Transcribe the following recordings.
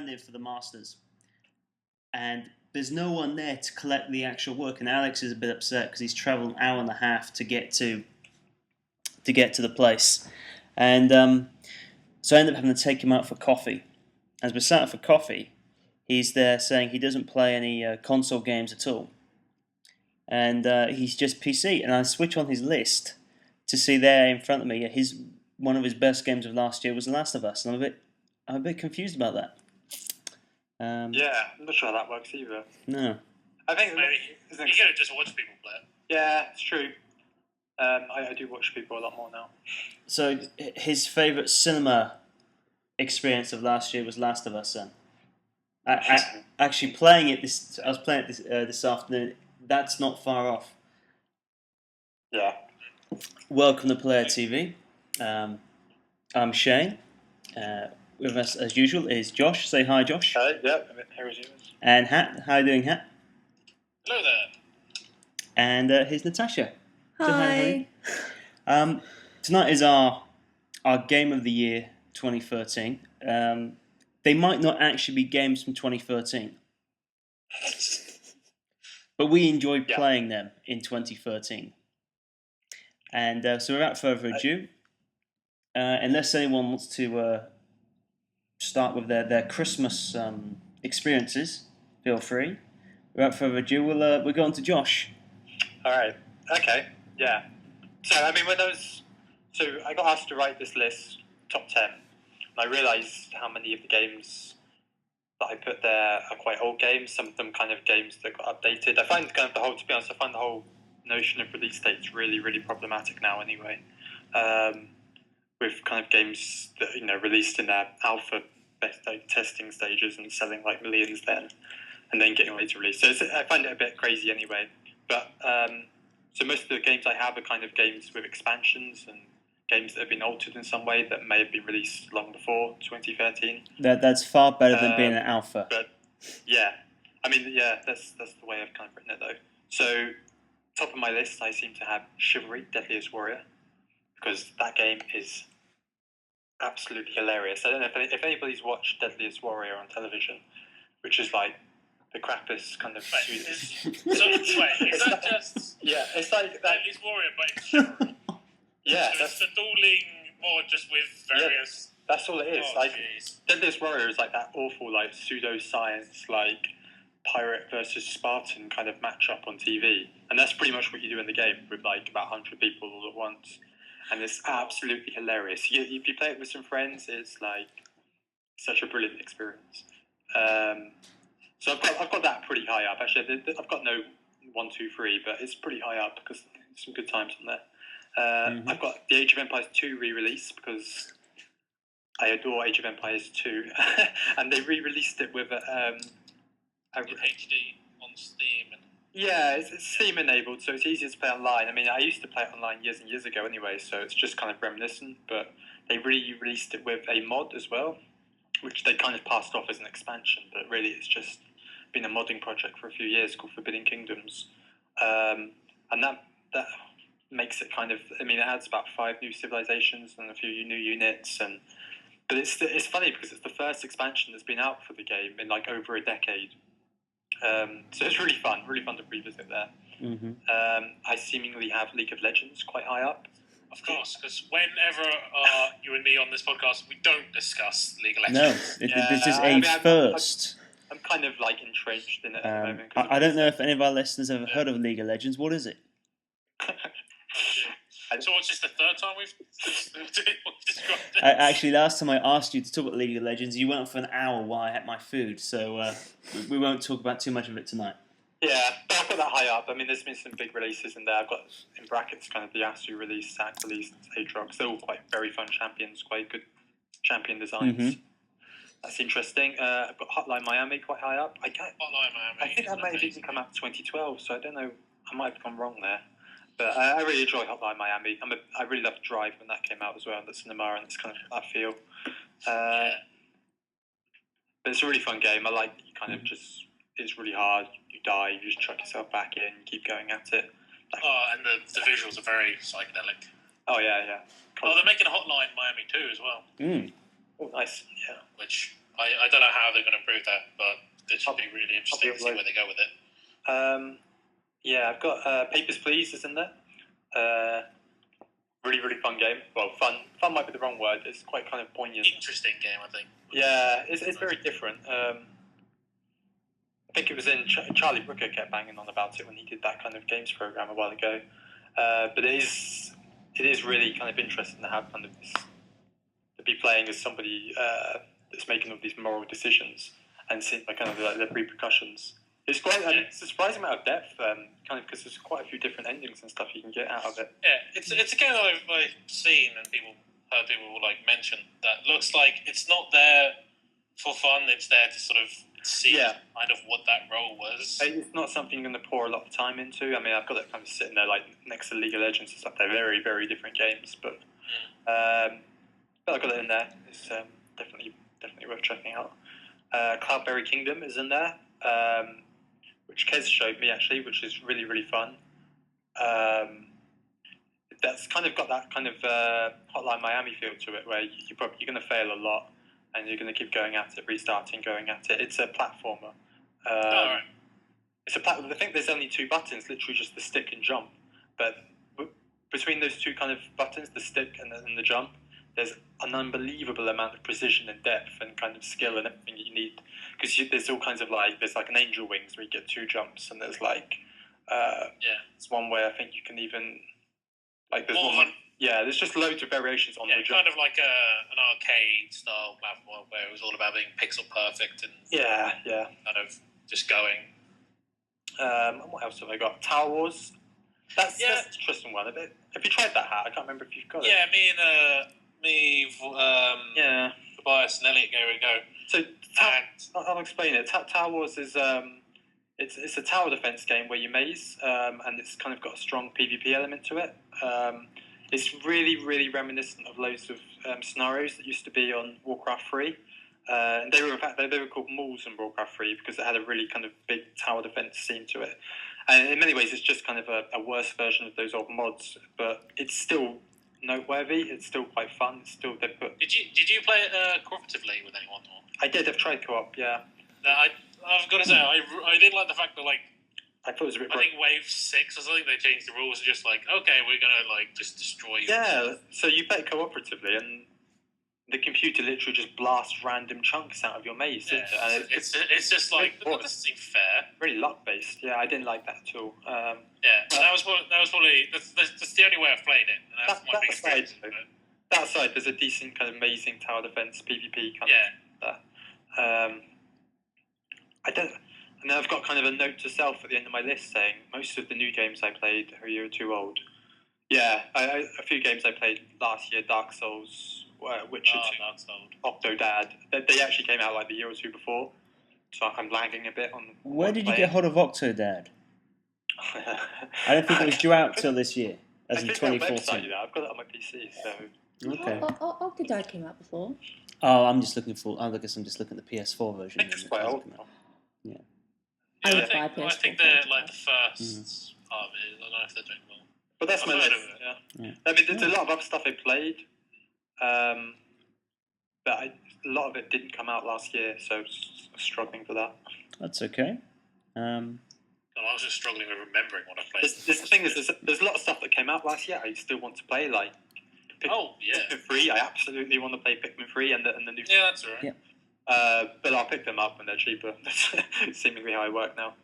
stand-in for the Masters, and there's no one there to collect the actual work. And Alex is a bit upset because he's travelled an hour and a half to get to the place, and so I ended up having to take him out for coffee. As we sat out for coffee, he's there saying he doesn't play any console games at all, and he's just PC. And I switch on his list to see there in front of me, one of his best games of last year was The Last of Us, and I'm a bit confused about that. I'm not sure how that works either. No. I think maybe you gotta just watch people play it. Yeah, it's true. I do watch people a lot more now. So his favourite cinema experience of last year was Last of Us. Then, actually playing it I was playing it this afternoon. That's not far off. Yeah. Welcome to Player TV. I'm Shane. With us as usual is Josh. Say hi, Josh. Hi. Yeah. Here is yours. And Hat. How are you doing, Hat? Hello there. And here's Natasha. Hi. Tonight is our Game of the Year 2013. They might not actually be games from 2013, but we enjoyed playing them in 2013. And so without further ado, unless anyone wants to start with their Christmas experiences, feel free. Without further ado, we'll go on to Josh. All right. Okay. Yeah. So I mean, I got asked to write this list, top 10, and I realised how many of the games that I put there are quite old games. Some of them kind of games that got updated. I find kind of to be honest, I find the whole notion of release dates really, really problematic now. Anyway, with kind of games that released in their alpha testing stages and selling like millions then, and then getting ready to release. So I find it a bit crazy anyway. But so most of the games I have are kind of games with expansions and games that have been altered in some way that may have been released long before 2013. That's far better than being an alpha. But yeah, I mean, yeah, that's the way I've kind of written it though. So top of my list, I seem to have Chivalry: Deadliest Warrior, because that game is absolutely hilarious. I don't know if anybody's watched Deadliest Warrior on television, which is like the crappiest kind of is that just... Yeah, it's like... Deadliest Warrior, but it's Chivalry. Yeah. So it's the dueling mod just with various... Yeah, that's all it is. Deadliest Warrior is like that awful, like, pseudo-science, like, pirate versus Spartan kind of matchup on TV. And that's pretty much what you do in the game with, like, about 100 people all at once. And it's absolutely hilarious. If you play it with some friends, it's, like, such a brilliant experience. So I've got that pretty high up. Actually, I've got no 1, 2, 3, but it's pretty high up because there's some good times on there. I've got the Age of Empires 2 re-release because I adore Age of Empires 2, and they re-released it with a HD on Steam. Yeah, it's Steam enabled, so it's easier to play online. I mean, I used to play it online years and years ago anyway, so it's just kind of reminiscent. But they re-released it with a mod as well, which they kind of passed off as an expansion, but really it's just been a modding project for a few years called Forbidden Kingdoms. And that makes it kind of... I mean, it adds about 5 new civilizations and a few new units. But it's funny because it's the first expansion that's been out for the game in like over a decade. So it's really fun to revisit there. I seemingly have League of Legends quite high up. Of course, because whenever you and me on this podcast, we don't discuss League of Legends. No, this is a first. I'm kind of like entrenched in it at the moment. I don't know if any of our listeners have ever heard of League of Legends. What is it? So it's just the third time we've described it? Actually, last time I asked you to talk about League of Legends, you went for an hour while I had my food, so we won't talk about too much of it tonight. Yeah, but I've got that high up. I mean, there's been some big releases in there. I've got, in brackets, kind of the Asu release, Sack release, Aatrox. They're all quite very fun champions, quite good champion designs. That's interesting. I've got Hotline Miami quite high up. Hotline Miami. I think that might have even come out in 2012, so I don't know. I might have gone wrong there. But I really enjoy Hotline Miami. I really loved Drive when that came out as well, in the cinema, and it's kind of that feel. But it's a really fun game. I like you kind of just... It's really hard. You die, you just chuck yourself back in, keep going at it. And the visuals are very psychedelic. Oh, yeah. Cool. Oh, they're making a Hotline Miami too as well. Oh, nice. Yeah. Which I don't know how they're going to improve that, but it should be really interesting to see where they go with it. Yeah, I've got Papers, Please is in there. Really, really fun game. Well, fun might be the wrong word. It's quite kind of poignant. Interesting game, I think. Yeah, it's very different. I think it was in Charlie Brooker kept banging on about it when he did that kind of games program a while ago. But it is really kind of interesting to have kind of this, to be playing as somebody that's making all these moral decisions and seeing kind of like the repercussions. It's quite it's a surprising amount of depth, kind of because there's quite a few different endings and stuff you can get out of it. Yeah, it's a game that I've seen and heard people like mention that looks like it's not there for fun. It's there to sort of see kind of what that role was. It's not something you're going to pour a lot of time into. I mean, I've got it kind of sitting there like next to League of Legends and stuff. They're very, very different games, but I've got it in there. It's definitely worth checking out. Cloudberry Kingdom is in there, which Kez showed me actually, which is really, really fun. That's kind of got that kind of Hotline Miami feel to it, where you're going to fail a lot, and you're going to keep going at it, restarting, going at it. It's a platformer. Right. It's a platform. I think there's only 2 buttons, literally just the stick and jump. But between those 2 kind of buttons, the stick and the jump, there's an unbelievable amount of precision and depth and kind of skill and everything you need. Because there's all kinds of there's like an angel wings where you get 2 jumps, and there's there's one where I think you can even there's just loads of variations on the jump. Kind of like an arcade style platform where it was all about being pixel perfect and kind of just going. What else have I got? Tower Wars. That's an interesting one. Have you tried that hat? I can't remember if you've got it. Yeah, Tobias and Elliot gave it a go. So I'll explain it. Tower Wars is it's a tower defense game where you maze, and it's kind of got a strong PvP element to it. It's really, really reminiscent of loads of scenarios that used to be on Warcraft 3. And they were called Malls in Warcraft 3 because it had a really kind of big tower defense scene to it. And in many ways, it's just kind of a worse version of those old mods, but it's still noteworthy. It's still quite fun. It's still they put. Did you play it cooperatively with anyone? Or? I did. I've tried co-op. Yeah. I've got to say, I did like the fact that I thought it was a bit. I think Wave 6 or something they changed the rules. Just okay, we're gonna just destroy you. Yeah. So you play cooperatively and. The computer literally just blasts random chunks out of your maze. Yeah, it's just that doesn't seem fair. Really luck based. Yeah, I didn't like that at all. That was probably that's the only way I've played it. And that's my big experience. That side, there's a decent kind of amazing tower defense PvP kind of. I don't. And then I've got kind of a note to self at the end of my list saying most of the new games I played are a year or 2 old. Yeah, a few games I played last year, Dark Souls. Witcher 2, Octo-dad. They actually came out the year or 2 before, so I'm lagging a bit on. Where did you get hold of Octo-dad? I don't think it was due out till this year, as in 2014. I've got it on my PC, so. Okay. Octo-dad came out before. Oh, I guess I'm just looking at the PS4 version. It's quite old now. Yeah. I think they're the first part of it. I don't know if they're doing well. But that's my list. Yeah. I mean, there's a lot of other stuff I played. But a lot of it didn't come out last year, so I was struggling for that. That's okay. I was just struggling with remembering what I played. The thing is, there's a lot of stuff that came out last year I still want to play, like Pikmin 3. I absolutely want to play Pikmin 3 and the new. Yeah, that's right. Yeah. But I'll pick them up when they're cheaper. That's seemingly how I work now.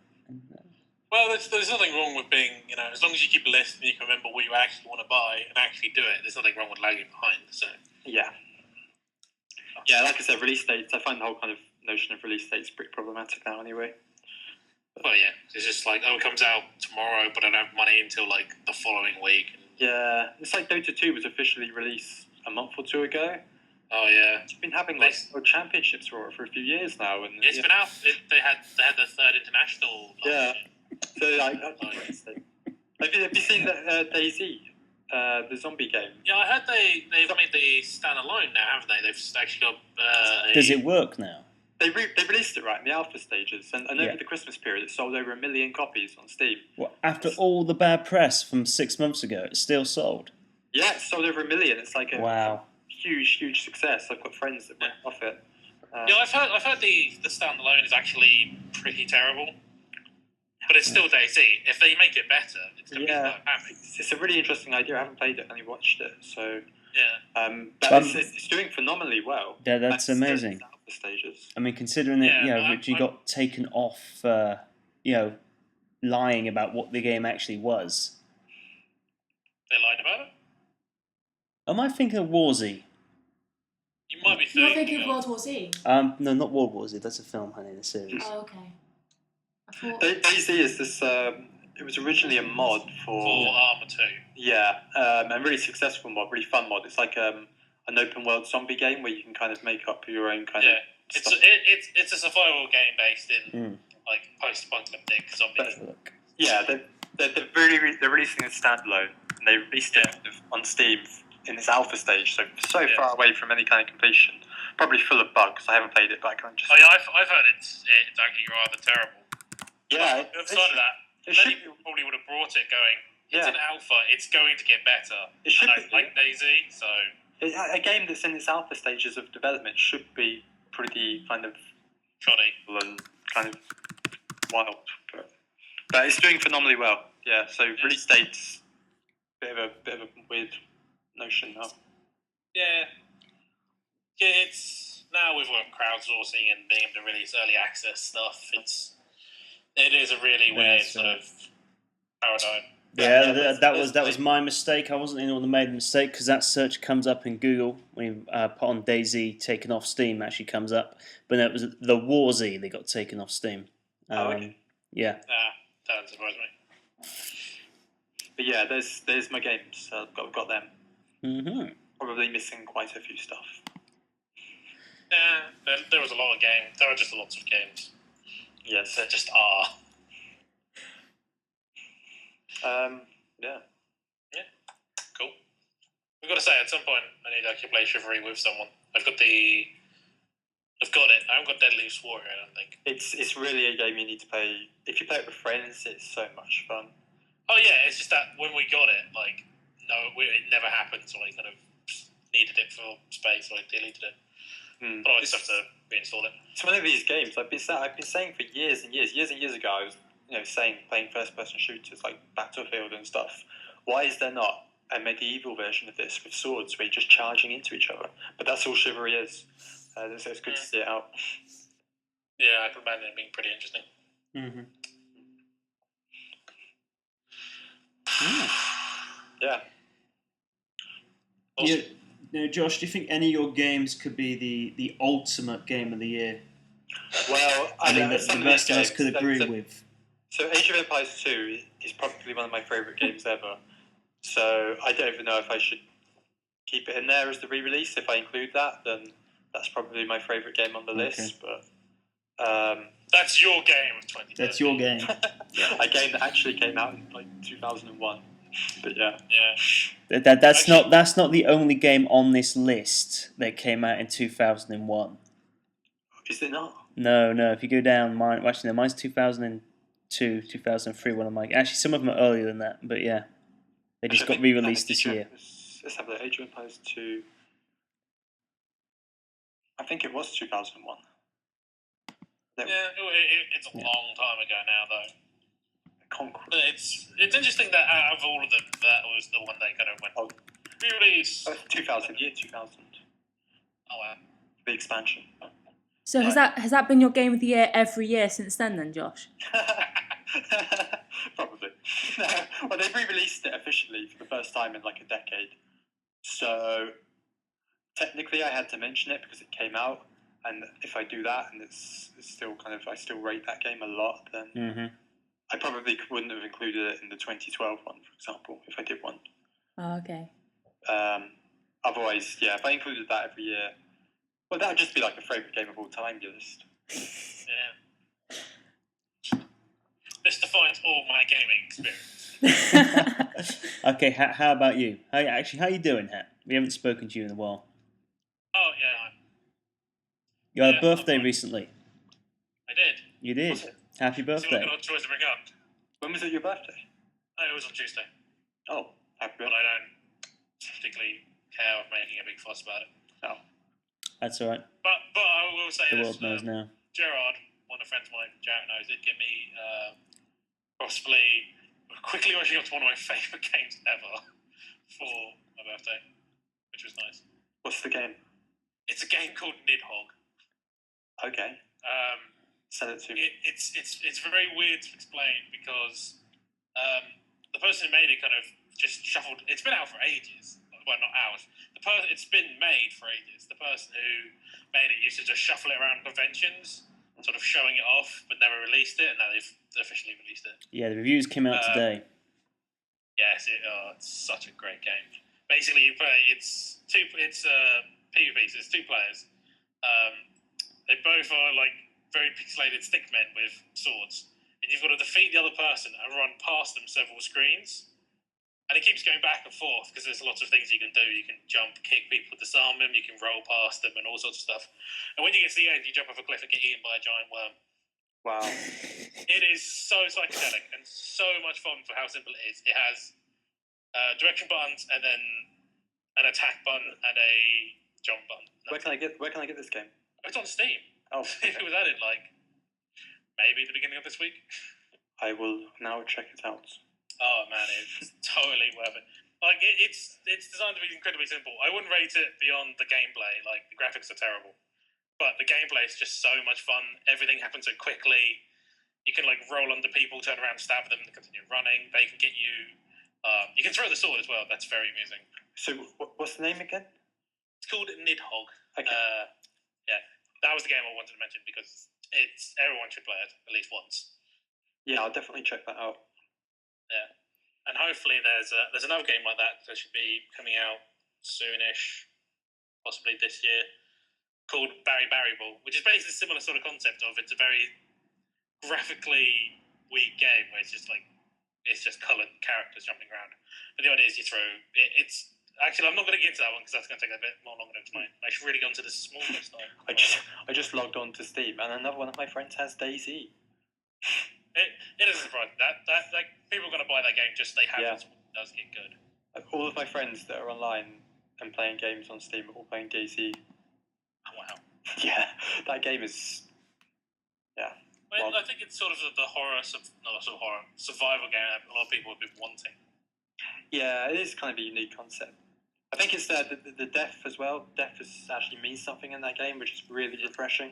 Well, there's nothing wrong with being, as long as you keep a list and you can remember what you actually want to buy and actually do it, there's nothing wrong with lagging behind, so... Yeah. Yeah, like I said, release dates, I find the whole kind of notion of release dates pretty problematic now anyway. Well, yeah, it's just it comes out tomorrow, but I don't have money until, the following week. Yeah, it's like Dota 2 was officially released a month or 2 ago. Oh, yeah. It's been having, world championships for a few years now. And it's been out, they had the third international last year. So, have you seen DayZ, the zombie game? Yeah, I heard they've made the standalone now, haven't they? They've actually got. Does it work now? They released it in the alpha stages, and over the Christmas period, it sold over 1 million copies on Steam. Well, after all the bad press from 6 months ago, it's still sold. Yeah, it's sold over 1 million. It's like a wow. huge success. I've got friends that went off it. Yeah, I've heard the standalone is actually pretty terrible, but it's still DayZ. If they make it better, it's gonna be quite happy. It's a really interesting idea. I haven't played it, only watched it. So yeah, but it's doing phenomenally well. Yeah, that's amazing. The stages. I mean, considering that Richie got taken off, lying about what the game actually was. They lied about it. Am I thinking of Warzy? You might be You're thinking of World War Z? No, not World War Z. That's a film, honey, a series. Oh, okay. I thought... DayZ is this. It was originally a mod for Arma 2. Yeah, and really successful mod, really fun mod. It's like an open world zombie game where you can kind of make up your own kind of stuff. It's a survival game based in like post-apocalyptic zombie. Yeah, they're releasing a standalone, and they released it on Steam in its alpha stage, so far away from any kind of completion. Probably full of bugs. I haven't played it, but I can just. Oh yeah, I've heard it's actually rather terrible. Yeah, outside of that, many people probably would have brought it going. It's an alpha. It's going to get better. It should be. Like DayZ, so a game that's in its alpha stages of development should be pretty kind of shoddy and kind of wild, but it's doing phenomenally well. Yeah, so release dates, bit of a weird notion now. Yeah, it's now with crowdsourcing and being able to release early access stuff. It is a really weird sort of paradigm. Yeah, that was my mistake. I wasn't the one that made the mistake because that search comes up in Google when you put on DayZ taken off Steam. Actually comes up, but no, it was the Warzy that got taken off Steam. Okay. Yeah. That doesn't surprise me. But yeah, there's my games. I've got them. Mm-hmm. Probably missing quite a few stuff. Yeah, there was a lot of games. There are just lots of games. Yes, there just are. Yeah. Cool. We've got to say, at some point, I need to actually play Chivalry with someone. I've got it. I haven't got Dead Leaves Warrior, I don't think. It's really a game you need to play. If you play it with friends, it's so much fun. Oh yeah, it's just that when we got it, it never happened, so I kind of needed it for space, so I deleted it. But I just have to reinstall it. It's one of these games I've been saying for years and years ago. I was playing first-person shooters like Battlefield and stuff. Why is there not a medieval version of this with swords where you're just charging into each other? But that's all Chivalry is. So it's good to see it out. Yeah, I can imagine it being pretty interesting. Mm-hmm. Yeah. Awesome. Now, Josh, do you think any of your games could be the ultimate game of the year? Well, I mean, the rest of us could agree with. So Age of Empires 2 is probably one of my favourite games ever. So I don't even know if I should keep it in there as the re-release. If I include that, then that's probably my favourite game on the list. But that's your game of 2013. That's your game. A game that actually came out in 2001. But yeah. That's not the only game on this list that came out in 2001. Is it not? No. If you go down, mine's 2002, 2003. One of my actually some of them are earlier than that, but yeah, they just got re-released this year. Let's have the Age of Empires 2. I think it was 2001. Yeah, it's a long time ago now, though. Conqueror. But it's interesting that out of all of them, that was the one they kind of went, re-release. 2000, year 2000. Oh, wow. The expansion. So has that been your game of the year every year since then, Josh? Probably. Well, they've re-released it officially for the first time in like a decade. So technically I had to mention it because it came out, and if I do that and it's still I still rate that game a lot, then I probably wouldn't have included it in the 2012 one, for example, if I did one. Oh, okay. Otherwise, yeah, if I included that every year, well, that would just be like a favourite game of all time list. Yeah. This defines all my gaming experience. Okay, how about you? How you doing, Hat? We haven't spoken to you in a while. Oh, yeah. You had a birthday recently. I did. You did. Happy birthday. See what odd choice to bring up. When was it your birthday? Oh, it was on Tuesday. Oh, happy But birthday. I don't particularly care of making a big fuss about it. No. That's all right. But I will say The this: world knows now. Gerard, one of the friends of mine, Jared knows, did get me possibly quickly rushing up to one of my favourite games ever for my birthday, which was nice. What's the game? It's a game called Nidhogg. Okay. Send it to me. It's very weird to explain because the person who made it kind of just shuffled. It's been out for ages. Well, not hours. It's been made for ages. The person who made it used to just shuffle it around conventions, sort of showing it off, but never released it, and now they've officially released it. Yeah, the reviews came out today. Yes, it's such a great game. Basically, you play. It's PvP. So it's 2 players. They both are like very pixelated stickmen with swords, and you've got to defeat the other person and run past them several screens. And it keeps going back and forth because there's lots of things you can do. You can jump, kick people, disarm them. You can roll past them and all sorts of stuff. And when you get to the end, you jump off a cliff and get eaten by a giant worm. Wow. It is so psychedelic and so much fun for how simple it is. It has direction buttons and then an attack button and a jump button. Where can I get this game? It's on Steam. Oh, okay. It was added like maybe the beginning of this week. I will now check it out. Oh man, it's totally worth it. Like it's designed to be incredibly simple. I wouldn't rate it beyond the gameplay. Like the graphics are terrible, but the gameplay is just so much fun. Everything happens so quickly. You can like roll under people, turn around, stab them, and continue running. They can get you. You can throw the sword as well. That's very amusing. So what's the name again? It's called Nidhogg. Okay. Yeah, that was the game I wanted to mention because everyone should play it at least once. Yeah, I'll definitely check that out. Yeah, and hopefully there's another game like that that should be coming out soonish, possibly this year, called Barry Ball, which is basically a similar sort of concept of it's a very graphically weak game where it's just coloured characters jumping around. But the idea is you throw it's actually I'm not going to get into that one because that's going to take a bit more longer to explain. I should really go into the smaller stuff. I just logged on to Steam and another one of my friends has DayZ. It is surprising that like people are going to buy that game just they have it. It does get good. All of my friends that are online and playing games on Steam are all playing DayZ. Oh, wow. Yeah, that game is. Yeah. Well, I think it's sort of the survival game that a lot of people have been wanting. Yeah, it is kind of a unique concept. I think it's the death as well. Death actually means something in that game, which is really refreshing.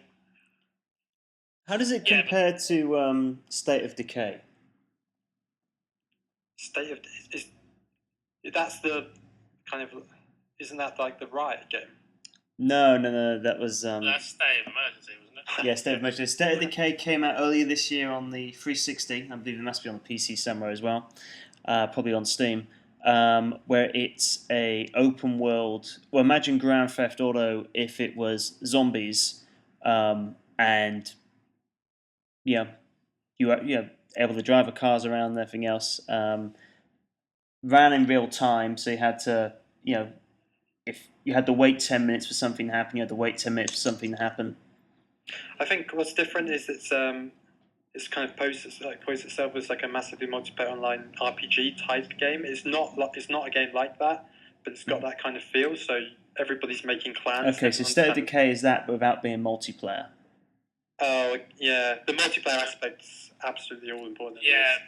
How does it compare to State of Decay? That's the kind of. Isn't that like the Riot game? No. That was. That's State of Emergency, wasn't it? Yeah, State of Emergency. State of Decay came out earlier this year on the 360. I believe it must be on the PC somewhere as well. Probably on Steam. Where it's a open world. Well, imagine Grand Theft Auto if it was zombies, and you were able to drive the cars around and everything else. Ran in real time, so you had to, if you had to wait 10 minutes for something to happen, you had to wait 10 minutes for something to happen. I think what's different is it's kind of poses itself as like a massively multiplayer online RPG type game. It's not a game like that, but it's got that kind of feel. So everybody's making clans. Okay, so State of Decay is that, but without being multiplayer. Oh yeah, the multiplayer aspect's absolutely all important. Yeah,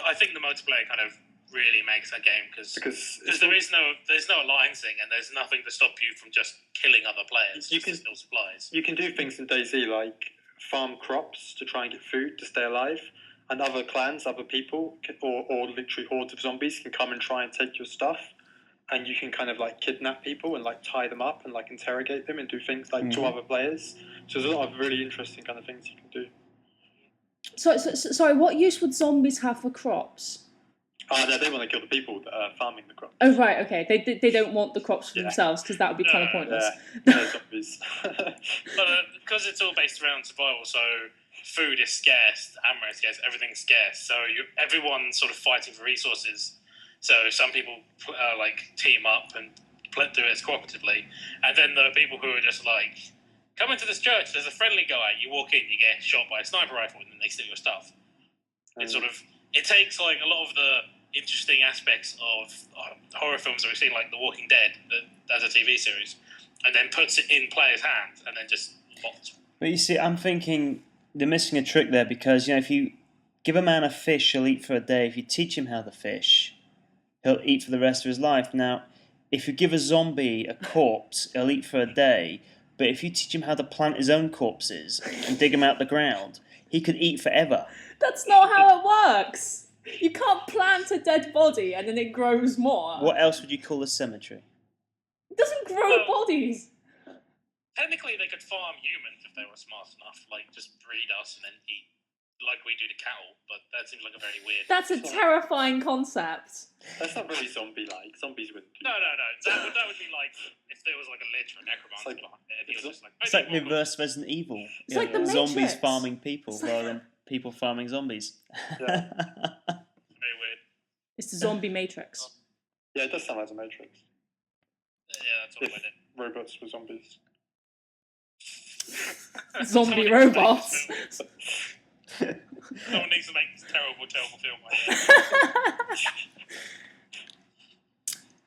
I think the multiplayer kind of really makes that game because there's no alliancing and there's nothing to stop you from just killing other players. You can steal supplies. You can do things in DayZ like farm crops to try and get food to stay alive, and other clans, other people, or literally hordes of zombies can come and try and take your stuff, and you can kind of like kidnap people and like tie them up and like interrogate them and do things like to other players. So there's a lot of really interesting kind of things you can do. So sorry, what use would zombies have for crops? No, they want to kill the people that are farming the crops. Oh right, okay. They don't want the crops for themselves because that would be kind of pointless. Yeah, zombies. But because it's all based around survival, so food is scarce, ammo is scarce, everything's scarce. So everyone's sort of fighting for resources. So some people like team up and do it cooperatively, and then there are people who are just like, come into this church. There's a friendly guy. You walk in, you get shot by a sniper rifle, and then they steal your stuff. It's sort of. It takes like a lot of the interesting aspects of horror films that we've seen, like The Walking Dead, as a TV series, and then puts it in players' hands, and then just bots. But you see, I'm thinking they're missing a trick there because if you give a man a fish, he'll eat for a day. If you teach him how to fish, he'll eat for the rest of his life. Now, if you give a zombie a corpse, he'll eat for a day. But if you teach him how to plant his own corpses and dig them out the ground, he could eat forever. That's not how it works. You can't plant a dead body and then it grows more. What else would you call a cemetery? It doesn't grow bodies. Technically, they could farm humans if they were smart enough, like just breed us and then eat, like we do to cattle. But that seems like a very weird. That's a terrifying concept. That's not very zombie-like. Zombies wouldn't do No. That would be like if there was like a lich or a necromancer behind it, and he was just like. It's like reverse Resident Evil. It's like the zombies Matrix. farming people rather than people farming zombies. Yeah. Very weird. It's the zombie matrix. Yeah, it does sound like the Matrix. Yeah, that's all I did. Robots were zombies. Zombie robots. Someone needs to make this terrible film.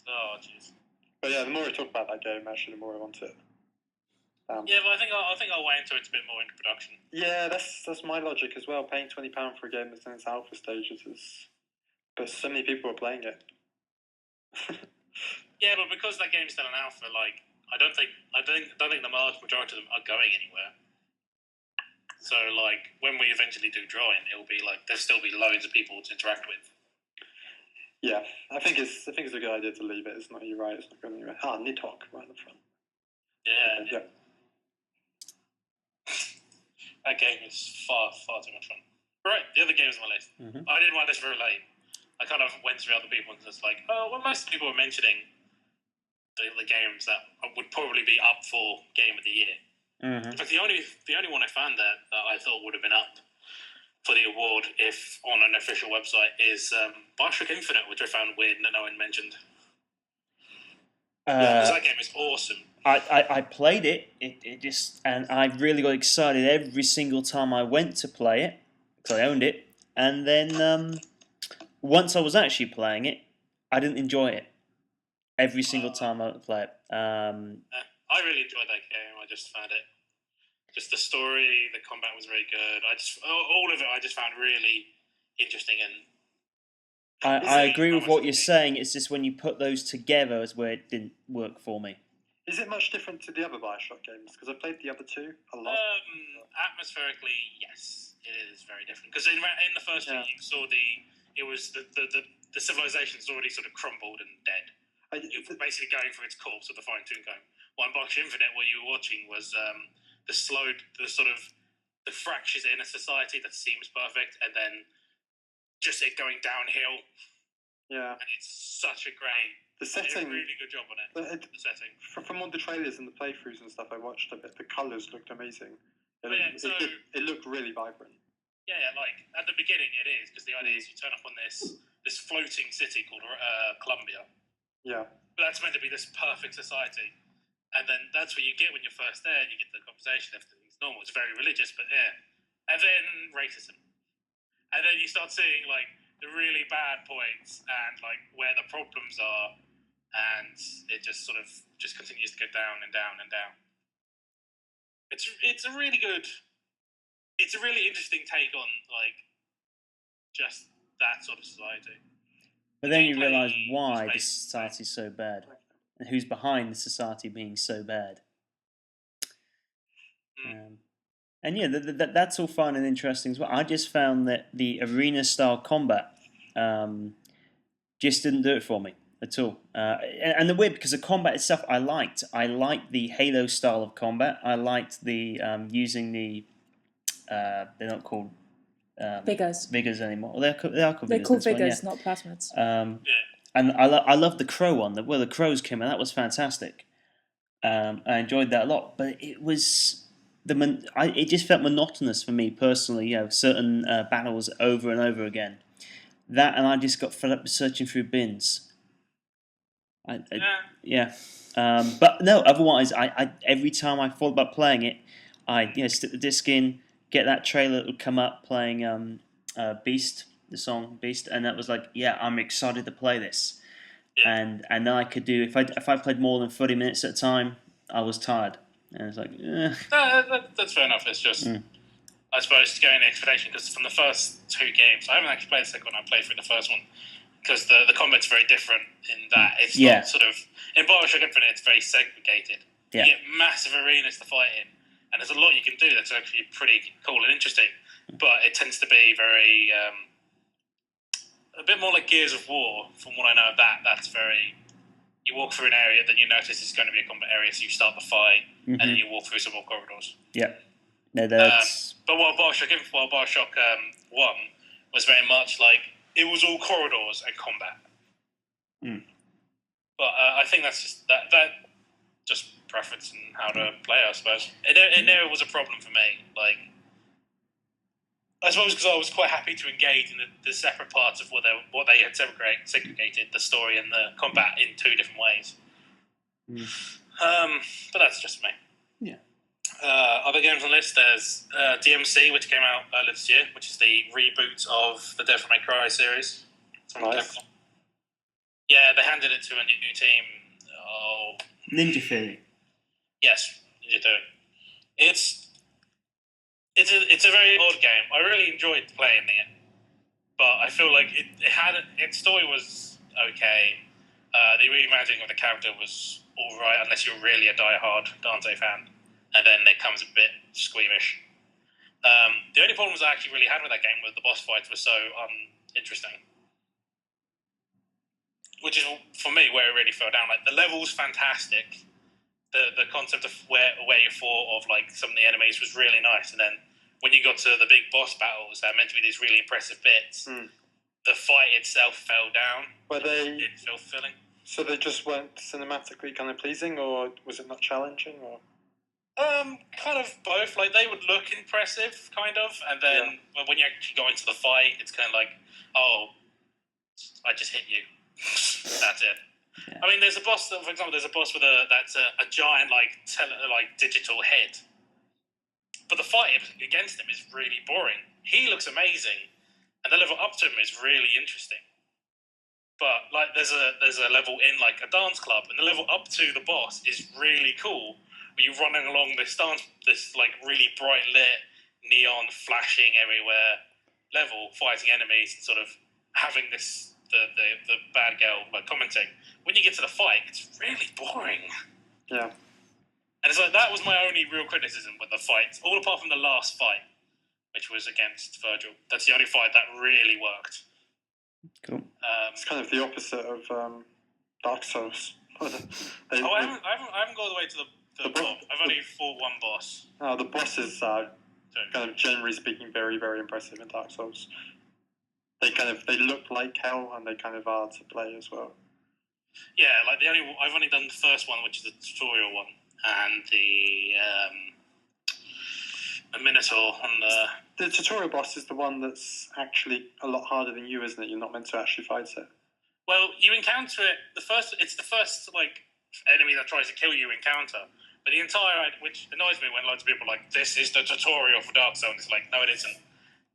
Oh, jeez. But yeah, the more I talk about that game, actually, the more I want it. Yeah, but I think I'll wait until it's a bit more into production. Yeah, that's my logic as well. Paying £20 for a game that's in its alpha stages is, but so many people are playing it. Yeah, but because that game's still an alpha, like I don't think the large majority of them are going anywhere. So like when we eventually do join, it'll be like there'll still be loads of people to interact with. Yeah, I think it's a good idea to leave it. It's not you're right. It's not going anywhere. Nidhogg right in the front. Yeah. That game is far too much fun. Right, the other games on my list. Mm-hmm. I didn't want this very late. I kind of went through other people and just like, most people were mentioning the games that would probably be up for Game of the Year. Mm-hmm. But the only one I found that I thought would have been up for the award if on an official website is Bioshock Infinite, which I found weird that no one mentioned. Because that game is awesome. I played it. It just and I really got excited every single time I went to play it because I owned it. And then once I was actually playing it, I didn't enjoy it every single time I went to play it. I really enjoyed that game. I just found it. Just the story, the combat was very good. All of it, I just found really interesting and. I agree with what you're saying. It's just when you put those together is where it didn't work for me. Is it much different to the other Bioshock games? Because I played the other two a lot. Atmospherically, yes, it is very different. Because in the first one, you saw the civilization's already sort of crumbled and dead. You're basically going for its corpse with a fine-tooth comb. While in Bioshock Infinite, what you were watching was the fractures in a society that seems perfect, and then just it going downhill. Yeah. And it's such a great. The setting. Did a really good job on it. The setting. From all the trailers and the playthroughs and stuff I watched of it, the colours looked amazing. It looked really vibrant. Yeah, like at the beginning it is, because the idea is you turn up on this floating city called Columbia. Yeah. But that's meant to be this perfect society. And then that's what you get when you're first there, and you get the conversation, everything's normal, it's very religious, but yeah. And then racism. And then you start seeing like the really bad points and like where the problems are, and it just sort of just continues to go down and down and down. It's a really interesting take on like just that sort of society. But then you realise why the society's so bad, and who's behind the society being so bad. And yeah, that's all fun and interesting as well. I just found that the arena-style combat just didn't do it for me at all. And the weird, because the combat itself I liked. I liked the Halo style of combat. I liked the using the... they're not called... Vigors anymore. Well, they are called They're Vigors. called Vigors, not plasmids. And I love the crow one. Where the crows came in, that was fantastic. I enjoyed that a lot. But it was... it just felt monotonous for me personally. Certain battles over and over again. That, and I just got fed up with searching through bins. But no, otherwise, I every time I thought about playing it, I stick the disc in, get that trailer that would come up playing Beast, the song Beast, and that was like, yeah, I'm excited to play this. Yeah. And then I could do if I played more than 30 minutes at a time, I was tired, and it's like, That's fair enough. It's just, Mm. I suppose, going the expectation, because from the first 2 games, I haven't actually played the second one. I played through the first one because the combat's very different in that it's Yeah. not sort of in Bioshock Infinite. It's very segregated. Yeah. You get massive arenas to fight in, and there's a lot you can do that's actually pretty cool and interesting. But it tends to be very a bit more like Gears of War, from what I know of that. That's very. You walk through an area, then you notice it's going to be a combat area, so you start the fight, and then you walk through some more corridors. Yeah. No, that's But while Bioshock 1 was very much like, it was all corridors and combat. Mm. But I think that's just that just preference and how to play, I suppose. It never was a problem for me. Like, I suppose because I was quite happy to engage in the separate parts of what they had segregated the story and the combat in 2 different ways. But that's just me. Yeah. Other games on the list, there's DMC, which came out earlier this year, which is the reboot of the Devil May Cry series. Nice. Yeah, they handed it to a new team. Oh, Ninja Theory. yes, Ninja Theory. It's a very odd game. I really enjoyed playing it, but I feel like its story was okay. The reimagining of the character was all right, unless you're really a die-hard Dante fan, and then it comes a bit squeamish. The only problems I actually really had with that game was the boss fights were so uninteresting. Which is, for me, where it really fell down. Like, the level's fantastic. The concept of where you fought of, like, some of the enemies was really nice. And then when you got to the big boss battles that are meant to be these really impressive bits, the fight itself fell down. Were they? It felt filling. So they just weren't cinematically kind of pleasing, or was it not challenging, or? Kind of both. Like, they would look impressive, kind of, and then when you actually go into the fight, it's kind of like, oh, I just hit you. That's it. Yeah. I mean, there's a boss. For example, there's a boss with that's a giant like digital head, but the fight against him is really boring. He looks amazing, and the level up to him is really interesting. But like, there's a level in like a dance club, and the level up to the boss is really cool. Where you're running along this like really bright lit, neon flashing everywhere level, fighting enemies, and sort of having this. The bad girl like commenting. When you get to the fight, it's really boring. Yeah. And it's like, that was my only real criticism with the fight, all apart from the last fight, which was against Virgil. That's the only fight that really worked. Cool. It's kind of the opposite of Dark Souls. I haven't gone all the way to the top. I've only fought one boss. The bosses are kind of, generally speaking, very, very impressive in Dark Souls. They look like hell, and they kind of are to play as well. Yeah, like I've only done the first one, which is the tutorial one, and the Minotaur on the tutorial boss is the one that's actually a lot harder than you, isn't it? You're not meant to actually fight it. Well, you encounter it. It's the first like enemy that tries to kill you encounter. But the entire, which annoys me when loads of people are like, this is the tutorial for Dark Souls. It's like, no, it isn't.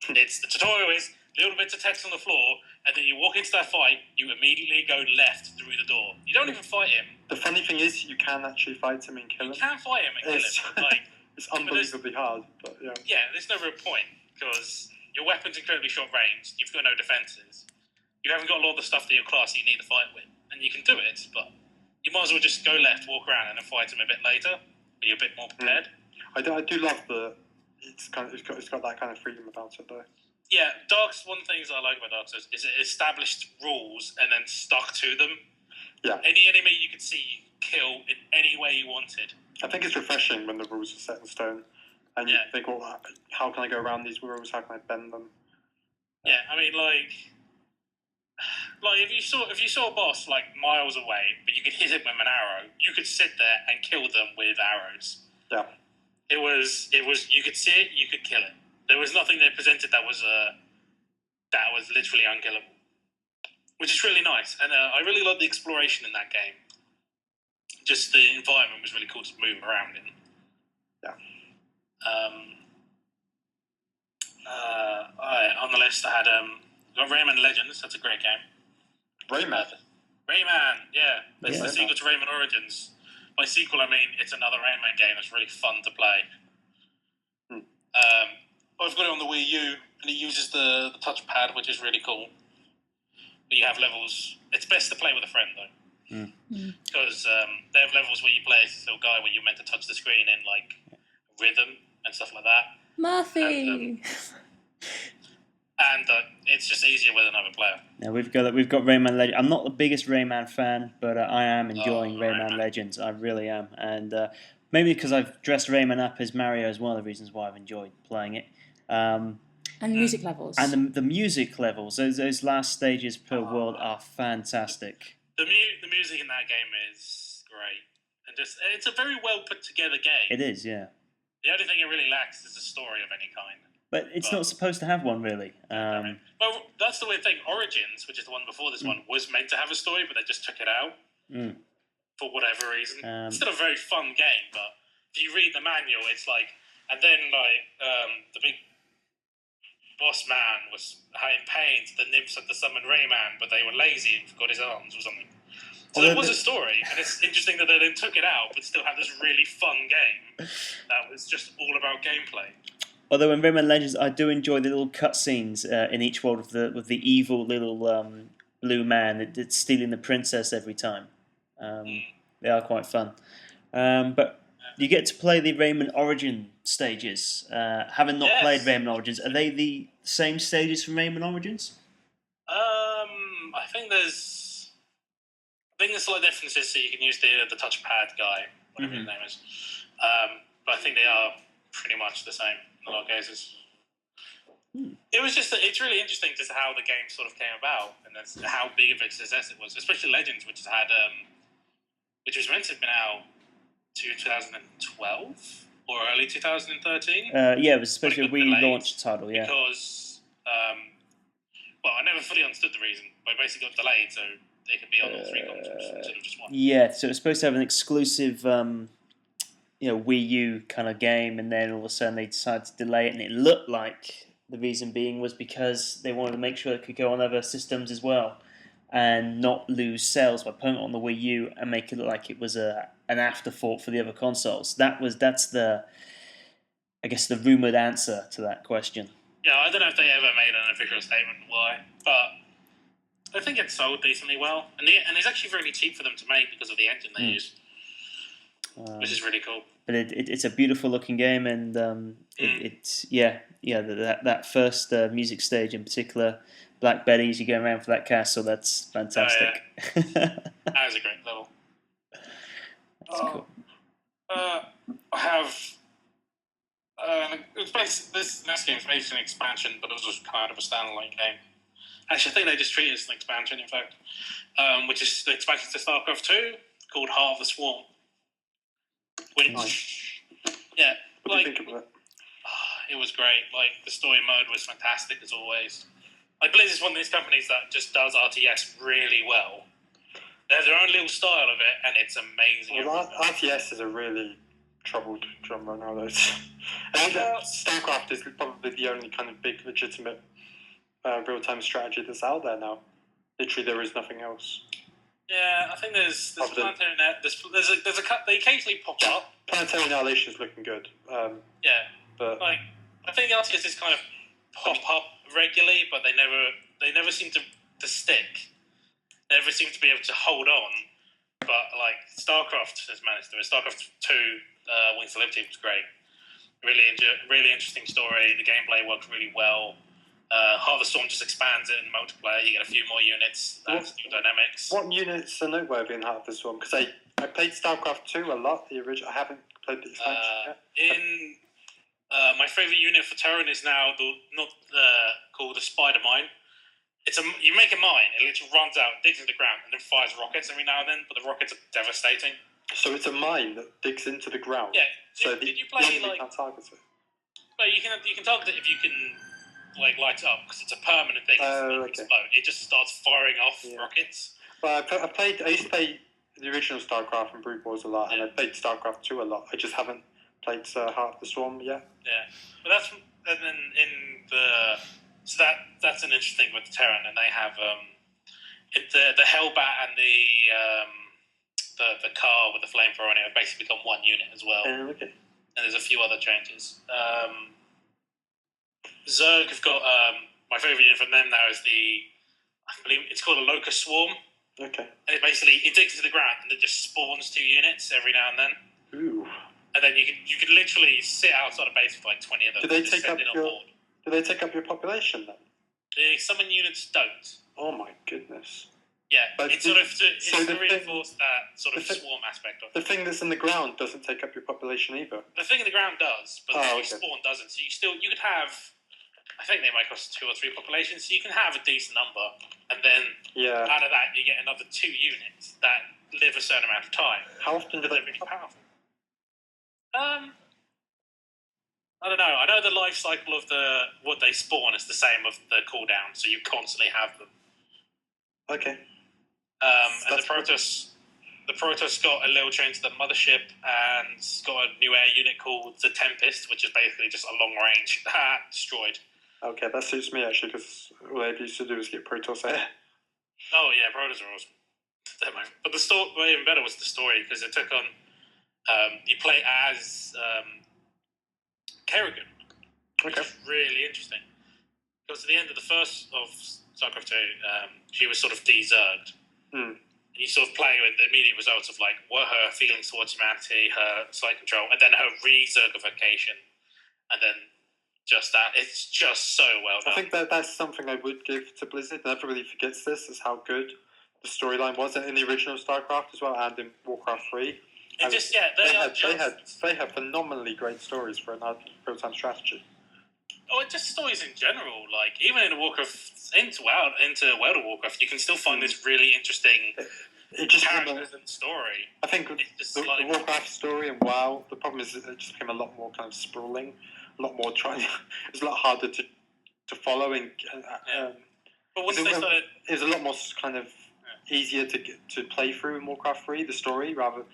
It's the tutorial is little bits of text on the floor, and then you walk into that fight, you immediately go left through the door. You don't even fight him. The funny thing is, you can actually fight him and kill him. You can fight him and kill him. Like, it's unbelievably hard, but yeah. Yeah, there's no real point, because your weapon's incredibly short range, you've got no defences, you haven't got a lot of the stuff that your class you need to fight with, and you can do it, but you might as well just go left, walk around, and then fight him a bit later, but you're a bit more prepared. I do love it's got that kind of freedom about it, though. Yeah, one of the things I like about Dark Souls is it established rules and then stuck to them. Yeah. Any enemy you could see, you kill in any way you wanted. I think it's refreshing when the rules are set in stone, and you think, well, how can I go around these rules? How can I bend them? Yeah, I mean, like if you saw a boss like miles away, but you could hit him with an arrow, you could sit there and kill them with arrows. Yeah. It was. You could see it, you could kill it. There was nothing they presented that was literally unkillable, which is really nice. And I really loved the exploration in that game. Just the environment was really cool to move around in. Yeah. On the list, I had Got Rayman Legends. That's a great game. Rayman. Rayman, yeah. It's Yeah. the sequel to Rayman Origins. By sequel, I mean it's another Rayman game that's really fun to play. I've got it on the Wii U, and it uses the touchpad, which is really cool. But you have levels. It's best to play with a friend, though. Because they have levels where you play as this little guy where you're meant to touch the screen in, like, rhythm and stuff like that. Murphy! And it's just easier with another player. Now we've got Rayman Legends. I'm not the biggest Rayman fan, but I am enjoying Rayman Rayman. Legends. I really am, and maybe because I've dressed Rayman up as Mario is one of the reasons why I've enjoyed playing it. And music levels. And the music levels, those last stages per world are fantastic. The music in that game is great, and it's a very well put together game. It is, yeah. The only thing it really lacks is a story of any kind. But it's not supposed to have one, really. Well, that's the weird thing. Origins, which is the one before this one, was meant to have a story, but they just took it out for whatever reason. It's still a very fun game, but if you read the manual, it's like, and then the big boss man was in pain. The nymphs had to summon Rayman, but they were lazy and forgot his arms or something. So there was a story, and it's interesting that they then took it out, but still had this really fun game that was just all about gameplay. Although in Rayman Legends, I do enjoy the little cutscenes in each world with the evil little blue man that's stealing the princess every time. They are quite fun. But you get to play the Rayman Origin stages. Having not played Rayman Origins, are they the same stages from Rayman Origins? I think there's slight differences, so you can use the touchpad guy, whatever his name is. But I think they are pretty much the same in a lot of cases. It's really interesting just how the game sort of came about, and that's how big of a success it was, especially Legends, which was meant to have been out 2012 or early 2013. Yeah, it was especially a relaunch title, yeah. Because, I never fully understood the reason, but it basically got delayed, so it could be on all three consoles instead of just one. Yeah, so it was supposed to have an exclusive Wii U kind of game, and then all of a sudden they decided to delay it, and it looked like the reason being was because they wanted to make sure it could go on other systems as well, and not lose sales by putting it on the Wii U and make it look like it was an afterthought for the other consoles. That's the rumored answer to that question. Yeah, I don't know if they ever made an official statement why, but I think it sold decently well, and it's actually really cheap for them to make because of the engine they use, which is really cool. But it's a beautiful looking game, and that first music stage in particular, Black Betty, as you go around for that castle, that's fantastic. Oh, yeah. That was a great level. That's cool. I have. This next game is basically an expansion, but it was just kind of a standalone game. Actually, I think they just treat it as an expansion, in fact, which is the expansion to StarCraft 2 called Heart of the Swarm. Which, yeah, what do you think of it? It was great. Like, the story mode was fantastic as always. Like, Blizz is one of these companies that just does RTS really well. They have their own little style of it, and it's amazing. Well, RTS is a really troubled genre nowadays. And StarCraft is probably the only kind of big, legitimate real-time strategy that's out there now. Literally, there is nothing else. Yeah, I think there's Planetary Net. There's a cut. They occasionally pop up. Planetary Annihilation is looking good. Yeah, but like I think RTS is kind of pop up regularly, but they never seem to stick. They never seem to be able to hold on. But like StarCraft has managed to. StarCraft 2, Wings of Liberty was great. Really interesting story. The gameplay worked really well. Heart of the Storm just expands it in multiplayer. You get a few more units. That's new dynamics. What units are noteworthy in Heart of the Storm? Because I played StarCraft 2 a lot, the original. I haven't played the expansion yet. My favourite unit for Terran is now called the Spider Mine. You make a mine, it literally runs out, digs into the ground, and then fires rockets every now and then. But the rockets are devastating. So it's a mine that digs into the ground. Yeah. Did you play you can't target it? No, you can target it if you can light it up because it's a permanent thing. Explode. It just starts firing off rockets. Well, I used to play the original StarCraft and Brood Wars a lot, and I played StarCraft 2 a lot. I just haven't played Heart of the Storm yet. Yeah, but and then in the So that's an interesting thing with the Terran, and they have the Hellbat and the car with the flamethrower on it have basically become one unit as well. Okay. And there's a few other changes. Zerg have got my favourite unit from them now is I believe it's called a Locust Swarm. Okay. And it digs into the ground and it just spawns 2 units every now and then. Ooh. And then you could literally sit outside a base with like 20 of them. Do they take up your population then? The summon units don't. Oh my goodness. Yeah, but it's to reinforce that sort of swarm aspect of it. The thing that's in the ground doesn't take up your population either. The thing in the ground does, but the spawn doesn't. So you could have, I think they might cost 2 or 3 populations, so you can have a decent number, and then out of that you get another 2 units that live a certain amount of time. How often do they really powerful? I don't know. I know the life cycle of what they spawn is the same of the cooldown, so you constantly have them. Okay. And the Protoss got a little change to the mothership and got a new air unit called the Tempest, which is basically just a long range destroyed. Okay, that suits me actually, because all I used to do was get Protoss air. Oh yeah, Protoss are awesome. But the story, even better was the story, because it took on. You play as Kerrigan, which is really interesting. Because at the end of the first of StarCraft 2, she was sort of de-zerged. And you sort of play with the immediate results of like what her feelings towards humanity, her slight control, and then her re-zergification, and then just that. It's just so well done. I think that's something I would give to Blizzard, and everybody forgets this, is how good the storyline was in the original StarCraft as well, and in Warcraft 3. They had phenomenally great stories for a real-time strategy. Oh, just stories in general. Like even in Warcraft, into World of Warcraft, you can still find this really interesting characters and story. I think the Warcraft story and WoW. The problem is it just became a lot more kind of sprawling, a lot more trying. It was a lot harder to follow. But once they started, it was a lot more kind of easier to play through in Warcraft 3. The story rather.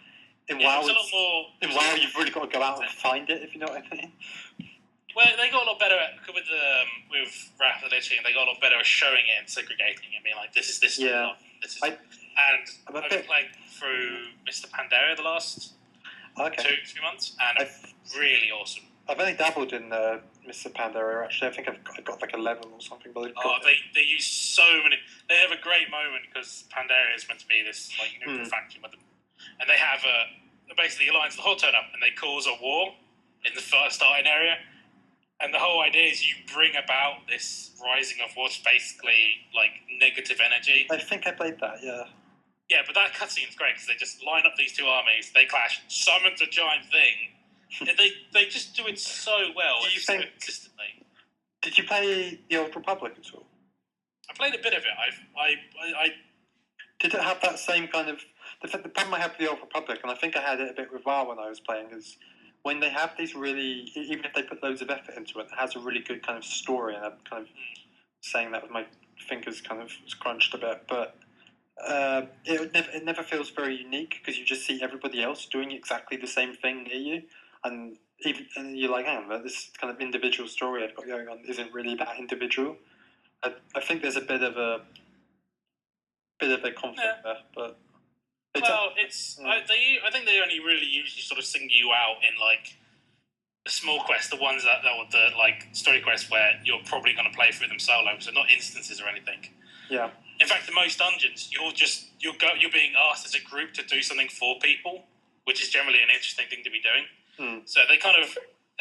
In WoW, it's a lot more. In WoW, you've really got to go out and find it, if you know what I mean. Well, they got a lot better with Wrath of the Lich King. They got a lot better at showing it and segregating it, being like, this is. Yeah. I've been playing through Mr. Pandaria the last 2-3 months, and it's really awesome. I've only dabbled in Mr. Pandaria, actually. I think I got like a level or something. But they use so many. They have a great moment because Pandaria is meant to be this like nuclear faction with them, and they have basically the Alliance the whole turn up and they cause a war in the first starting area. And the whole idea is you bring about this rising of what's basically like negative energy. I think I played that, yeah. Yeah, but that cutscene's great because they just line up these 2 armies, they clash, summons a giant thing. And they just do it so well and so consistently. Did you play the Old Republic at all? I played a bit of it. I did it have that same kind of... The problem I had with the Old Republic, and I think I had it a bit with WoW when I was playing, is... When they have these really, even if they put loads of effort into it, it has a really good kind of story, and I'm kind of saying that with my fingers kind of crunched a bit, but it never feels very unique because you just see everybody else doing exactly the same thing near you, and you're like, hang on, this kind of individual story I've got going on isn't really that individual. I think there's a bit of a conflict there, but. I think they only really usually sort of sing you out in like the small quests, the ones that are the like story quests where you're probably going to play through them solo, so not instances or anything. Yeah. In fact, in most dungeons, you're being asked as a group to do something for people, which is generally an interesting thing to be doing. So they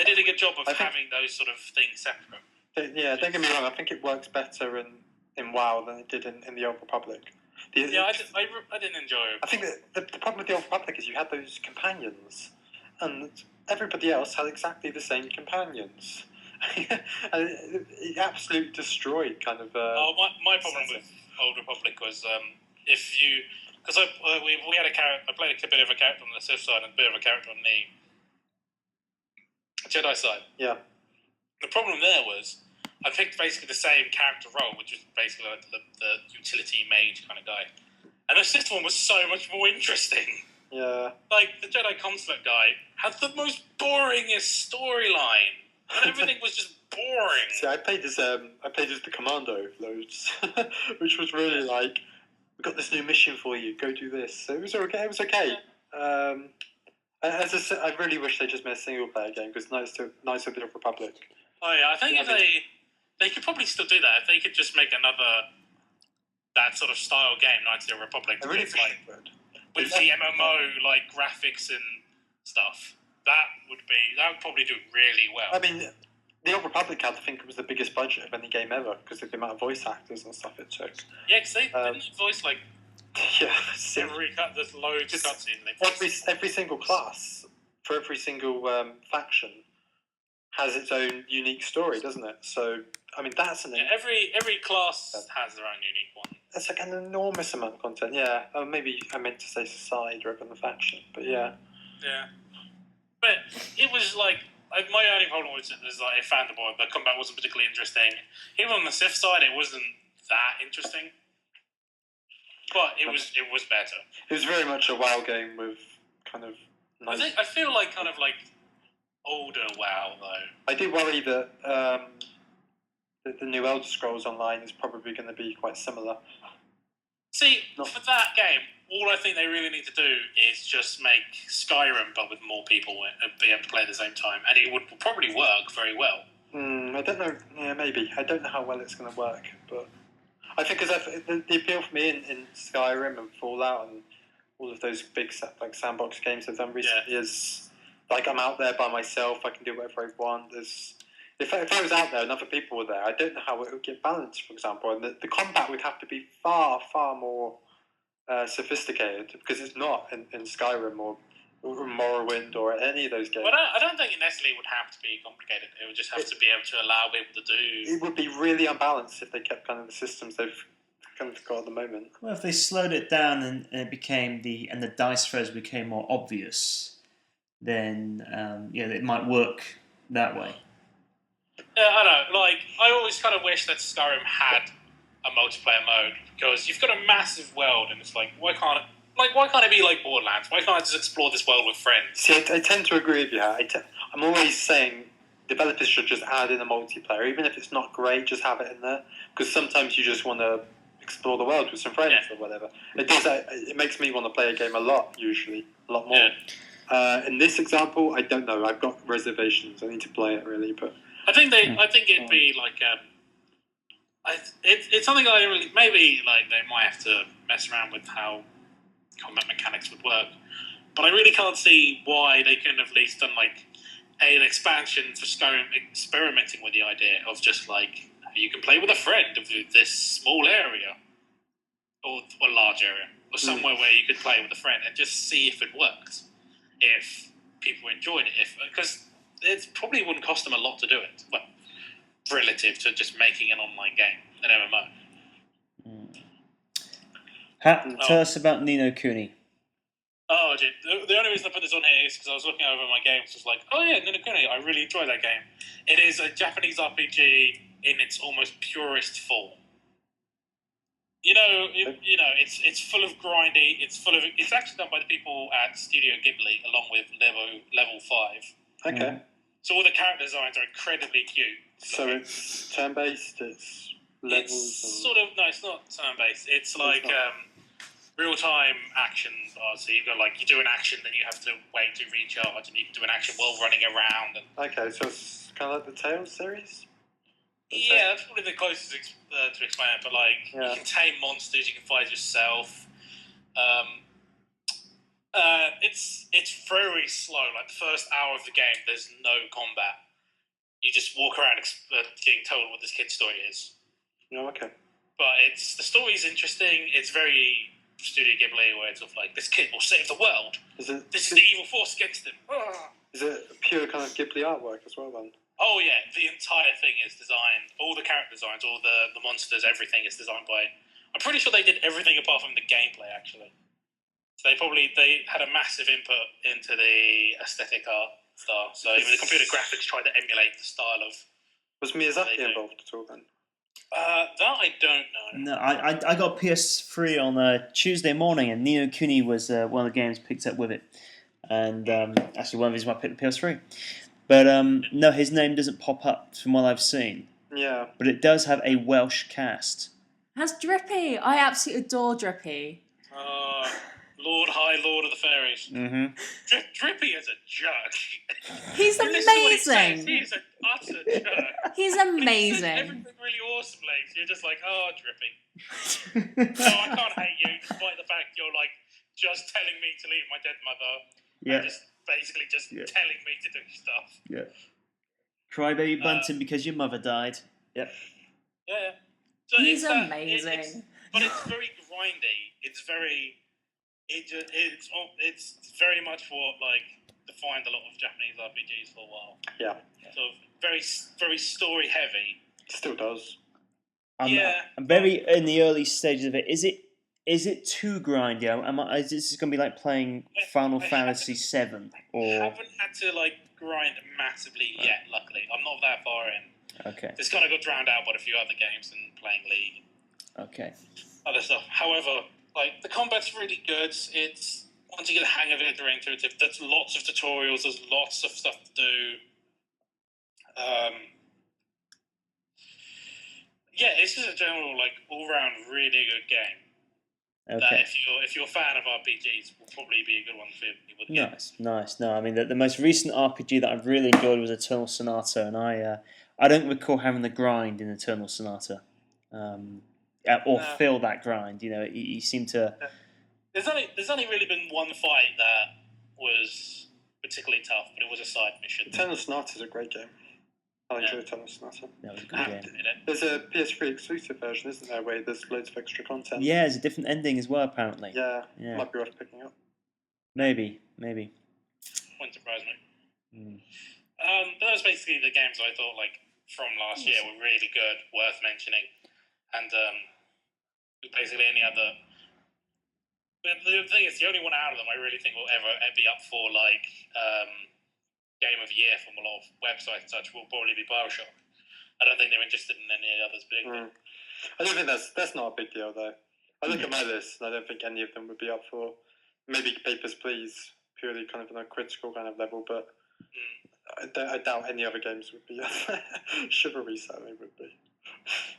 did a good job of having those sort of things separate. Don't get me wrong. I think it works better in WoW than it did in the Old Republic. I didn't enjoy it. I think that the problem with the Old Republic is you had those companions, and everybody else had exactly the same companions. And it absolutely destroyed kind of... my problem with Old Republic was because we had a character. I played a bit of a character on the Sith side and a bit of a character on the Jedi side. Yeah. The problem there was I picked basically the same character role, which was basically like the utility mage kind of guy. And the Sith one was so much more interesting. Yeah. Like, the Jedi Consulate guy had the most boringest storyline. And everything was just boring. See, I played as the commando loads, which was really like, we got this new mission for you. Go do this. So it was okay. It was okay. As I said, I really wish they just made a single player game because Knights of the Old Republic. Oh yeah, I think if they could probably still do that if they could just make another that sort of style game, Knights of the Old Republic, I really with, wish like they would. with the MMO like graphics and stuff. That would probably do really well. I mean, the Old Republic had, I think, it was the biggest budget of any game ever because of the amount of voice actors and stuff it took. Yeah, because they didn't voice like Yeah, there's loads of cutscenes. every single class for every single faction has its own unique story, doesn't it? So, I mean, that's every class has their own unique one. That's like an enormous amount of content. Yeah, maybe I meant to say side rather than the faction, but yeah. Yeah, but it was like my only problem was like I found the combat wasn't particularly interesting. Even on the Sith side, it wasn't that interesting. But it was better. It was very much a WoW game with kind of nice... I feel like kind of like older WoW though. I do worry that the new Elder Scrolls Online is probably going to be quite similar. See, for that game, all I think they really need to do is just make Skyrim but with more people and be able to play at the same time, and it would probably work very well. I don't know. Yeah, maybe. I don't know how well it's going to work, but I think because the appeal for me in Skyrim and Fallout and all of those big like sandbox games I've done recently is like I'm out there by myself. I can do whatever I want. If I was out there and other people were there, I don't know how it would get balanced, for example. And the combat would have to be far, far more sophisticated because it's not in Skyrim or Morrowind or any of those games. Well, I don't think it necessarily would have to be complicated. It would just have to be able to allow people to do... It would be really unbalanced if they kept kind of the systems they've kind of got at the moment. Well, if they slowed it down and it became the dice throws became more obvious, then it might work that way. Yeah, I know. Like, I always kind of wish that Skyrim had a multiplayer mode because you've got a massive world, and it's like, why can't it be like Borderlands? Why can't I just explore this world with friends? See, I tend to agree with you. I'm always saying developers should just add in a multiplayer, even if it's not great. Just have it in there because sometimes you just want to explore the world with some friends or whatever. It makes me want to play a game a lot more. Yeah. In this example, I don't know. I've got reservations. I need to play it really, but. I think it'd be like it's something I really maybe like they might have to mess around with how combat mechanics would work, but I really can't see why they couldn't have at least done like an expansion for Skyrim experimenting with the idea of just like you can play with a friend of this small area or large area or somewhere where you could play with a friend and just see if it works, if people enjoyed it, because it probably wouldn't cost them a lot to do it. Well, relative to just making an online game, an MMO. Tell us about Ni no Kuni. Oh, dude, the only reason I put this on here is because I was looking over my games. It's like, oh yeah, Ni no Kuni. I really enjoy that game. It is a Japanese RPG in its almost purest form. It's full of grindy. It's actually done by the people at Studio Ghibli, along with Level 5. Okay. So all the character designs are incredibly cute. So it's turn-based, it's levels... It's sort of... No, it's not turn-based. It's like real-time action. So you've got you do an action, then you have to wait to recharge, and you can do an action while running around. Okay, so it's kind of like the Tales series? Yeah, that's probably the closest to explain it, but you can tame monsters, you can fight yourself. It's very slow. Like the first hour of the game, there's no combat. You just walk around getting told what this kid's story is. Oh, okay. But the story's interesting. It's very Studio Ghibli, where it's sort of like this kid will save the world. This is the evil force against him. Is it pure kind of Ghibli artwork as well then? Oh yeah, the entire thing is designed. All the character designs, all the monsters, everything is designed by. I'm pretty sure they did everything apart from the gameplay actually. So they had a massive input into the aesthetic art style. So even the computer graphics tried to emulate the style of. Was Miyazaki involved at all then? That I don't know. No, I got PS3 on Tuesday morning, and Ni no Kuni was one of the games picked up with it. And actually, one of the reasons why I picked the PS3. But no, his name doesn't pop up from what I've seen. Yeah. But it does have a Welsh cast. Has Drippy. I absolutely adore Drippy. High Lord of the Fairies. Mm-hmm. Drippy is a jerk. He's You listen to what he says, amazing. he is an utter jerk. He's He says amazing. everything really awesomely. So you're just like, oh, Drippy. No, I can't hate you, despite the fact you're like just telling me to leave my dead mother. Yeah. And just basically just telling me to do stuff. Yeah. Crybaby Bunting because your mother died. Yep. Yeah. So He's it's that- amazing. but it's very grindy. It's very. It's very much what defined a lot of Japanese RPGs for a while. Yeah. So very very story heavy. Still does. I'm very in the early stages of it. Is it too grindy? Is this going to be like playing Final Fantasy VII? I Or haven't had to grind massively yet. Luckily, I'm not that far in. okay, It's kind of got drowned out by a few other games and playing League, okay, other stuff. However, the combat's really good. It's once you get the hang of it, they're intuitive. There's lots of tutorials. There's lots of stuff to do. Yeah, it's just a general all-round really good game. That okay. if you're a fan of RPGs, will probably be a good one for you. Nice. No, I mean the most recent RPG that I've really enjoyed was Eternal Sonata, and I don't recall having the grind in Eternal Sonata, or feel that grind. You know, you seem to. There's only really been one fight that was particularly tough, but it was a side mission. Eternal Sonata is a great game. I enjoy Eternal Sonata. That was a good game. There's a PS3 exclusive version, isn't there, where there's loads of extra content? Yeah, there's a different ending as well, apparently. Yeah. Might be worth picking up. Maybe. Wouldn't surprise me. Mm. But those basically the games I thought from last year were really good, worth mentioning, and basically any other. But the thing is, the only one out of them I really think will ever be up for game of the year from a lot of websites and such will probably be BioShock. I don't think they're interested in any others big. I don't think that's not a big deal though. I look at my list and I don't think any of them would be up for maybe Papers, Please, purely kind of on a critical kind of level, but I doubt any other games would be up there. Chivalry certainly would be.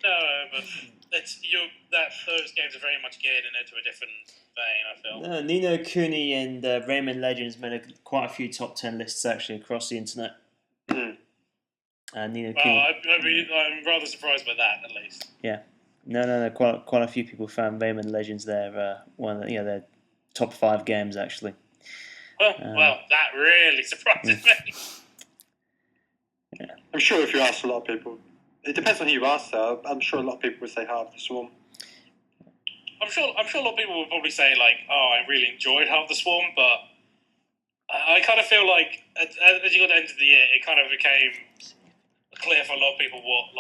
No, but those games are very much geared into a different vein, I feel. No, Ni no Kuni and Rayman Legends made quite a few top 10 lists actually across the internet. Ni no Kuni. I'm rather surprised by that, at least. Yeah, no. Quite a few people found Rayman Legends their their top 5 games actually. Well, that really surprises me. Yeah. I'm sure if you ask a lot of people, it depends on who you ask though. I'm sure a lot of people would say Heart of the Swarm. I'm sure a lot of people would probably say I really enjoyed Heart of the Swarm, but I kind of feel as you got to the end of the year, it kind of became clear for a lot of people what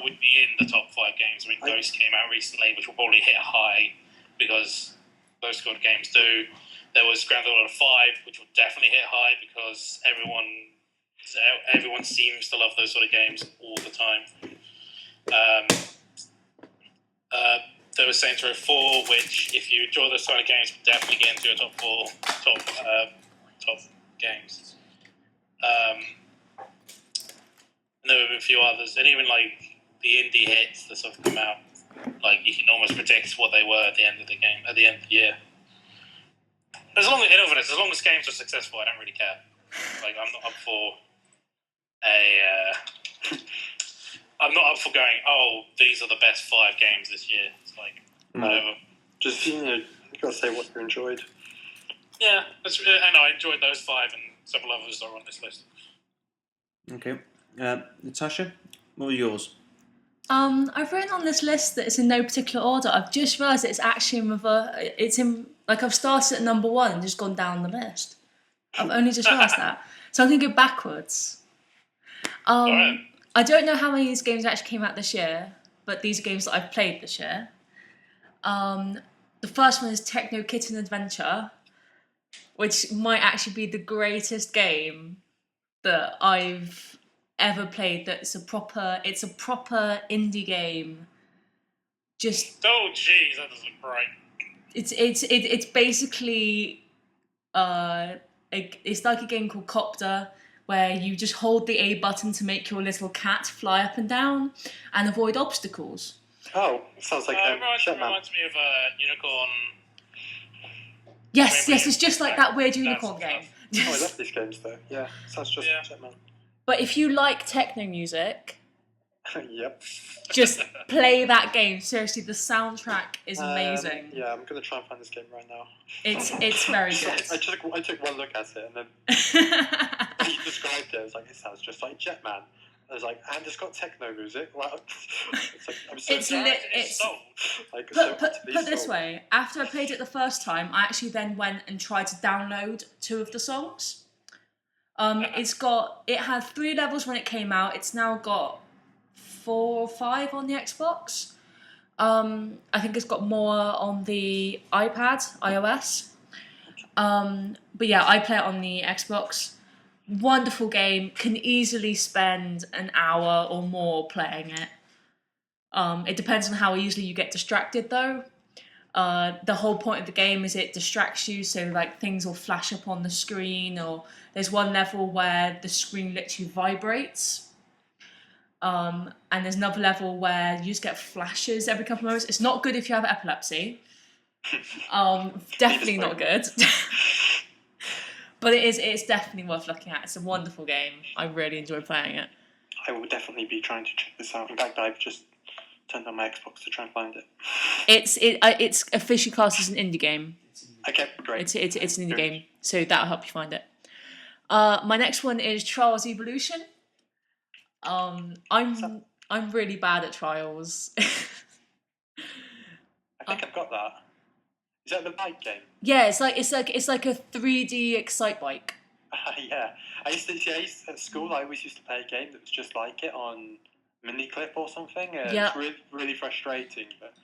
would be in the top 5 games. I mean, Ghost came out recently, which will probably hit high because those sort of games do. There was Grand Theft Auto 5, which will definitely hit high because everyone seems to love those sort of games all the time. There was Saints Row 4, which, if you enjoy those kind of games, will definitely get into your top games. And there were a few others, and even the indie hits that sort of come out, you can almost predict what they were at the end of the game, at the end of the year. As long as games are successful, I don't really care. I'm not up for I'm not up for going, these are the best 5 games this year. It's whatever. Just, you got to say what you enjoyed. Yeah, and I enjoyed those 5 and several others are on this list. Okay. Tasha, what were yours? I've written on this list that it's in no particular order. I've just realised it's actually I've started at number 1 and just gone down the list. I've only just realised that. So I'm going to go backwards. Alright. I don't know how many of these games actually came out this year, but these are games that I've played this year. The first one is Techno Kitten Adventure, which might actually be the greatest game that I've ever played. It's a proper indie game. Just jeez, that doesn't look right. It's basically it's like a game called Copter, where you just hold the A button to make your little cat fly up and down and avoid obstacles. Oh, sounds like Jetman. reminds me of Unicorn. Yes, it's just like that weird unicorn game. Oh, I love these games though. Yeah, sounds just like Jetman. But if you like techno music, Yep. just play that game. Seriously, the soundtrack is amazing. Yeah, I'm gonna try and find this game right now. It's very good. I took one look at it and then you described it. I was like, it sounds just like Jetman. I was like, and it's got techno music. Wow. It's like, I'm so Put this way, after I played it the first time, I actually then went and tried to download 2 of the songs. It had 3 levels when it came out. It's now got 4 or 5 on the Xbox. I think it's got more on the iOS. But yeah, I play it on the Xbox. Wonderful game. Can easily spend an hour or more playing it. It depends on how easily you get distracted though. The whole point of the game is it distracts you, so like things will flash up on the screen, or there's one level where the screen literally vibrates. And there's another level where you just get flashes every couple of moments. It's not good if you have epilepsy. Definitely not good. But it's definitely worth looking at. It's a wonderful game. I really enjoy playing it. I will definitely be trying to check this out. In fact, I've just turned on my Xbox to try and find it. It's officially classed as an indie game. Okay, great. It's an indie game, so that'll help you find it. My next one is Trials Evolution. I'm really bad at Trials. I think I've got that. Is that the bike game? Yeah, it's like a 3D Excite bike. Yeah, at school. I always used to play a game that was just like it on Miniclip or something. It's really, really frustrating. But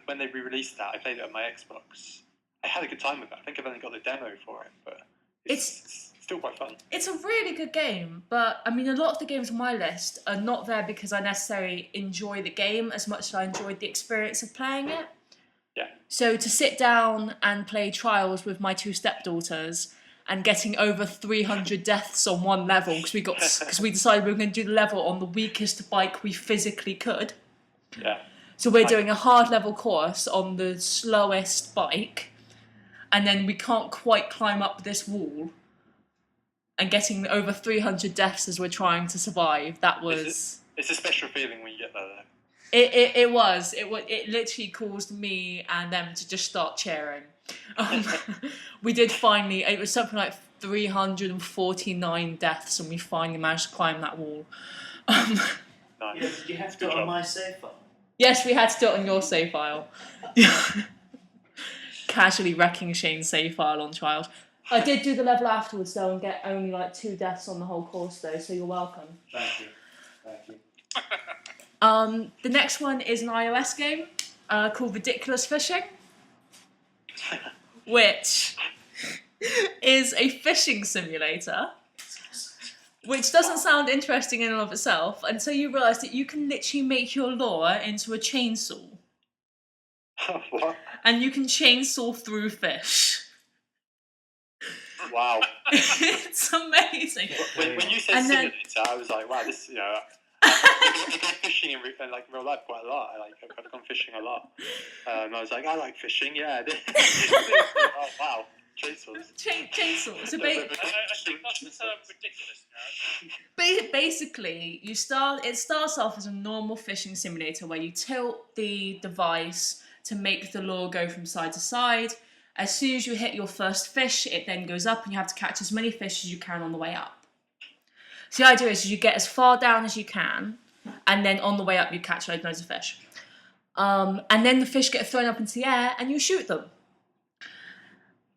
when they re-released that, I played it on my Xbox. I had a good time with it. I think I've only got the demo for it, but it's still quite fun. It's a really good game, but I mean, a lot of the games on my list are not there because I necessarily enjoy the game as much as I enjoyed the experience of playing it. Yeah. So to sit down and play Trials with my 2 stepdaughters and getting over 300 deaths on one level because we decided we were going to do the level on the weakest bike we physically could. Yeah. So we're doing a hard level course on the slowest bike, and then we can't quite climb up this wall. And getting over 300 deaths as we're trying to survive, that was... It's a special feeling when you get there, though. It was. It literally caused me and them to just start cheering. We did finally... It was something like 349 deaths, and we finally managed to climb that wall. Nice. Yeah, did you have to do it on my save file? Yes, we had to do it on your save file. Casually wrecking Shane's save file on Trials. I did do the level afterwards though and get only like 2 deaths on the whole course though, so you're welcome. Thank you. The next one is an iOS game called Ridiculous Fishing, which is a fishing simulator, which doesn't sound interesting in and of itself until you realise that you can literally make your lure into a chainsaw. What? And you can chainsaw through fish. Wow. It's amazing. When you said simulator, I was like, wow, this, I go fishing in real life quite a lot. I've gone fishing a lot. And I was like, I like fishing, yeah. Oh, wow. Chainsaws. Chainsaws. So I think that's the term ridiculous. Basically, it starts off as a normal fishing simulator where you tilt the device to make the lure go from side to side. As soon as you hit your first fish, it then goes up and you have to catch as many fish as you can on the way up. So the idea is you get as far down as you can, and then on the way up you catch loads of fish. And then the fish get thrown up into the air and you shoot them.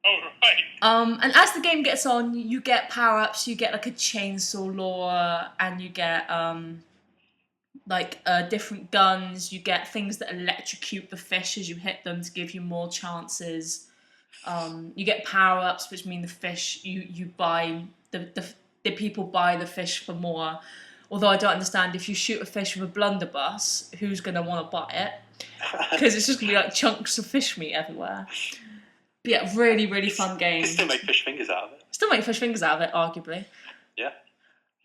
Oh, right. And as the game gets on, you get power-ups, you get like a chainsaw lure, and you get different guns, you get things that electrocute the fish as you hit them to give you more chances. You get power-ups, which mean the fish, you buy, the people buy the fish for more. Although I don't understand, if you shoot a fish with a blunderbuss, who's going to want to buy it? Because it's just going to be like chunks of fish meat everywhere. But yeah, really, really fun game. You can still make fish fingers out of it. Still make fish fingers out of it, arguably. Yeah.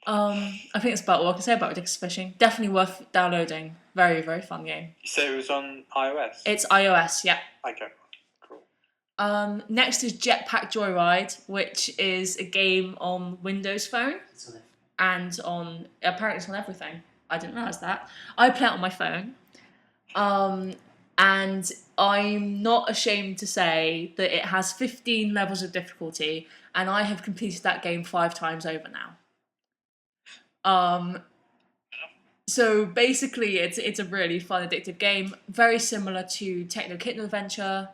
I think it's about all I can say about Ridiculous Fishing. Definitely worth downloading. Very, very fun game. You say it was on iOS? It's iOS, yeah. Okay, cool. Next is Jetpack Joyride, which is a game on Windows Phone and apparently it's on everything. I didn't realise that. I play it on my phone. And I'm not ashamed to say that it has 15 levels of difficulty, and I have completed that game 5 times over now. So basically, it's a really fun, addictive game, very similar to Techno Kitten Adventure.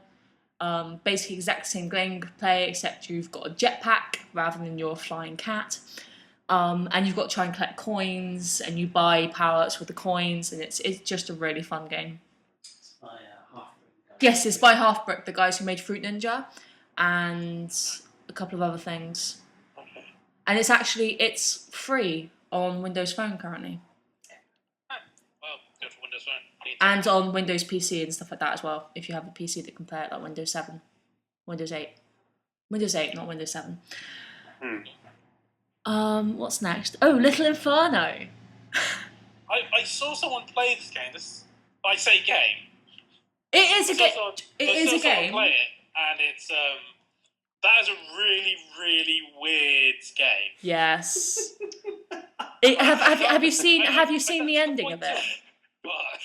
Basically, exact same gameplay, except you've got a jetpack rather than your flying cat. And you've got to try and collect coins, and you buy power-ups with the coins, and it's just a really fun game. It's by Half-Brick. Yes, it's by Half-Brick, the guys who made Fruit Ninja, and a couple of other things. Okay. And it's free on Windows Phone currently. Well, good for Windows Phone. And on Windows PC and stuff like that as well, if you have a PC that can play it, like Windows 7. Windows 8. Windows 8, not Windows 7. What's next? Oh, Little Inferno. I saw someone play this game. I say game. It is a game. It I is saw a someone game. play it, and it's that is a really, really weird game. Yes. Have you seen the ending of it? What?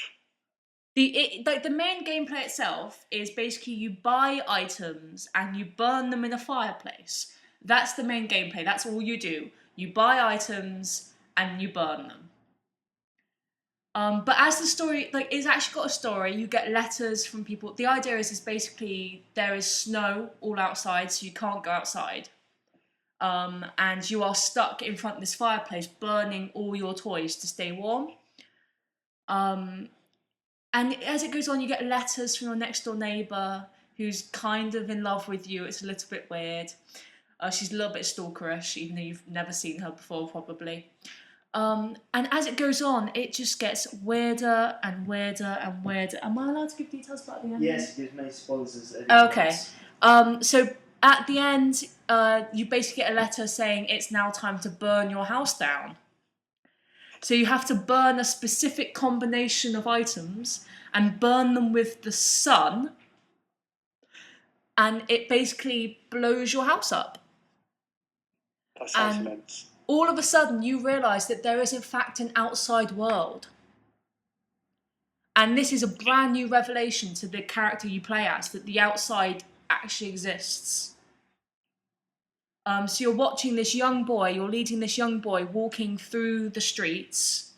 The main gameplay itself is basically you buy items and you burn them in a fireplace. That's the main gameplay. That's all you do. You buy items and you burn them. But as the story, it's actually got a story. You get letters from people. The idea is basically there is snow all outside, so you can't go outside. And you are stuck in front of this fireplace, burning all your toys to stay warm. And as it goes on, you get letters from your next door neighbour who's kind of in love with you. It's a little bit weird. She's a little bit stalkerish, even though you've never seen her before, probably. And as it goes on, it just gets weirder and weirder and weirder. Am I allowed to give details about the ending? Yes, it gives many spoilers as Okay. So at the end, you basically get a letter saying it's now time to burn your house down. So you have to burn a specific combination of items and burn them with the sun, and it basically blows your house up. That sounds immense. All of a sudden, you realise that there is in fact an outside world. And this is a brand new revelation to the character you play as, that the outside actually exists. So you're watching this young boy, you're leading this young boy walking through the streets,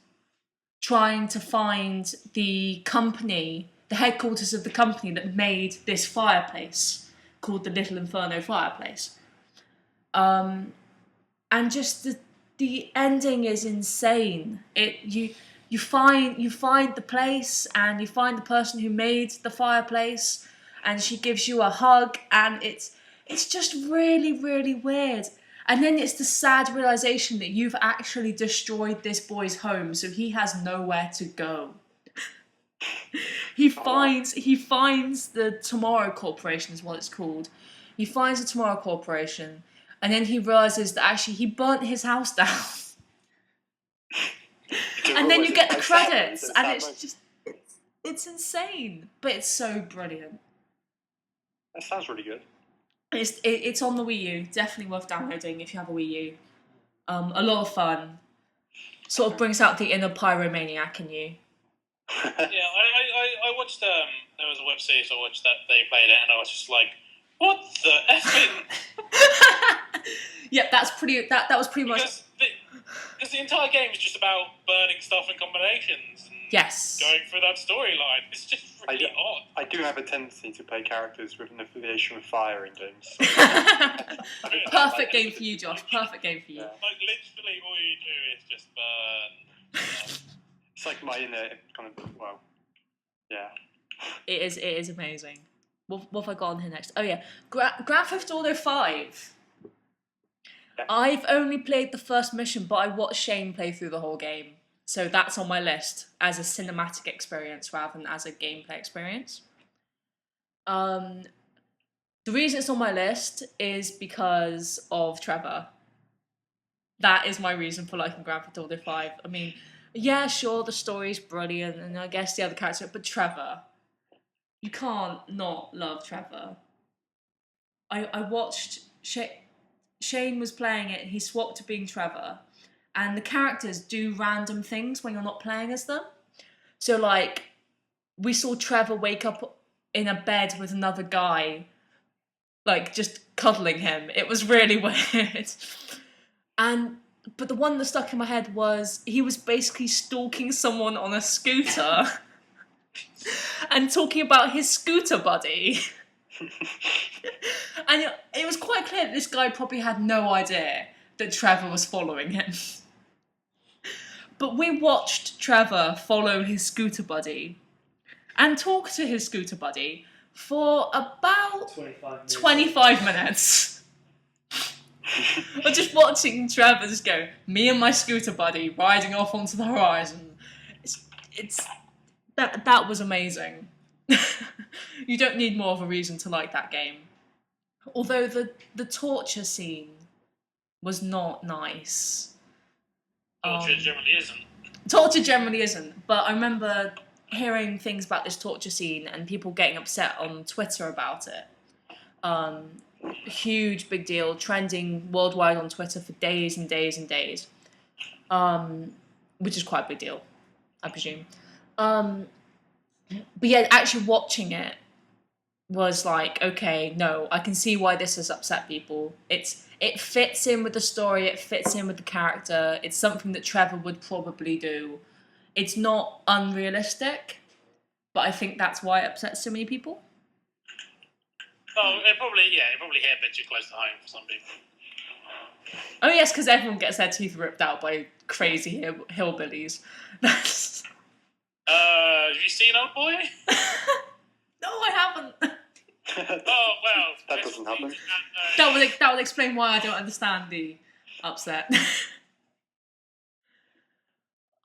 trying to find the company, the headquarters of the company that made this fireplace, called the Little Inferno Fireplace. And just the ending is insane. You find the place, and you find the person who made the fireplace, and she gives you a hug, and it's just really, really weird. And then it's the sad realization that you've actually destroyed this boy's home, so he has nowhere to go. He finds the Tomorrow Corporation is what it's called. He finds the Tomorrow Corporation, and then he realizes that actually he burnt his house down. And then you get the credits, and it's insane, but it's so brilliant. That sounds really good. It's on the Wii U. Definitely worth downloading if you have a Wii U. A lot of fun. Sort of brings out the inner pyromaniac in you. Yeah, I watched. There was a web series I watched that they played it, and I was just like, "What the effing?" Yep, that's pretty. That was pretty much. Because the entire game is just about burning stuff in combinations and going through that storyline. It's just really odd. I do have a tendency to play characters with an affiliation with fire in games. Perfect game for you, Josh. Perfect game for you. Yeah. Like, literally all you do is just burn. It's like my inner kind of, well, yeah. It is amazing. What have I got on here next? Oh yeah, Grand Theft Auto 5. Yeah. I've only played the first mission, but I watched Shane play through the whole game. So that's on my list as a cinematic experience rather than as a gameplay experience. The reason it's on my list is because of Trevor. That is my reason for liking Grand Theft Auto 5. I mean, yeah, sure, the story's brilliant, and I guess the other character, but Trevor. You can't not love Trevor. I watched... Shane was playing it, and he swapped to being Trevor. And the characters do random things when you're not playing as them. So, like, we saw Trevor wake up in a bed with another guy, like, just cuddling him. It was really weird. But the one that stuck in my head was he was basically stalking someone on a scooter and talking about his scooter buddy. And it was quite clear that this guy probably had no idea that Trevor was following him. But we watched Trevor follow his scooter buddy and talk to his scooter buddy for about 25 minutes. We're just watching Trevor just go, me and my scooter buddy riding off onto the horizon. That was amazing. You don't need more of a reason to like that game. Although the torture scene was not nice. Torture generally isn't. Torture generally isn't, but I remember hearing things about this torture scene and people getting upset on Twitter about it. Huge big deal, trending worldwide on Twitter for days and days and days, which is quite a big deal, I presume. But yeah, actually watching it was like, okay, no, I can see why this has upset people. It fits in with the story, it fits in with the character, it's something that Trevor would probably do. It's not unrealistic, but I think that's why it upsets so many people. Oh, it probably hit a bit too close to home for some people. Oh yes, because everyone gets their teeth ripped out by crazy hillbillies. That's... Have you seen Old Boy? No, I haven't. Oh, well. That doesn't happen. That would explain why I don't understand the upset.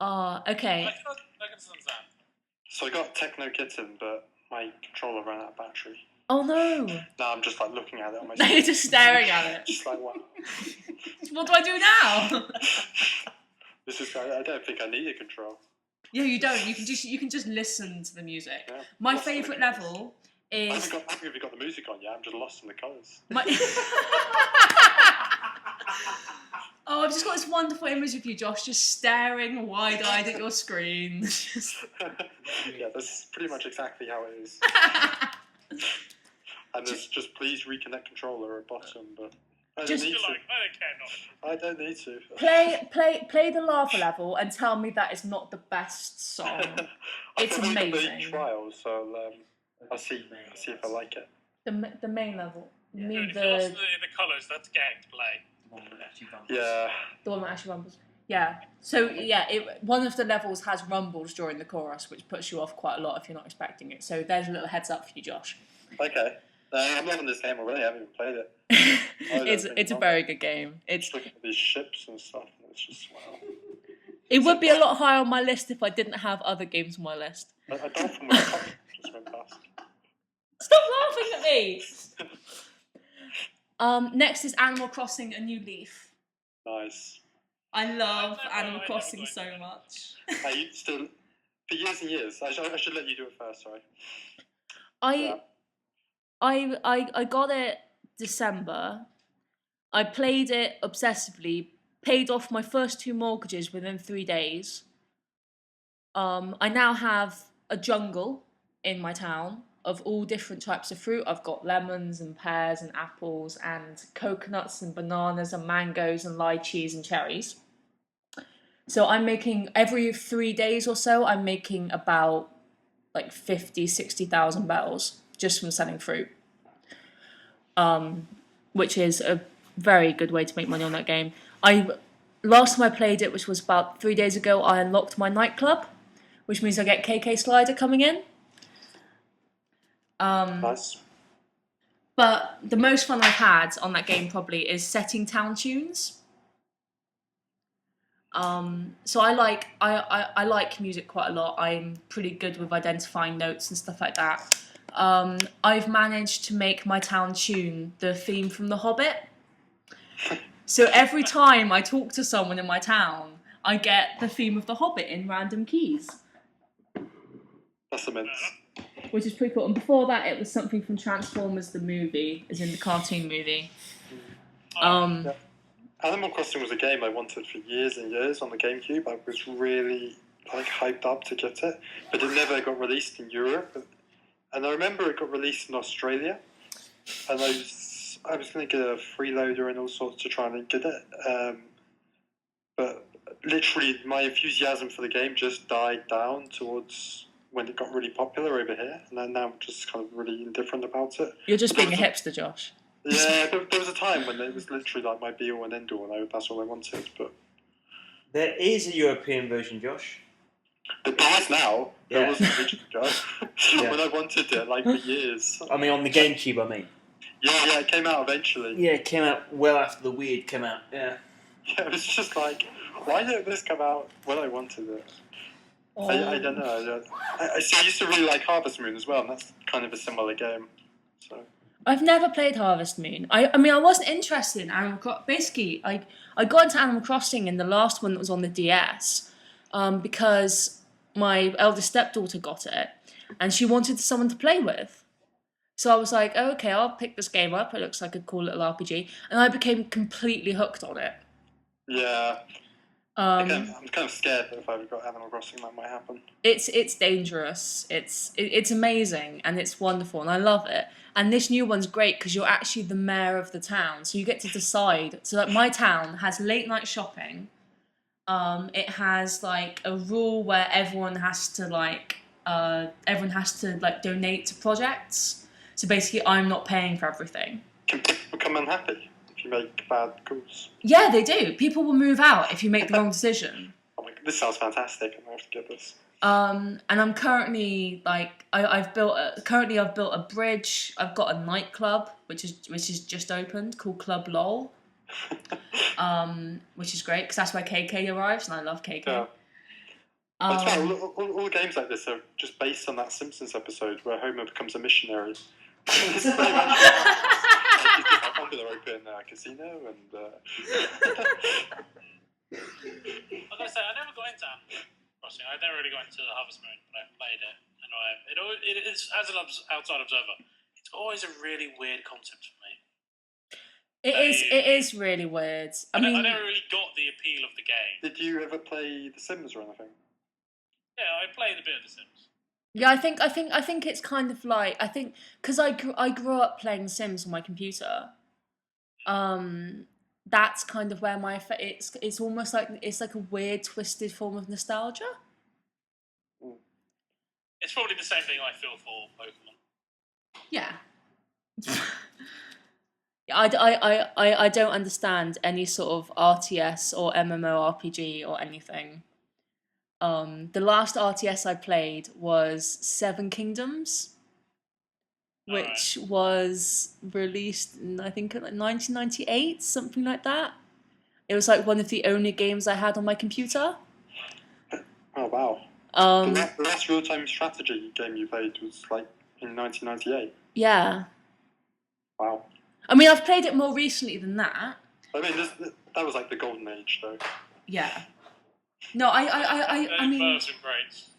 Okay. I can understand. So I got Techno Kitten, but my controller ran out of battery. Oh no! Now I'm just like looking at it on my Now you're just staring at it. Just like, wow. What do I do now? I don't think I need a control. Yeah, you don't. You can just listen to the music. Yeah. My favourite level I is... haven't even got the music on yet. I'm just lost in the colours. Oh, I've just got this wonderful image of you, Josh, just staring wide-eyed at your screen. Yeah, that's pretty much exactly how it is. And there's just please reconnect controller at bottom, but I don't need to. I don't need to. Play the lava level and tell me that is not the best song. It's amazing. Trial, so I'll see if I like it. The main level. You mean If you're lost in the colours, that's game to play. Yeah. The one that actually rumbles. Yeah. So yeah, one of the levels has rumbles during the chorus, which puts you off quite a lot if you're not expecting it. So there's a little heads up for you, Josh. Okay. I'm loving this game already. I haven't even played it. It's a very good game. It's looking at these ships and stuff, and it's just wow. It would be a lot higher on my list if I didn't have other games on my list. A dolphin with a pump just went past. Stop laughing at me! Next is Animal Crossing: A New Leaf. Nice. I love Animal Crossing so much. You still, for years and years. I should let you do it first. Sorry. I got it December. I played it obsessively. Paid off my first 2 mortgages within 3 days. I now have a jungle in my town of all different types of fruit. I've got lemons and pears and apples and coconuts and bananas and mangoes and lychees and cherries. So I'm making, every 3 days or so, I'm making about like 60,000 bells just from selling fruit. Which is a very good way to make money on that game. Last time I played it, which was about 3 days ago, I unlocked my nightclub, which means I get KK Slider coming in. Nice. But the most fun I've had on that game probably is setting town tunes. So I like music quite a lot. I'm pretty good with identifying notes and stuff like that. I've managed to make my town tune the theme from The Hobbit. So every time I talk to someone in my town, I get the theme of The Hobbit in random keys, That's immense. which is pretty cool. And before that, it was something from Transformers the movie, as in the cartoon movie. Yeah. Animal Crossing was a game I wanted for years and years on the GameCube. I was really hyped up to get it, but it never got released in Europe. And I remember it got released in Australia, and I was going to get a freeloader and all sorts to try and get it. But literally, my enthusiasm for the game just died down towards when it got really popular over here, and then now I'm just kind of really indifferent about it. You're just being a hipster, Josh. Yeah, there was a time when it was literally like my be all and end all, and that's all I wanted. But There is a European version, Josh. there is now. There Yeah. wasn't ages ago Yeah. when I wanted it, for years. I mean, on the GameCube, I mean. Yeah, it came out eventually. Yeah, it came out well after the Wii came out. Yeah. Yeah, it was just like, why didn't this come out when I wanted it? I don't know. I used to really like Harvest Moon as well, and that's kind of a similar game. So. I've never played Harvest Moon. I mean, I wasn't interested in Animal Crossing. Basically, I got into Animal Crossing in the last one that was on the DS because my eldest stepdaughter got it and she wanted someone to play with. So I was like, oh, okay, I'll pick this game up. It looks like a cool little RPG. And I became completely hooked on it. Yeah. I'm kind of scared that if I ever got Animal Crossing, that might happen. It's dangerous. It's amazing and it's wonderful and I love it. And this new one's great because you're actually the mayor of the town, so you get to decide. So like my town has late night shopping. It has like a rule where everyone has to donate to projects. So basically, I'm not paying for everything. Can people become unhappy if you make bad calls? Yeah, they do. People will move out if you make the wrong decision. Oh my God, this sounds fantastic. I'm going to have to get this. And I'm currently I've built a bridge. I've got a nightclub which is just opened called Club LOL, which is great because that's where KK arrives and I love KK. Yeah. That's right. All games like this are just based on that Simpsons episode where Homer becomes a missionary. It's very much I'm going to open a casino and. I'm gonna say I never got into Animal Crossing. I never really got into Harvest Moon, but I played it, and it is as an outside observer. It's always a really weird concept for me. It is really weird. I mean, I never really got the appeal of the game. Did you ever play The Sims or anything? Yeah, I played a bit of The Sims. yeah, I think it's kind of like because I grew up playing Sims on my computer. That's kind of where it's almost like it's like a weird twisted form of nostalgia. It's probably the same thing I feel for Pokemon. Yeah. I don't understand any sort of RTS or MMORPG or anything. The last RTS I played was Seven Kingdoms, which was released in, I think, 1998, something like that. It was like one of the only games I had on my computer. Oh wow! The last real-time strategy game you played was like in 1998. Yeah. Wow. I mean, I've played it more recently than that. I mean, that was like the golden age, though. Yeah. No, I mean. Births and Greats.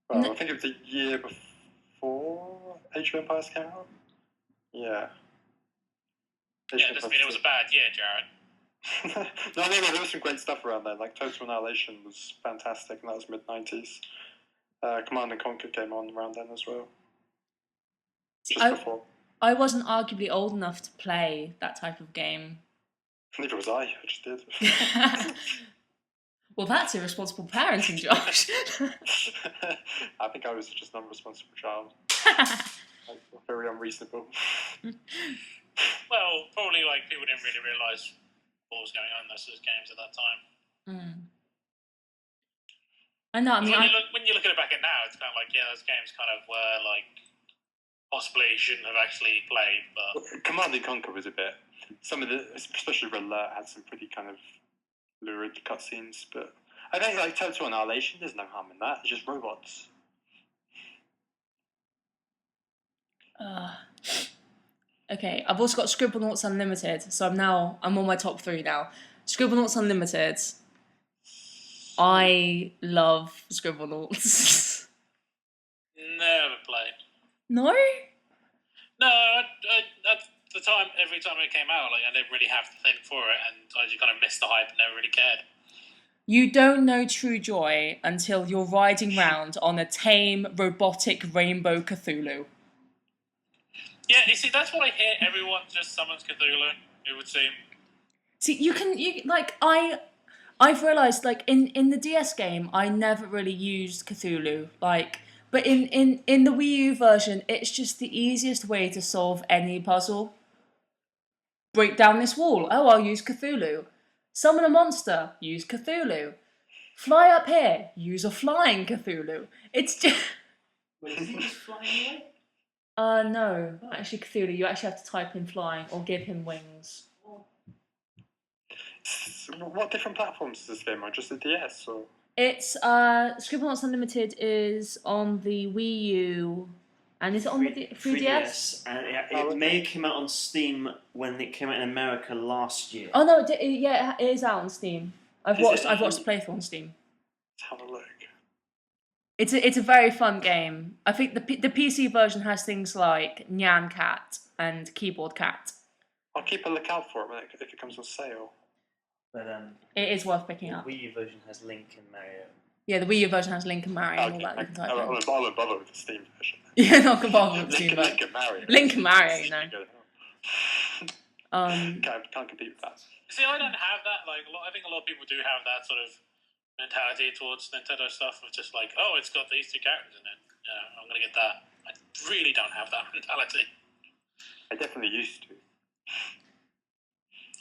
Well, I think it was the year before Age of Empires came out. Yeah. Yeah, it doesn't mean it was a bad year, Jared. No, there was some great stuff around there. Like Total Annihilation was fantastic, and that was mid-90s. Command and Conquer came on around then as well. Just before. I wasn't arguably old enough to play that type of game. Neither was I just did. Well, that's irresponsible parenting, Josh. I think I was just an unresponsible child. Very unreasonable. Well, probably like people didn't really realise what was going on in those games at that time. I know. I mean, when you look at it back at now, it's kind of like those games kind of were like possibly shouldn't have actually played, but Command and Conquer was a bit. Some of the, especially Red Alert, had some pretty kind of lurid cutscenes, but I think like Total Annihilation, there's no harm in that. It's just robots. Okay, I've also got Scribblenauts Unlimited, so I'm on my top 3 now. Scribblenauts Unlimited. I love Scribblenauts. Never played. No? No, at the time, every time it came out, like I didn't really have the thing for it, and I just kind of missed the hype and never really cared. You don't know true joy until you're riding round on a tame, robotic rainbow Cthulhu. Yeah, you see, that's what I hear. Everyone just summons Cthulhu. It would seem. See, I've realised, like, in the DS game, I never really used Cthulhu, like, but in the Wii U version, it's just the easiest way to solve any puzzle. Break down this wall. Oh, I'll use Cthulhu. Summon a monster. Use Cthulhu. Fly up here. Use a flying Cthulhu. It's just... Wait, is he just flying away? No. Actually, Cthulhu, you actually have to type in flying or give him wings. What different platforms is this game on? Just the DS or? It's Scribblenauts Unlimited is on the Wii U, and is it on the 3DS? And it may have come out on Steam when it came out in America last year. Oh no, yeah, it is out on Steam. I've Is watched it? the playthrough on Steam. Let's have a look. It's a very fun game. I think the PC version has things like Nyan Cat and Keyboard Cat. I'll keep a lookout for it if it comes on sale. But It is worth picking the up. Wii U version has Link and Mario. Yeah, the Wii U version has Link and Mario and all that you can type I in. won't bother with the Steam version. Yeah, not compatible with Steam. Link and Mario. Link and Mario, you know. Can't compete with that. See, I don't have that. Like, I think a lot of people do have that sort of mentality towards Nintendo stuff of just like, oh, it's got these 2 characters in it. Yeah, I'm gonna get that. I really don't have that mentality. I definitely used to.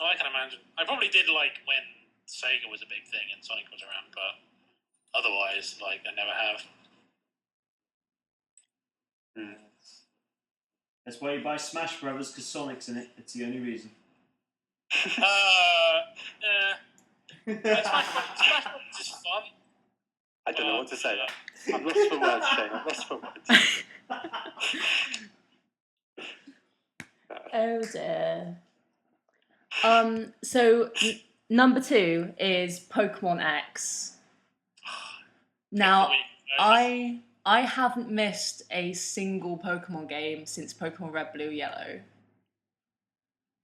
Oh, I can imagine. I probably did like when Sega was a big thing and Sonic was around, but otherwise, like, I never have. That's why you buy Smash Brothers, because Sonic's in it. It's the only reason. Yeah. Smash Bros. Is fun. I don't know what to say. I'm lost for words, Shane. I'm lost for words. Oh dear. So number 2 is Pokemon X. Now, I haven't missed a single Pokemon game since Pokemon Red, Blue, Yellow.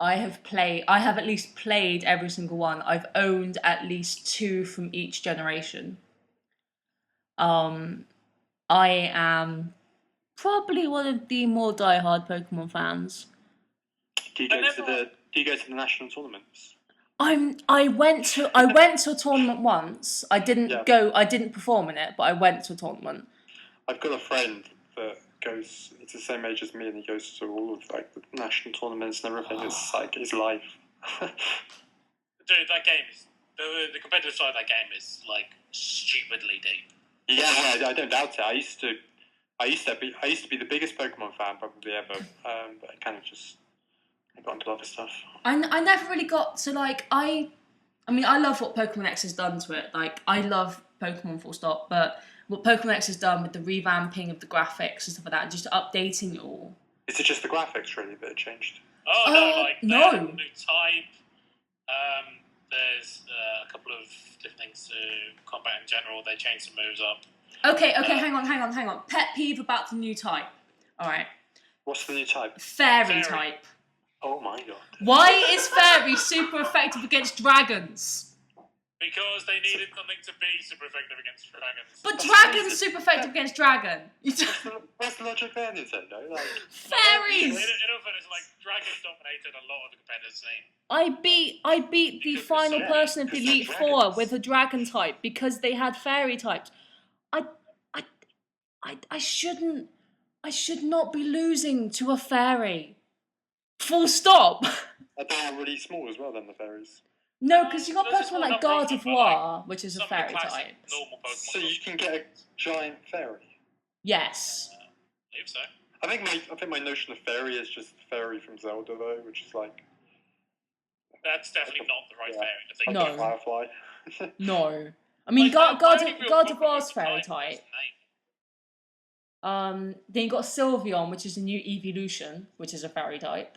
I have at least played every single one. I've owned at least 2 from each generation. I am probably one of the more diehard Pokemon fans. Do you go to the national tournaments? I went to a tournament once. I didn't perform in it, but I went to a tournament. I've got a friend that goes. It's the same age as me, and he goes to all of like the national tournaments and everything. It's like his life. Dude, that game is the competitive side of that game is like stupidly deep. Yeah, I don't doubt it. I used to be the biggest Pokemon fan probably ever, but I kind of just got into other stuff. I never really got to like I mean I love what Pokemon X has done to it. Like I love Pokemon full stop, but what Pokemon X has done with the revamping of the graphics and stuff like that, just updating it all. Is it just the graphics really that changed? Oh no, like no. New type. There's a couple of different things to combat in general. They changed some moves up. Okay, hang on. Pet peeve about the new type. All right. What's the new type? Fairy type. Oh my god. Why is Fairy super effective against dragons? Because they needed something to be super effective against dragons. But dragon's super effective against dragon. What's the logic there, Nintendo? Like, Fairies! In all fairness, like, dragons dominated a lot of the competitive scene. I beat the final person of the Elite Four with a dragon type because they had fairy types. I should not be losing to a fairy. Full stop. Are they really small as well then, the fairies? No, because you got There's Pokemon a like small number of Gardevoir, them, which is a Some of the fairy classic type. normal Pokemon. So you can get a giant fairy? Yes. I believe so. I think my notion of fairy is just fairy from Zelda though, which is like That's definitely not the right Yeah. fairy. I think. No. Firefly. No. I mean, Like, my only real problem Gardevoir's with fairy the name type. was Then you got Sylveon, which is a new evolution, which is a fairy type.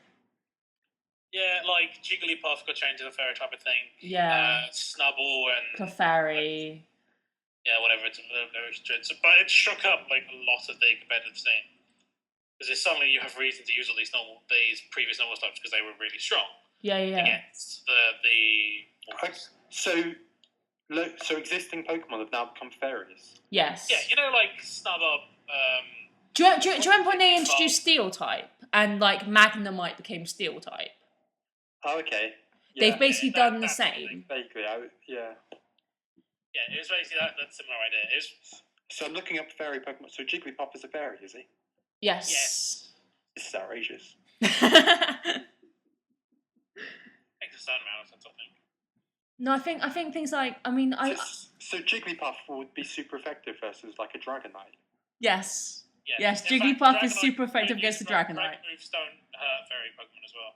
Yeah, like Jigglypuff got changed to the fairy type of thing. Yeah. Snubble and Clefairy. whatever it's but it shook up like a lot of the competitive scene because suddenly you have reason to use all these previous normal types because they were really strong Yeah. against the So existing Pokemon have now become fairies. Yes. Yeah, you know, like Snubbup. Do you remember when they introduced Steel type and like Magnemite became Steel type? Oh, okay. They've basically done the that same. Vaguely, yeah. Yeah, it was basically that similar idea. It was, So I'm looking up fairy Pokemon. So Jigglypuff is a fairy, is he? Yes. This is outrageous. takes a certain amount of sense, I think. No, I think things like So Jigglypuff would be super effective versus like a Dragonite. Yes. Yeah. Yes, In Jigglypuff fact, is super effective Dragonite against the Dragonite. Dragon moves don't hurt fairy Pokemon as well.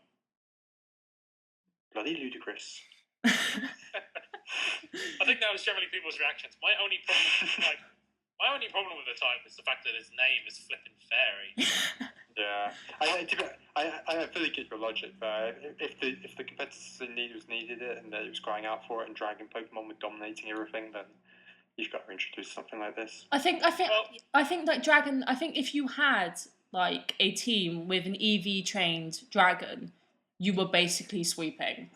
Bloody ludicrous. I think that was generally people's reactions. My only problem with the type is the fact that his name is flipping fairy. Yeah, I fully get your logic, but if the competitors needed it and it was crying out for it, and Dragon Pokemon were dominating everything, then you've got to introduce something like this. I think like Dragon. I think if you had like a team with an EV trained Dragon, you were basically sweeping.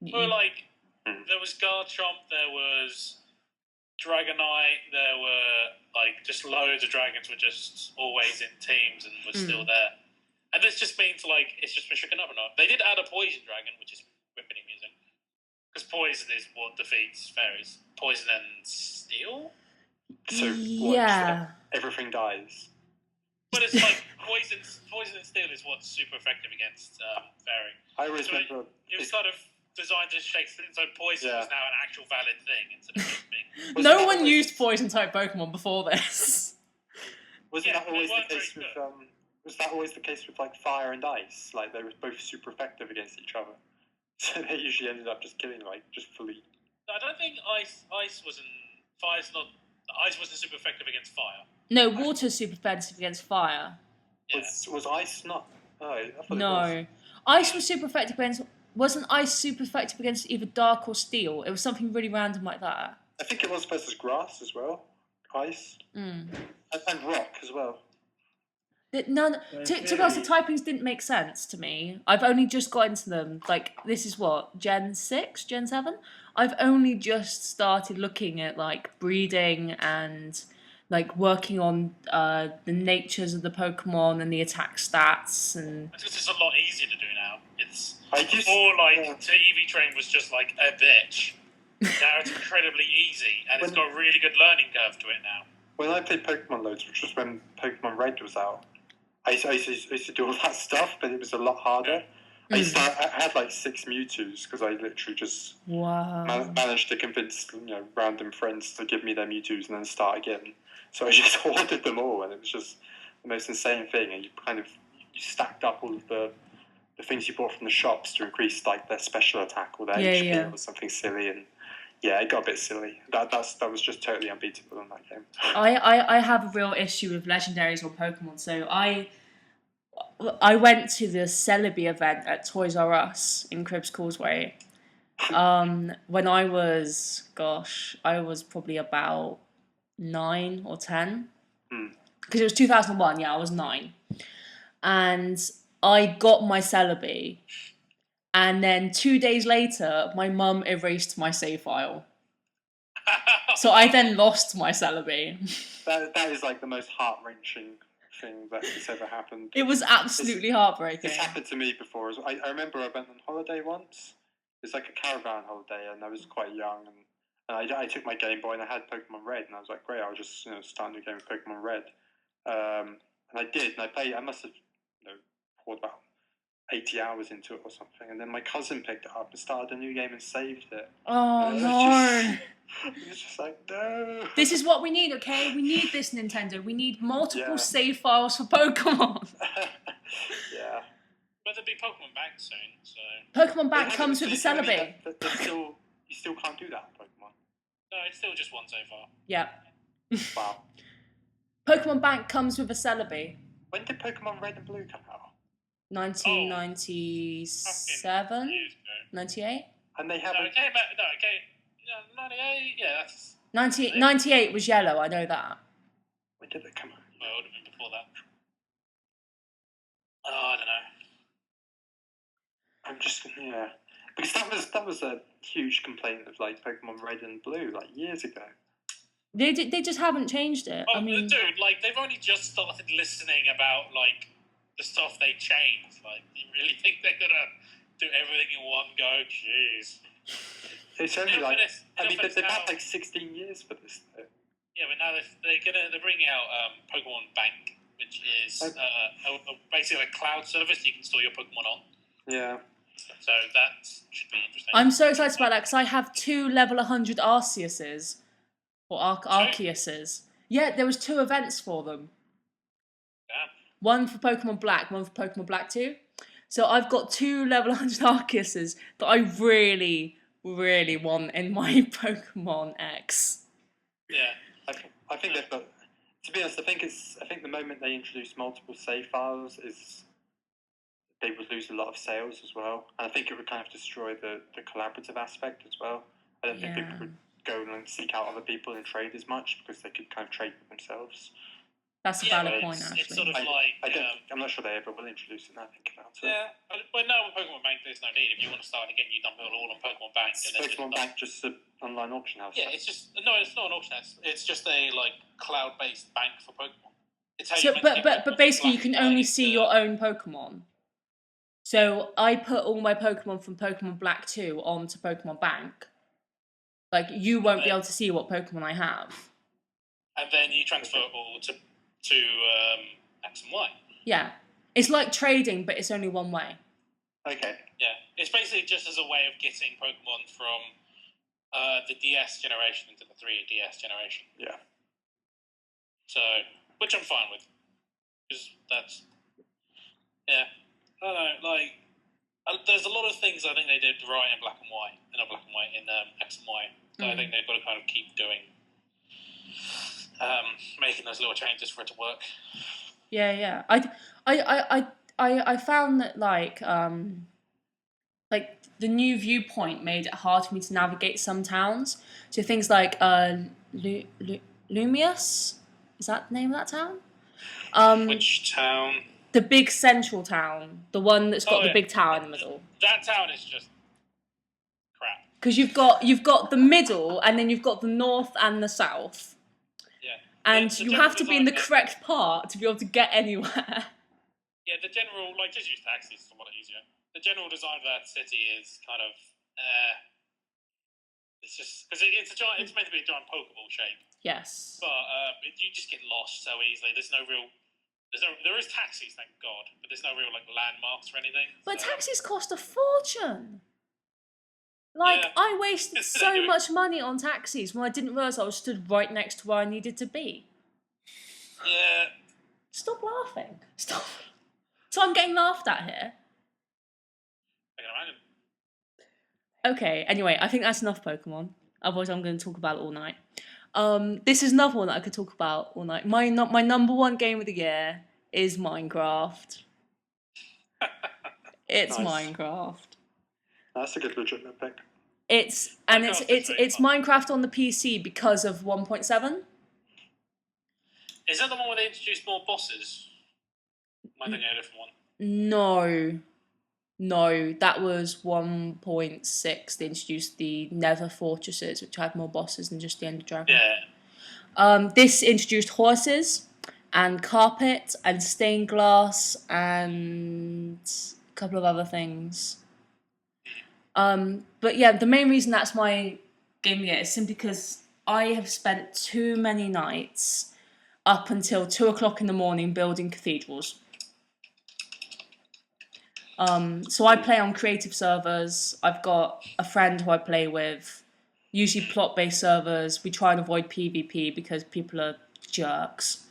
Well, like there was Garchomp, there was Dragonite, there were like just loads of dragons were just always in teams and were still there. And this just means like it's just been shaken up or not. They did add a poison dragon, which is pretty amusing. Because poison is what defeats fairies. Poison and steel? So yeah, everything dies. But it's like poison and steel is what's super effective against fairy. I always remember it was kind of designed to shake so poison was now an actual valid thing instead of just being. no one used poison type Pokemon before this. Wasn't that always the case with was that always the case with like fire and ice? Like they were both super effective against each other. So they usually ended up just killing just fully. I don't think ice wasn't super effective against fire. No, water's super effective against fire. Yeah. Was ice not? Oh, I thought No, it was. ice was super effective against. Wasn't ice super effective against either dark or steel? It was something really random like that. I think it was versus grass as well. Ice. And rock as well. To be honest, the typings didn't make sense to me. I've only just got into them. Like, this is what, Gen 6, Gen 7? I've only just started looking at, like, breeding and, like, working on the natures of the Pokemon and the attack stats. And It's just a lot easier to do now. It's to EV train was just like a bitch. Now it's incredibly easy, and it's got a really good learning curve to it now. When I played Pokemon loads, which was when Pokemon Red was out, I used to do all that stuff, but it was a lot harder. I had like 6 Mewtwo's because I literally just managed to convince random friends to give me their Mewtwo's and then start again. So I just hoarded them all, and it was just the most insane thing. And you stacked up all of the things you bought from the shops to increase like their special attack or their HP or something silly, and it got a bit silly. That was just totally unbeatable in that game. I have a real issue with legendaries or Pokemon, so I went to the Celebi event at Toys R Us in Cribs Causeway when I was probably about 9 or 10, because it was 2001. I was 9, and I got my Celebi, and then 2 days later, my mum erased my save file. So I then lost my Celebi. That is like the most heart-wrenching thing that has ever happened. It was absolutely heartbreaking. It's happened to me before as well. I remember I went on holiday once. It's like a caravan holiday, and I was quite young, and I took my Game Boy and I had Pokemon Red, and I was like, great, I'll just start a new game with Pokemon Red. And I did, and I played. I must have poured about 80 hours into it or something, and then my cousin picked it up and started a new game and saved it. Oh no! It was just like, no. This is what we need, okay? We need this, Nintendo. We need multiple save files for Pokemon. Yeah. But there'll be Pokemon back soon, so. Pokemon back comes with a Celebi. You still can't do that in Pokemon. No, it's still just one so far. Yeah. 1997, Years ago. 98. And they No, haven't. it came out. No, it came. 98. Yeah, that's. 98 was yellow. I know that. When did it come out? Well, it would have been before that. Oh, I don't know. I'm just because that was a huge complaint of like Pokemon Red and Blue like years ago. They just haven't changed it. Oh, I mean, dude, like they've only just started listening about like the stuff they changed. Like, you really think they're gonna do everything in one go? Jeez. It's only They've they've had like 16 years for this though. Yeah, but now they're bringing out Pokemon Bank, which is basically a cloud service you can store your Pokemon on. Yeah. So that should be interesting. I'm so excited about that because I have 2 level 100 Arceuses or Arceuses. Yeah, there was 2 events for them. Yeah. One for Pokemon Black, one for Pokemon Black 2. So I've got 2 level 100 Arceuses that I really, really want in my Pokemon X. Yeah. I think they've got. To be honest, I think the moment they introduce multiple save files is they would lose a lot of sales as well, and I think it would kind of destroy the collaborative aspect as well. I don't think people would go and seek out other people and trade as much because they could kind of trade with themselves. That's a valid point, actually. It's sort of I'm not sure they ever will introduce it now. I think about it. Yeah, but now with Pokemon Bank, there's no need. If you want to start again, you dump it all on Pokemon Bank. And then Pokemon Bank just an online auction house. Yeah, it's not an auction house. It's just a cloud-based bank for Pokemon. It's how So, you meant to get but Pokemon basically, you Black can and only White, see your own Pokemon. So I put all my Pokemon from Pokemon Black 2 onto Pokemon Bank. Like, you won't be able to see what Pokemon I have. and then you transfer it all to X and Y. Yeah. It's like trading, but it's only one way. Okay. Yeah, it's basically just as a way of getting Pokemon from the DS generation into the 3DS generation. Yeah. So, which I'm fine with, because that's I don't know. There's a lot of things I think they did right in Black and White, not Black and White in X and Y. So I think they've got to kind of keep doing, making those little changes for it to work. Yeah. I found that like the new viewpoint made it hard for me to navigate some towns. So things like Lumius, is that the name of that town? Which town? The big central town, the one that's got the big tower in the middle. That town is just crap. Because you've got the middle, and then you've got the north and the south. Yeah. And you have to be in the correct part to be able to get anywhere. Yeah, the general, just use taxis, it's a lot easier. The general design of that city is kind of, it's just, because it's meant to be a giant Pokeball shape. Yes. But you just get lost so easily. There is taxis, thank God, but there's no real landmarks or anything. But so. taxis cost a fortune. I wasted so much money on taxis when I didn't realise I was stood right next to where I needed to be. Yeah. Stop laughing. Stop. So I'm getting laughed at here. I can imagine. Okay, anyway, I think that's enough Pokemon. Otherwise I'm going to talk about it all night. This is another one that I could talk about all night. My number one game of the year is Minecraft. It's Nice. Minecraft. That's a good legitimate pick. It's Minecraft on the PC because of 1.7. Is that the one where they introduced more bosses? Am I thinking of a different one? No, that was 1.6. They introduced the Nether Fortresses, which had more bosses than just the Ender Dragon. Yeah. This introduced horses and carpet and stained glass and a couple of other things. But yeah, the main reason that's my game of the year is simply because I have spent too many nights up until 2 o'clock in the morning building cathedrals. So I play on creative servers. I've got a friend who I play with, usually plot-based servers. We try and avoid PvP because people are jerks.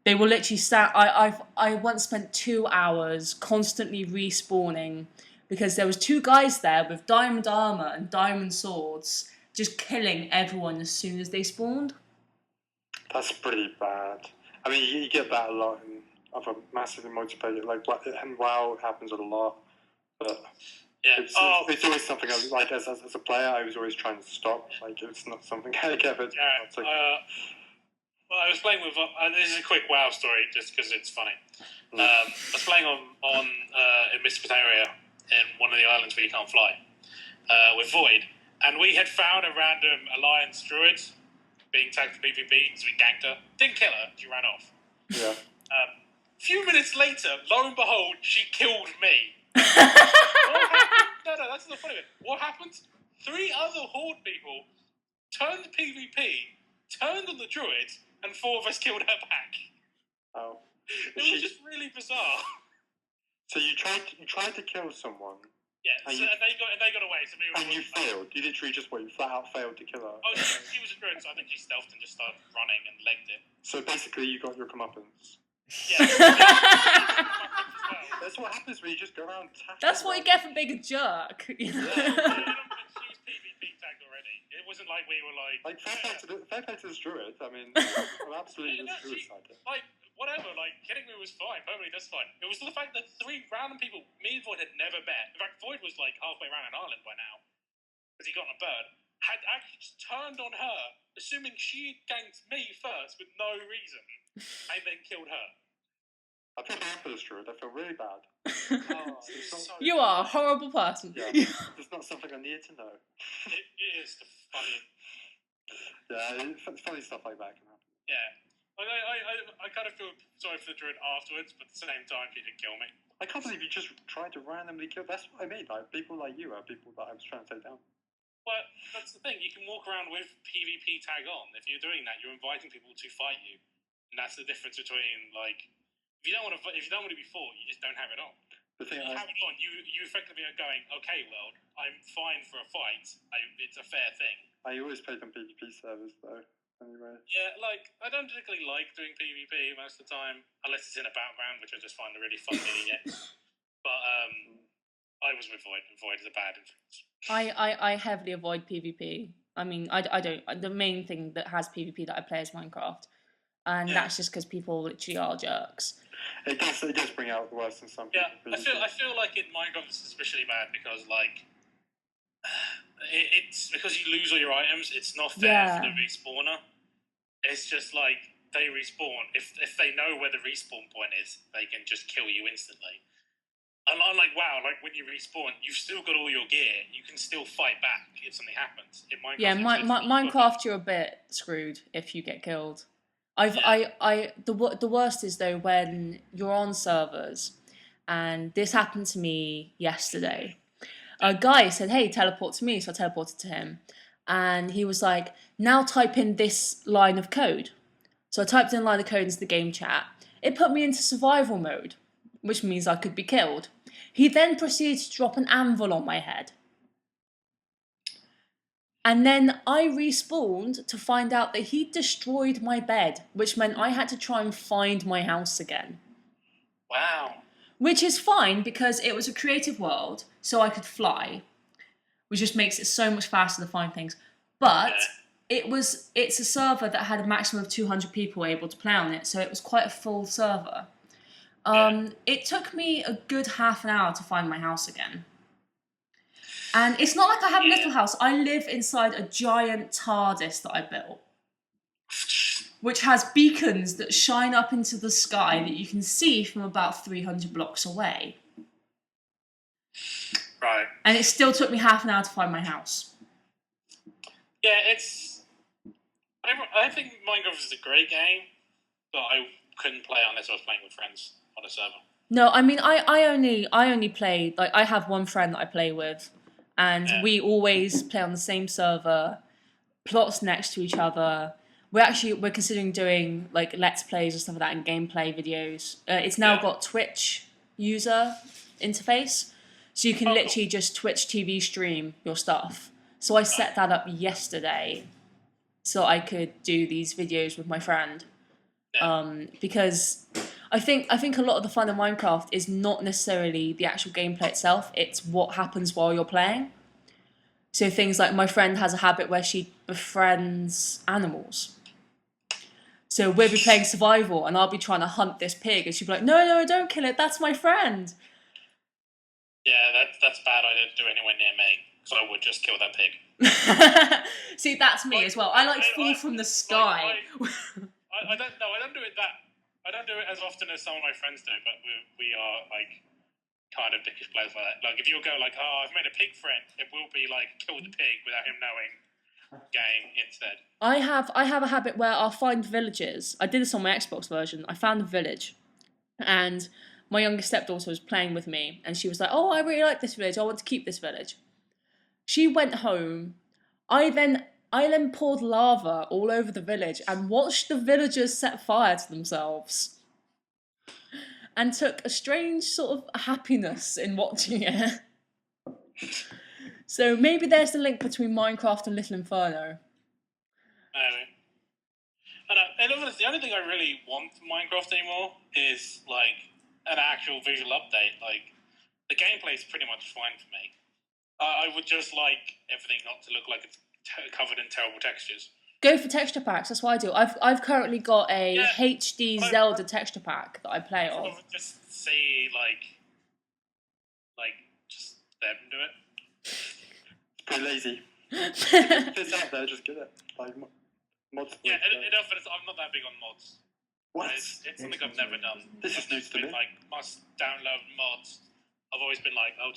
They will literally I once spent 2 hours constantly respawning because there was 2 guys there with diamond armor and diamond swords just killing everyone as soon as they spawned. That's pretty bad. I mean, you get that a lot in other massively multiplayer, like and WoW happens a lot, but Yeah. it's always something like as a player, I was always trying to stop. Like it's not something I ever. Yeah. Well, I was playing with. This is a quick WoW story, just because it's funny. I was playing on in Mesopotamia in one of the islands where you can't fly with Void, and we had found a random Alliance druid being tagged for PvP, so we ganked her. Didn't kill her; she ran off. Yeah. A few minutes later, lo and behold, she killed me. What happened? No, that's not the funny bit. What happened? 3 other Horde people turned PvP, turned on the druid, and 4 of us killed her back. Oh. It was just really bizarre. So you tried to kill someone. Yeah, and they got away. So and you failed. You literally just you flat out failed to kill her. Oh, she was a druid, so I think she stealthed and just started running and legged it. So basically, you got your comeuppance. Yeah. That's what happens when you just go around tapping. That's what you get for being a jerk. She was PvP tagged already. It wasn't like we were like fair play to this druid. I mean, I'm absolutely suicidal. Like whatever, like killing me was fine. Perfectly, that's fine. It was the fact that 3 random people me and Void had never met. In fact, Void was like halfway around an island by now because he got on a bird. Had actually just turned on her, assuming she ganked me first with no reason, and then killed her. I feel bad for this druid. I feel really bad. You are a horrible person. Yeah, it's not something I needed to know. It is the funny. Yeah, funny stuff like that can happen. Yeah. I kind of feel sorry for the druid afterwards, but at the same time, she didn't kill me. I can't believe you just tried to randomly kill. That's what I mean. Like people like you are people that I was trying to take down. Well, that's the thing. You can walk around with PvP tag on. If you're doing that, you're inviting people to fight you, and that's the difference between like if you don't want to be fought, you just don't have it on. The thing you have it on. You effectively are going, okay, world, I'm fine for a fight. It's a fair thing. I always played on PvP servers though. Anyway. Yeah, like I don't particularly like doing PvP most of the time, unless it's in a battleground, which I just find a really fun mini game. But I was with Void, and Void is a bad influence. I heavily avoid PvP. I mean, I don't. The main thing that has PvP that I play is Minecraft, and that's just because people literally are jerks. It does bring out the worst in some people. Yeah, I feel like in Minecraft it's especially bad because like it's because you lose all your items. It's not fair for the respawner. It's just like they respawn. If they know where the respawn point is, they can just kill you instantly. Unlike WoW, like when you respawn, you've still got all your gear. You can still fight back if something happens. In Minecraft, Minecraft, you're a bit screwed if you get killed. The worst is though when you're on servers, and this happened to me yesterday. A guy said, "Hey, teleport to me," so I teleported to him, and he was like, "Now type in this line of code." So I typed in a line of code into the game chat. It put me into survival mode, which means I could be killed. He then proceeded to drop an anvil on my head. And then I respawned to find out that he destroyed my bed, which meant I had to try and find my house again. Wow. Which is fine because it was a creative world, so I could fly, which just makes it so much faster to find things. But it's a server that had a maximum of 200 people able to play on it, so it was quite a full server. It took me a good half an hour to find my house again. And it's not like I have a little house. I live inside a giant TARDIS that I built, which has beacons that shine up into the sky that you can see from about 300 blocks away. Right. And it still took me half an hour to find my house. Yeah, I think Minecraft is a great game, but I couldn't play it unless I was playing with friends on a server. No, I mean, I only play, like, I have one friend that I play with, and we always play on the same server, plots next to each other. We're considering doing, like, Let's Plays and stuff like that, and gameplay videos. It's now got Twitch user interface, so you can literally just Twitch TV stream your stuff. So I set that up yesterday, so I could do these videos with my friend. Because I think a lot of the fun in Minecraft is not necessarily the actual gameplay itself, it's what happens while you're playing. So things like my friend has a habit where she befriends animals. So we'll be playing survival, and I'll be trying to hunt this pig, and she'll be like, no, don't kill it, that's my friend. Yeah, that's bad idea to do anywhere near me, because I would just kill that pig. See, that's me as well. I like fall from the sky. I don't know. I don't do it that. I don't do it as often as some of my friends do, but we are like kind of dickish players like that. Like if you'll go like, oh, I've made a pig friend, it will be like kill the pig without him knowing. Game instead. I have a habit where I'll find villages. I did this on my Xbox version. I found a village, and my youngest stepdaughter was playing with me, and she was like, "Oh, I really like this village. I want to keep this village." She went home. I then poured lava all over the village and watched the villagers set fire to themselves, and took a strange sort of happiness in watching it. So maybe there's the link between Minecraft and Little Inferno. And honestly, the only thing I really want from Minecraft anymore is like an actual visual update. Like the gameplay is pretty much fine for me. I would just like everything not to look like it's covered in terrible textures. Go for texture packs. That's what I do. I've currently got a HD Zelda texture pack that I play on. Just see like just them do it. Pretty lazy. If it's out there, just get it. Like mods. Yeah, I'm not that big on mods. What? It's something I've never done. This is news to me. Like must download mods. I've always been like, I'll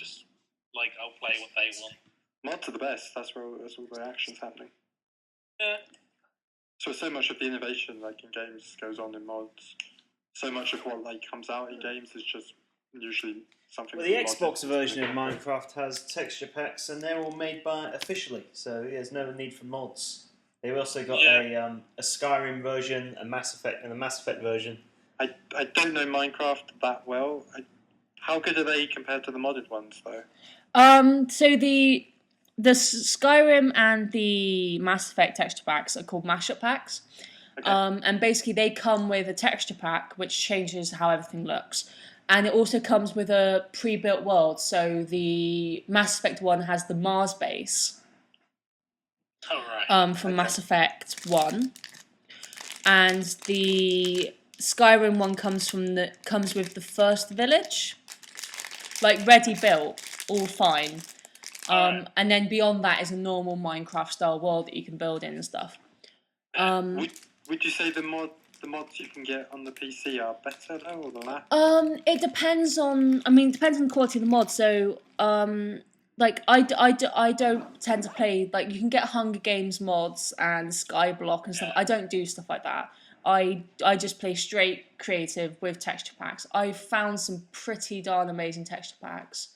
play what they want. Mods are the best. That's where all the action's happening. Yeah. So much of the innovation like in games goes on in mods. So much of what like comes out in games is just usually something. Well, the Xbox version of Minecraft has texture packs, and they're all made by officially, so there's no need for mods. They've also got a Skyrim version, a Mass Effect, and a Mass Effect version. I don't know Minecraft that well. How good are they compared to the modded ones, though? So the Skyrim and the Mass Effect texture packs are called mashup packs. Okay. And basically they come with a texture pack which changes how everything looks. And it also comes with a pre-built world. So the Mass Effect one has the Mars base. From Mass Effect 1. And the Skyrim one comes with the first village. Like ready built, all fine. And then beyond that is a normal Minecraft style world that you can build in and stuff. Would you say the mods you can get on the PC are better though, or the map? It depends on. It depends on the quality of the mod. So, like I don't tend to play like you can get Hunger Games mods and Skyblock and stuff. I don't do stuff like that. I just play straight creative with texture packs. I've found some pretty darn amazing texture packs.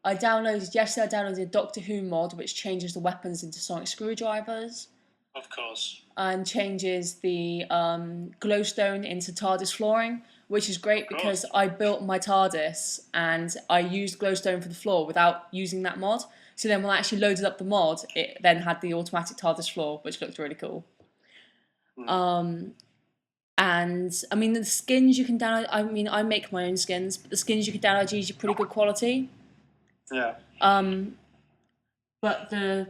I downloaded a Doctor Who mod which changes the weapons into sonic screwdrivers. Of course. And changes the glowstone into TARDIS flooring, which is great because I built my TARDIS and I used glowstone for the floor without using that mod. So then when I actually loaded up the mod, it then had the automatic TARDIS floor, which looked really cool. And the skins you can download. I make my own skins, but the skins you can download are usually pretty good quality. Yeah. But the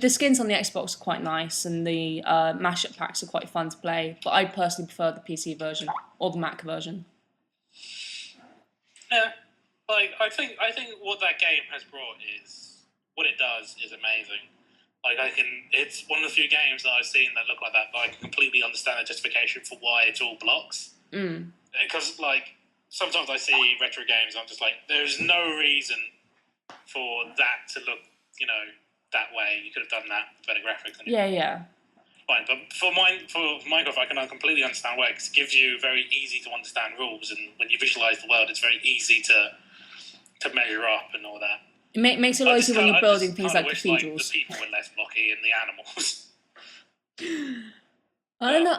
skins on the Xbox are quite nice, and the mashup packs are quite fun to play. But I personally prefer the PC version or the Mac version. Yeah, like I think what that game has brought is what it does is amazing. Like it's one of the few games that I've seen that look like that. But I can completely understand the justification for why it's all blocks. Because like sometimes I see retro games, I'm just like, there's no reason for that to look, that way. You could have done that with better graphics. Yeah. Fine, but for Minecraft, I can completely understand why, because it gives you very easy to understand rules, and when you visualize the world, it's very easy to measure up and all that. It makes it easier when you're building things like cathedrals. The people were less blocky and the animals. I don't know.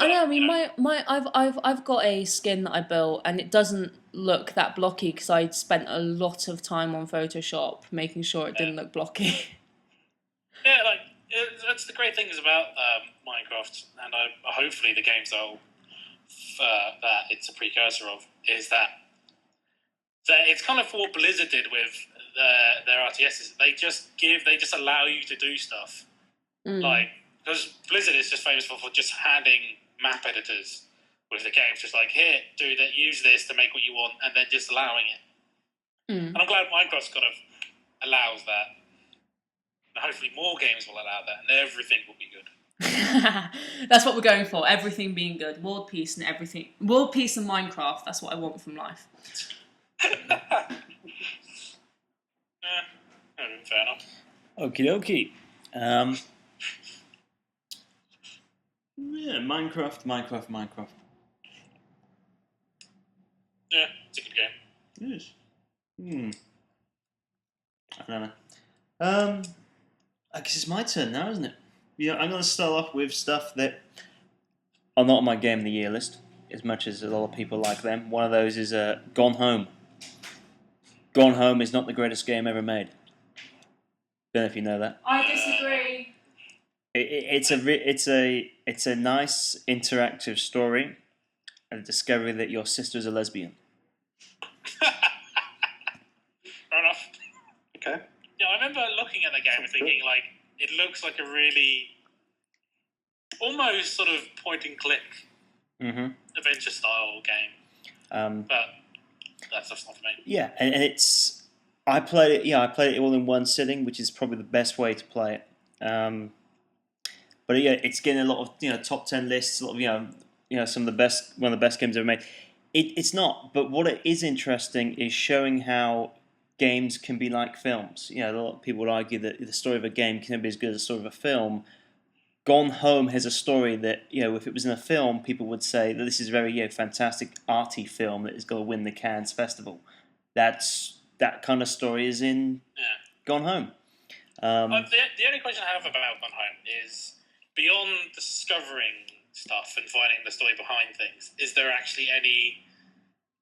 I've got a skin that I built, and it doesn't look that blocky because I spent a lot of time on Photoshop making sure it didn't look blocky. Yeah, like that's the great things about Minecraft, and hopefully the games that it's a precursor of is that it's kind of what Blizzard did with their RTSs. They just allow you to do stuff. Like because Blizzard is just famous for just handing map editors with the games, just like, here, do that, use this to make what you want, and then just allowing it. And I'm glad Minecraft kind of allows that. And hopefully more games will allow that, and everything will be good. That's what we're going for. Everything being good, world peace and everything. World peace and Minecraft. That's what I want from life. Fair enough. Okie dokie. Yeah, Minecraft. Yeah, it's a good game. Yes. I don't know. I guess it's my turn now, isn't it? Yeah, I'm going to start off with stuff that are not on my Game of the Year list, as much as a lot of people like them. One of those is Gone Home. Gone Home is not the greatest game ever made. Don't know if you know that. I disagree. It's a nice interactive story, and a discovery that your sister is a lesbian. Fair enough. Okay. Yeah, I remember looking at the game and thinking, like, it looks like a really almost sort of point and click adventure style game. But that's not for me. Yeah, and it's I played it. Yeah, I played it all in one sitting, which is probably the best way to play it. But yeah, it's getting a lot of top 10 lists. A lot of some of the best, one of the best games ever made. It's not, but what it is interesting is showing how games can be like films. A lot of people would argue that the story of a game can be as good as the story of a film. Gone Home has a story that, if it was in a film, people would say that this is a very fantastic arty film that is going to win the Cannes Festival. That kind of story is in Gone Home. The only question I have about Gone Home is, beyond discovering stuff and finding the story behind things, is there actually any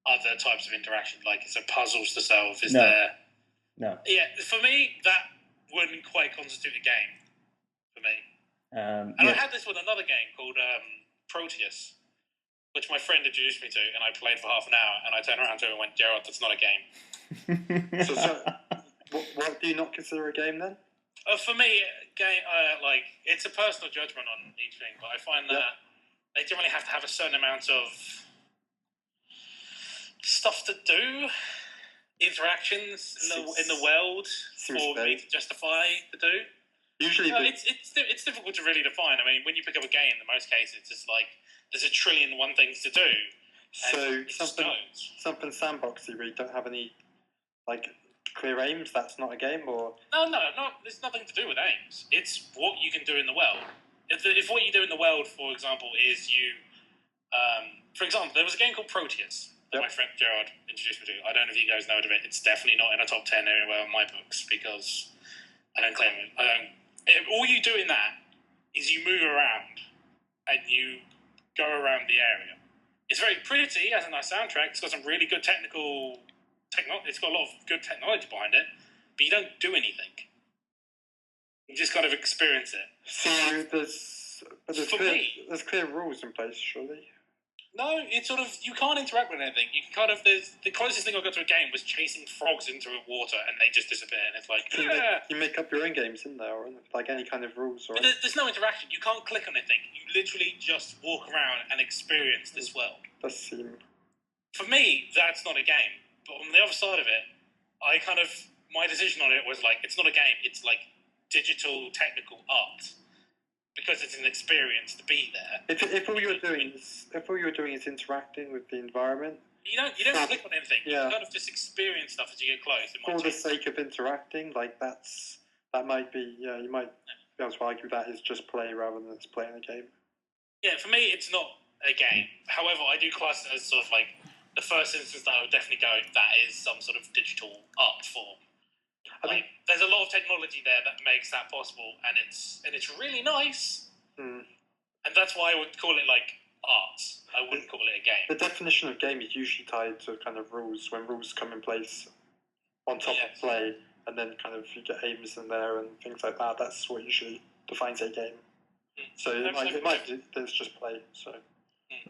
other types of interaction? Like, is there puzzles to solve? No. Yeah, for me, that wouldn't quite constitute a game for me. I had this with another game called Proteus, which my friend introduced me to, and I played for half an hour, and I turned around to him and went, Gerard, that's not a game. So what do you not consider a game then? For me, game it's a personal judgment on each thing, but I find that they generally have to have a certain amount of stuff to do, interactions in the world for me to justify the do. Usually, it's difficult to really define. I mean, when you pick up a game, in most cases, it's just like there's a trillion and one things to do. So something sandboxy where you don't have any clear aims. That's not a game, or no. There's nothing to do with aims. It's what you can do in the world. If what you do in the world, for example, is for example, there was a game called Proteus that my friend Gerard introduced me to. I don't know if you guys know of it. It's definitely not in a top 10 anywhere on my books because I don't claim it. All you do in that is you move around and you go around the area. It's very pretty, it has a nice soundtrack, it's got some really good it's got a lot of good technology behind it, but you don't do anything. You just kind of experience it. So there's clear rules in place, surely. No, it's sort of, you can't interact with anything. You can the closest thing I got to a game was chasing frogs into water and they just disappear, and it's like, You make up your own games in there, or like any kind of rules, or there's no interaction. You can't click on anything. You literally just walk around and experience this world. Does seem. For me, that's not a game. But on the other side of it, my decision on it was like, it's not a game. It's like digital technical art. Because it's an experience to be there. If all you're doing is interacting with the environment, you don't click on anything. You kind of just experience stuff as you get close. For the sake of interacting, that might be you might be able to argue that is just play rather than it's playing a game. Yeah, for me it's not a game. However, I do class it as sort of like the first instance that I would definitely go, that is some sort of digital art form. There's a lot of technology there that makes that possible, and it's really nice. And that's why I would call it like art. I wouldn't call it a game. The definition of game is usually tied to kind of rules. When rules come in place on top of play, and then kind of you get aims in there and things like that. That's what usually defines a game. So it might there's just play. So.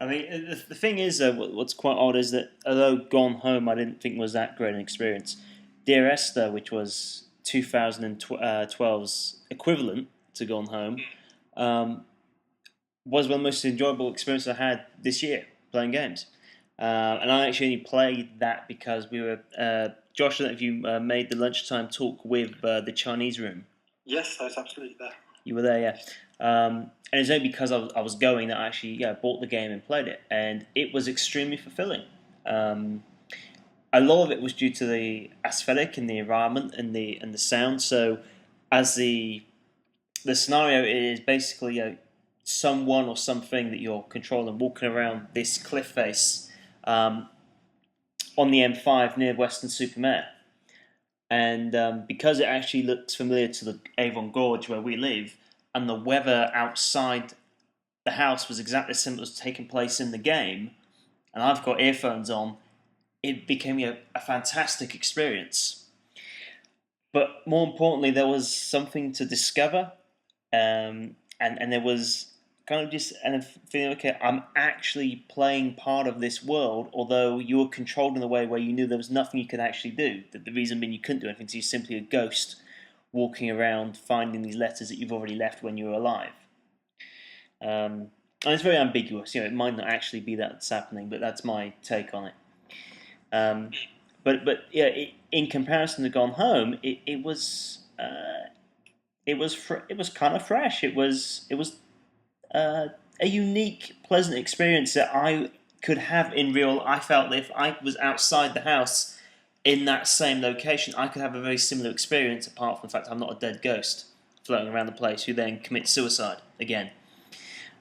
I mean, the thing is, what's quite odd is that although Gone Home I didn't think was that great an experience, Dear Esther, which was 2012's equivalent to Gone Home, was one of the most enjoyable experiences I had this year playing games. And I actually only played that because we were. Josh, I don't know if you made the lunchtime talk with the Chinese room. Yes, I was absolutely there. You were there, yeah. And it's only because I was going that I actually bought the game and played it, and it was extremely fulfilling. A lot of it was due to the aesthetic and the environment and the sound. So, as the scenario is basically someone or something that you're controlling walking around this cliff face on the M5 near Western-super-Mare. And because it actually looks familiar to the Avon Gorge where we live, and the weather outside the house was exactly similar to taking place in the game, and I've got earphones on, it became a fantastic experience. But more importantly, there was something to discover, and there was kind of just and feeling, okay, I'm actually playing part of this world, although you were controlled in a way where you knew there was nothing you could actually do. The reason being you couldn't do anything, so you're simply a ghost walking around finding these letters that you've already left when you were alive. And it's very ambiguous. It might not actually be that's happening, but that's my take on it. But yeah, in comparison to Gone Home, it was kind of fresh. It was a unique, pleasant experience that I could have in real. I felt that if I was outside the house in that same location, I could have a very similar experience. Apart from the fact I'm not a dead ghost floating around the place who then commits suicide again.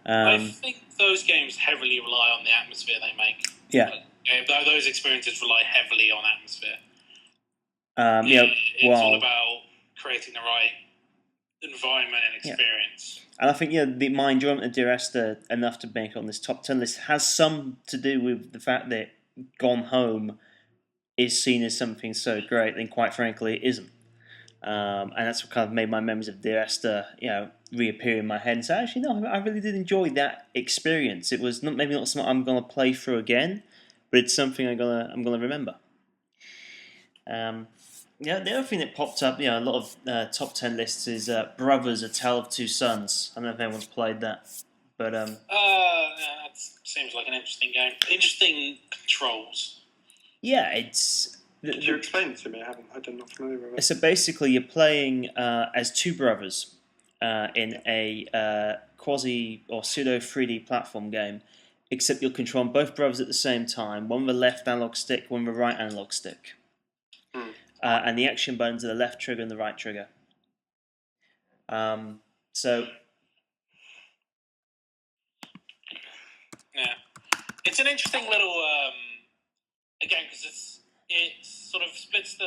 I think those games heavily rely on the atmosphere they make. Yeah. Those experiences rely heavily on atmosphere. It's well, all about creating the right environment and experience. Yeah. And I think my enjoyment of Dear Esther, enough to make it on this top 10 list, has some to do with the fact that Gone Home is seen as something so great, then quite frankly it isn't. And that's what kind of made my memories of Dear Esther, reappear in my head. And so actually, no, I really did enjoy that experience. It was maybe not something I'm going to play through again, but it's something I'm gonna remember. The other thing that popped up, a lot of top 10 lists is Brothers: A Tale of Two Sons. I don't know if anyone's played that, but that seems like an interesting game. Interesting controls. Yeah, it's. Could you explain it to me? I'm not familiar with it. So basically, you're playing as two brothers in a quasi or pseudo 3D platform game, except you're controlling both brothers at the same time. One with a left analog stick, one with a right analog stick. And the action buttons are the left trigger and the right trigger. So. Yeah, it's an interesting little again because it sort of splits the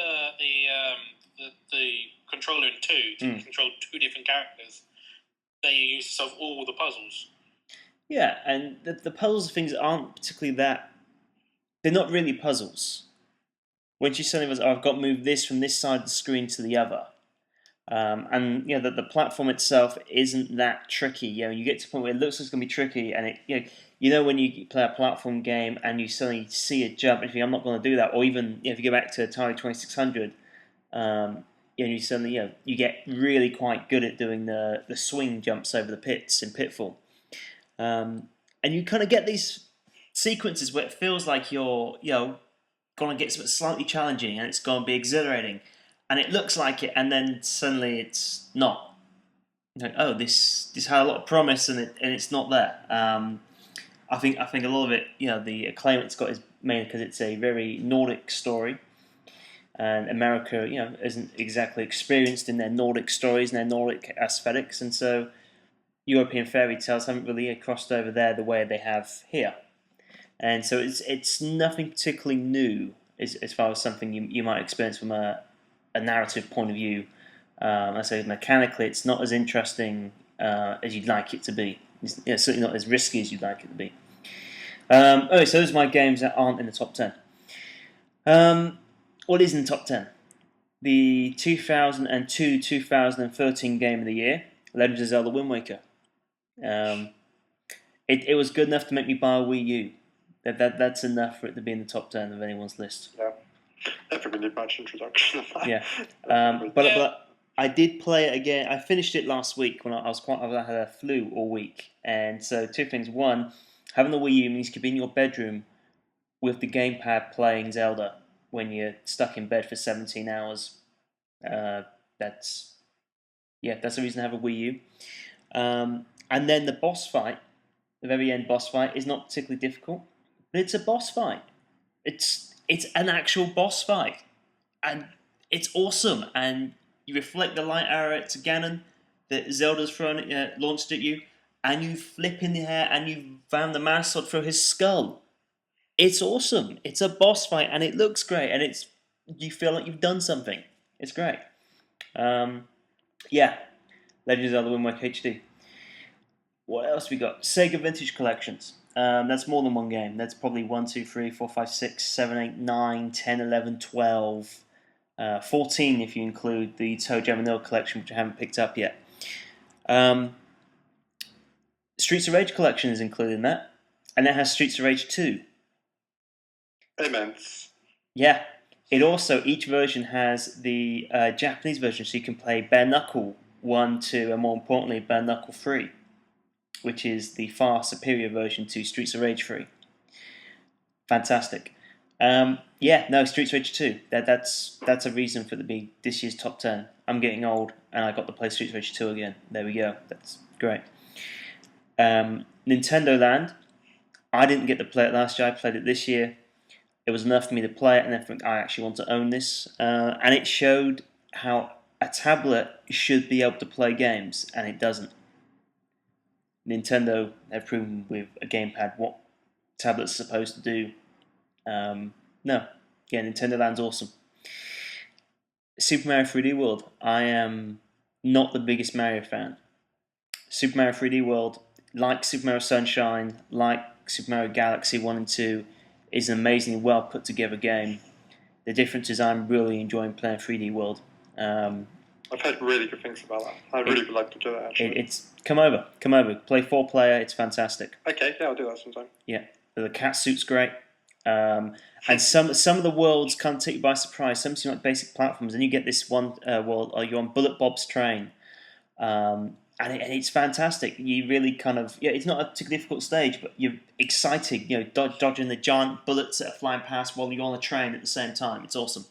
controller in two to control two different characters that you use to solve all the puzzles. Yeah, and the puzzles things aren't particularly that. They're not really puzzles. When she's telling us, I've got to move this from this side of the screen to the other. And the platform itself isn't that tricky. You get to a point where it looks like it's going to be tricky, and it when you play a platform game and you suddenly see a jump, and you think, I'm not going to do that. Or even if you go back to Atari 2600, you suddenly you get really quite good at doing the swing jumps over the pits in Pitfall, and you kind of get these sequences where it feels like you're going to get something slightly challenging and it's going to be exhilarating. And it looks like it, and then suddenly it's not. Oh, this had a lot of promise, and it's not there. I think a lot of it, the acclaim it's got is mainly because it's a very Nordic story, and America, isn't exactly experienced in their Nordic stories and their Nordic aesthetics, and so European fairy tales haven't really crossed over there the way they have here, and so it's nothing particularly new as far as something you might experience from a narrative point of view. I say mechanically, it's not as interesting as you'd like it to be. It's certainly not as risky as you'd like it to be. So those are my games that aren't in the top 10. What is in the top 10? The 2002-2013 game of the year, Legend of Zelda Wind Waker. It was good enough to make me buy a Wii U. That's enough for it to be in the top 10 of anyone's list. Yeah. Never really much introduction of that. Yeah, but I did play it again. I finished it last week when I had a flu all week, and so two things. One, having the Wii U means you could be in your bedroom with the gamepad playing Zelda when you're stuck in bed for 17 hours. That's that's the reason to have a Wii U. And then the boss fight, the very end boss fight, is not particularly difficult, but it's a boss fight. It's an actual boss fight, and it's awesome. And you reflect the light arrow to Ganon that Zelda's launched at you, and you flip in the air, and you found the Master Sword through his skull. It's awesome. It's a boss fight, and it looks great, and you feel like you've done something. It's great. Yeah, Legend of Zelda Wind Waker HD. What else we got? Sega Vintage Collections. That's more than one game. That's probably 1, 2, 3, 4, 5, 6, 7, 8, 9, 10, 11, 12, 14 if you include the Toe Jam and Earl collection, which I haven't picked up yet. Streets of Rage collection is included in that, and it has Streets of Rage 2. Immense. Yeah. It also, each version has the Japanese version, so you can play Bare Knuckle 1, 2, and more importantly, Bare Knuckle 3, which is the far superior version to Streets of Rage 3. Fantastic. Streets of Rage 2. That's a reason for it to be this year's top 10. I'm getting old, and I got to play Streets of Rage 2 again. There we go. That's great. Nintendo Land. I didn't get to play it last year. I played it this year. It was enough for me to play it, and I think I actually want to own this. And it showed how a tablet should be able to play games, and it doesn't. Nintendo have proven with a gamepad what tablets are supposed to do. Nintendo Land's awesome. Super Mario 3D World. I am not the biggest Mario fan. Super Mario 3D World, like Super Mario Sunshine, like Super Mario Galaxy 1 and 2, is an amazingly well put together game. The difference is I'm really enjoying playing 3D World. I've heard really good things about that. I really would like to do that, actually. It's come over. Play 4-player. It's fantastic. Okay, yeah, I'll do that sometime. Yeah, the cat suit's great. And some of the worlds kind of take you by surprise. Some seem like basic platforms, and you get this one world. You're on Bullet Bob's train, and it's fantastic. You really kind of it's not a particularly difficult stage, but you're excited. Dodging the giant bullets that are flying past while you're on a train at the same time. It's awesome.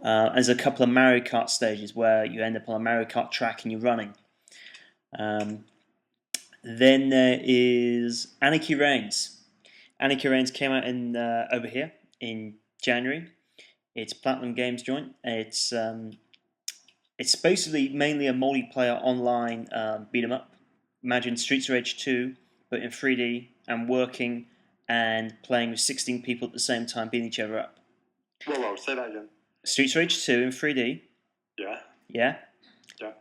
There's a couple of Mario Kart stages where you end up on a Mario Kart track and you're running. Then there is Anarchy Reigns. Anarchy Reigns came out in over here in January. It's Platinum Games joint. It's basically mainly a multiplayer online beat 'em up. Imagine Streets of Rage 2, but in 3D and working and playing with 16 people at the same time, beating each other up. Whoa, say that again. Streets of Rage 2 in 3D. Yeah. Yeah? Yeah.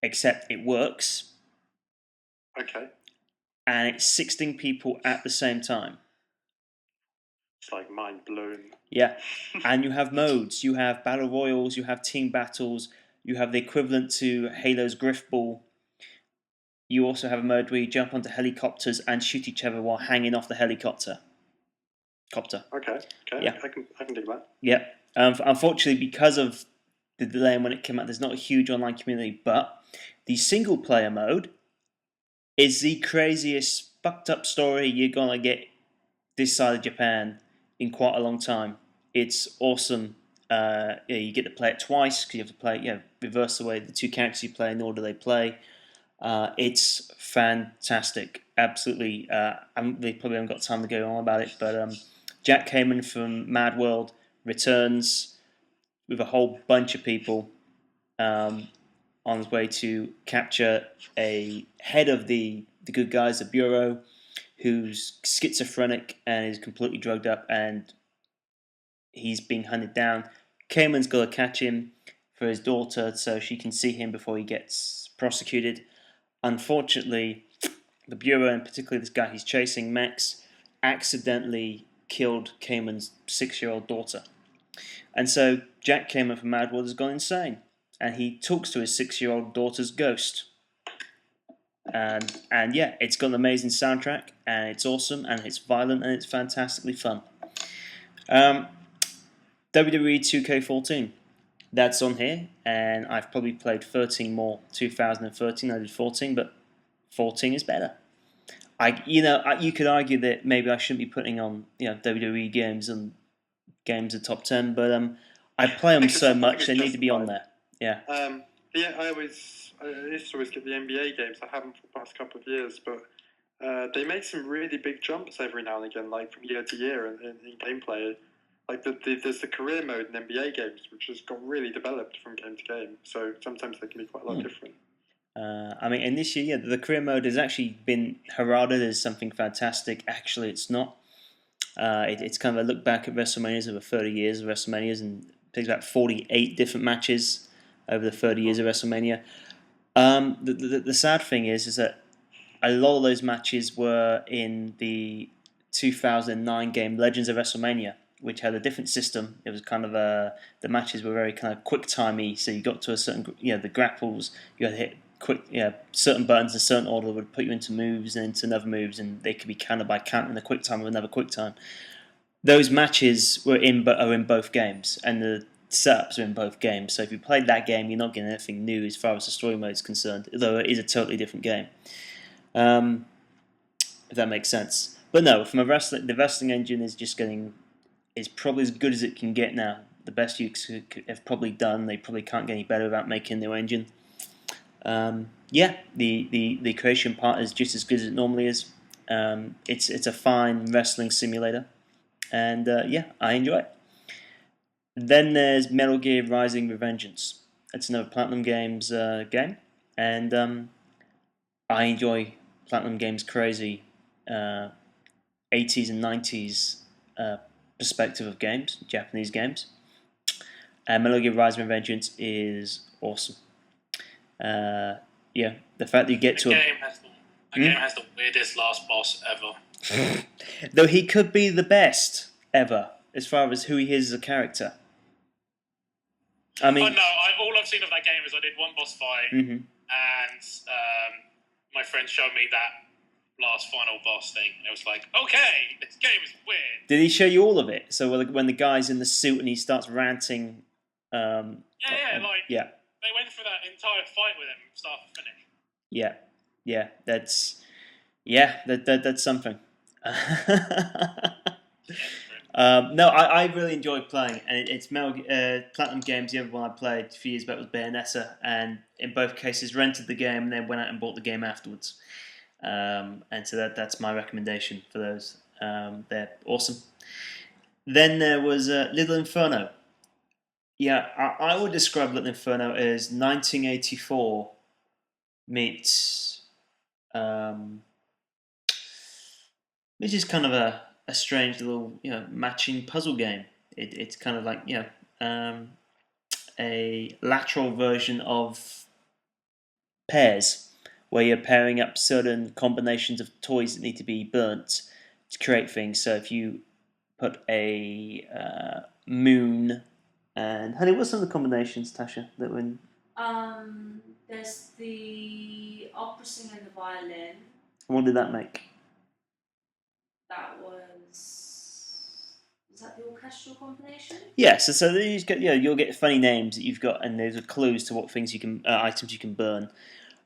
Except it works. Okay. And it's 16 people at the same time. It's like mind blown. Yeah. And you have modes. You have battle royals, you have team battles, you have the equivalent to Halo's Griffball. You also have a mode where you jump onto helicopters and shoot each other while hanging off the helicopter. Okay. Yeah. I can dig that. Yeah. Unfortunately, because of the delay and when it came out, there's not a huge online community. But the single player mode is the craziest fucked up story you're gonna get this side of Japan in quite a long time. It's awesome. You get to play it twice because you have to play reverse the way the two characters you play in the order they play. It's fantastic. Absolutely. They probably haven't got time to go on about it, but Jack Kamen from Mad World returns with a whole bunch of people on his way to capture a head of the good guys, the Bureau, who's schizophrenic and is completely drugged up, and he's being hunted down. Kamen's got to catch him for his daughter so she can see him before he gets prosecuted. Unfortunately, the Bureau, and particularly this guy he's chasing, Max, accidentally killed Kamen's 6-year-old daughter. And so Jack Kamen from Mad World has gone insane, and he talks to his 6-year-old daughter's ghost. And it's got an amazing soundtrack, and it's awesome, and it's violent, and it's fantastically fun. WWE 2K14. That's on here, and I've probably played 13 more. 2013, I did 14, but 14 is better. You could argue that maybe I shouldn't be putting on WWE games and games of top 10, but I play them so much they need to be on there. Yeah. Yeah, I used to always get the NBA games. I haven't for the past couple of years, but they make some really big jumps every now and again, like from year to year in gameplay. Like there's the career mode in NBA games, which has got really developed from game to game. So sometimes they can be quite a lot different. And this year, the career mode has actually been heralded as something fantastic. Actually, it's not. It's kind of a look back at WrestleManias over 30 years of WrestleManias, and takes about 48 different matches over the 30 years of WrestleMania. The sad thing is that a lot of those matches were in the 2009 game Legends of WrestleMania, which had a different system. It was kind of the matches were very kind of quick timey. So you got to a certain, the grapples, you had to hit quick, certain buttons in a certain order would put you into moves and into another moves, and they could be countered by counting the quick time with another quick time. Those matches are in both games, and the setups are in both games. So if you played that game, you're not getting anything new as far as the story mode is concerned, although it is a totally different game. If that makes sense. But no, from the wrestling engine is probably as good as it can get now. The best you have probably done. They probably can't get any better without making a new engine. The creation part is just as good as it normally is. It's a fine wrestling simulator, and I enjoy it. Then there's Metal Gear Rising: Revengeance. It's another Platinum Games game, and I enjoy Platinum Games' crazy 80s and 90s perspective of games, Japanese games. And Metal Gear Rising: Revengeance is awesome. The fact that you get to game has the weirdest last boss ever. Though he could be the best ever as far as who he is as a character. I mean, all I've seen of that game is I did one boss fight, and my friend showed me that last final boss thing, and it was like, okay, this game is weird. Did he show you all of it? So when the guy's in the suit and he starts ranting. They went through that entire fight with him, start to finish. That's something. I really enjoyed playing, and it's Platinum Games. The other one I played a few years back was Bayonetta, and in both cases rented the game and then went out and bought the game afterwards. And so that's my recommendation for those. They're awesome. Then there was Little Inferno. Yeah, I would describe Little Inferno as 1984 meets, which is kind of a strange little matching puzzle game. It's kind of like a lateral version of pairs, where you're pairing up certain combinations of toys that need to be burnt to create things. So if you put a moon and honey, what's some of the combinations, Tasha, that were in? There's the opera singer and the violin. What did that make? That was that the orchestral combination? Yeah, so you'll get funny names that you've got, and there's clues to what things you can items you can burn,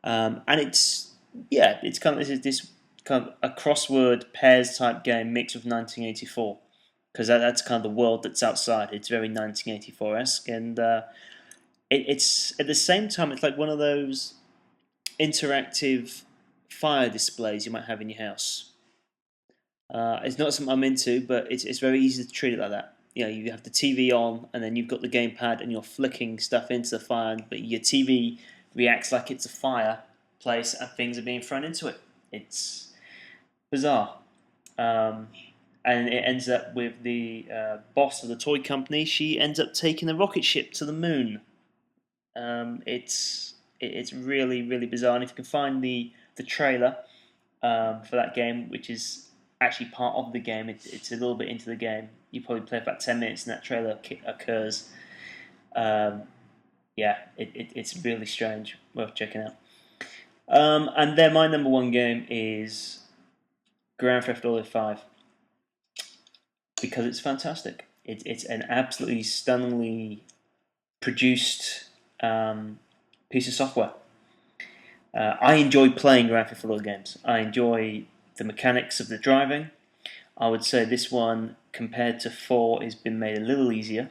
and it's kind of this kind of a crossword pairs type game mixed with 1984, because that's kind of the world that's outside. It's very 1984-esque, and it's at the same time it's like one of those interactive fire displays you might have in your house. It's not something I'm into, but it's very easy to treat it like that. You have the TV on, and then you've got the gamepad, and you're flicking stuff into the fire, but your TV reacts like it's a fireplace, and things are being thrown into it. It's bizarre. And it ends up with the boss of the toy company. She ends up taking a rocket ship to the moon. It's really, really bizarre. And if you can find the trailer for that game, which is actually part of the game, it's a little bit into the game. You probably play about 10 minutes, and that trailer occurs. It's really strange. Worth checking out. And then my number one game is Grand Theft Auto 5. Because it's fantastic. It's an absolutely stunningly produced piece of software. I enjoy playing Grand Theft Auto games. I enjoy the mechanics of the driving. I would say this one, compared to 4, has been made a little easier.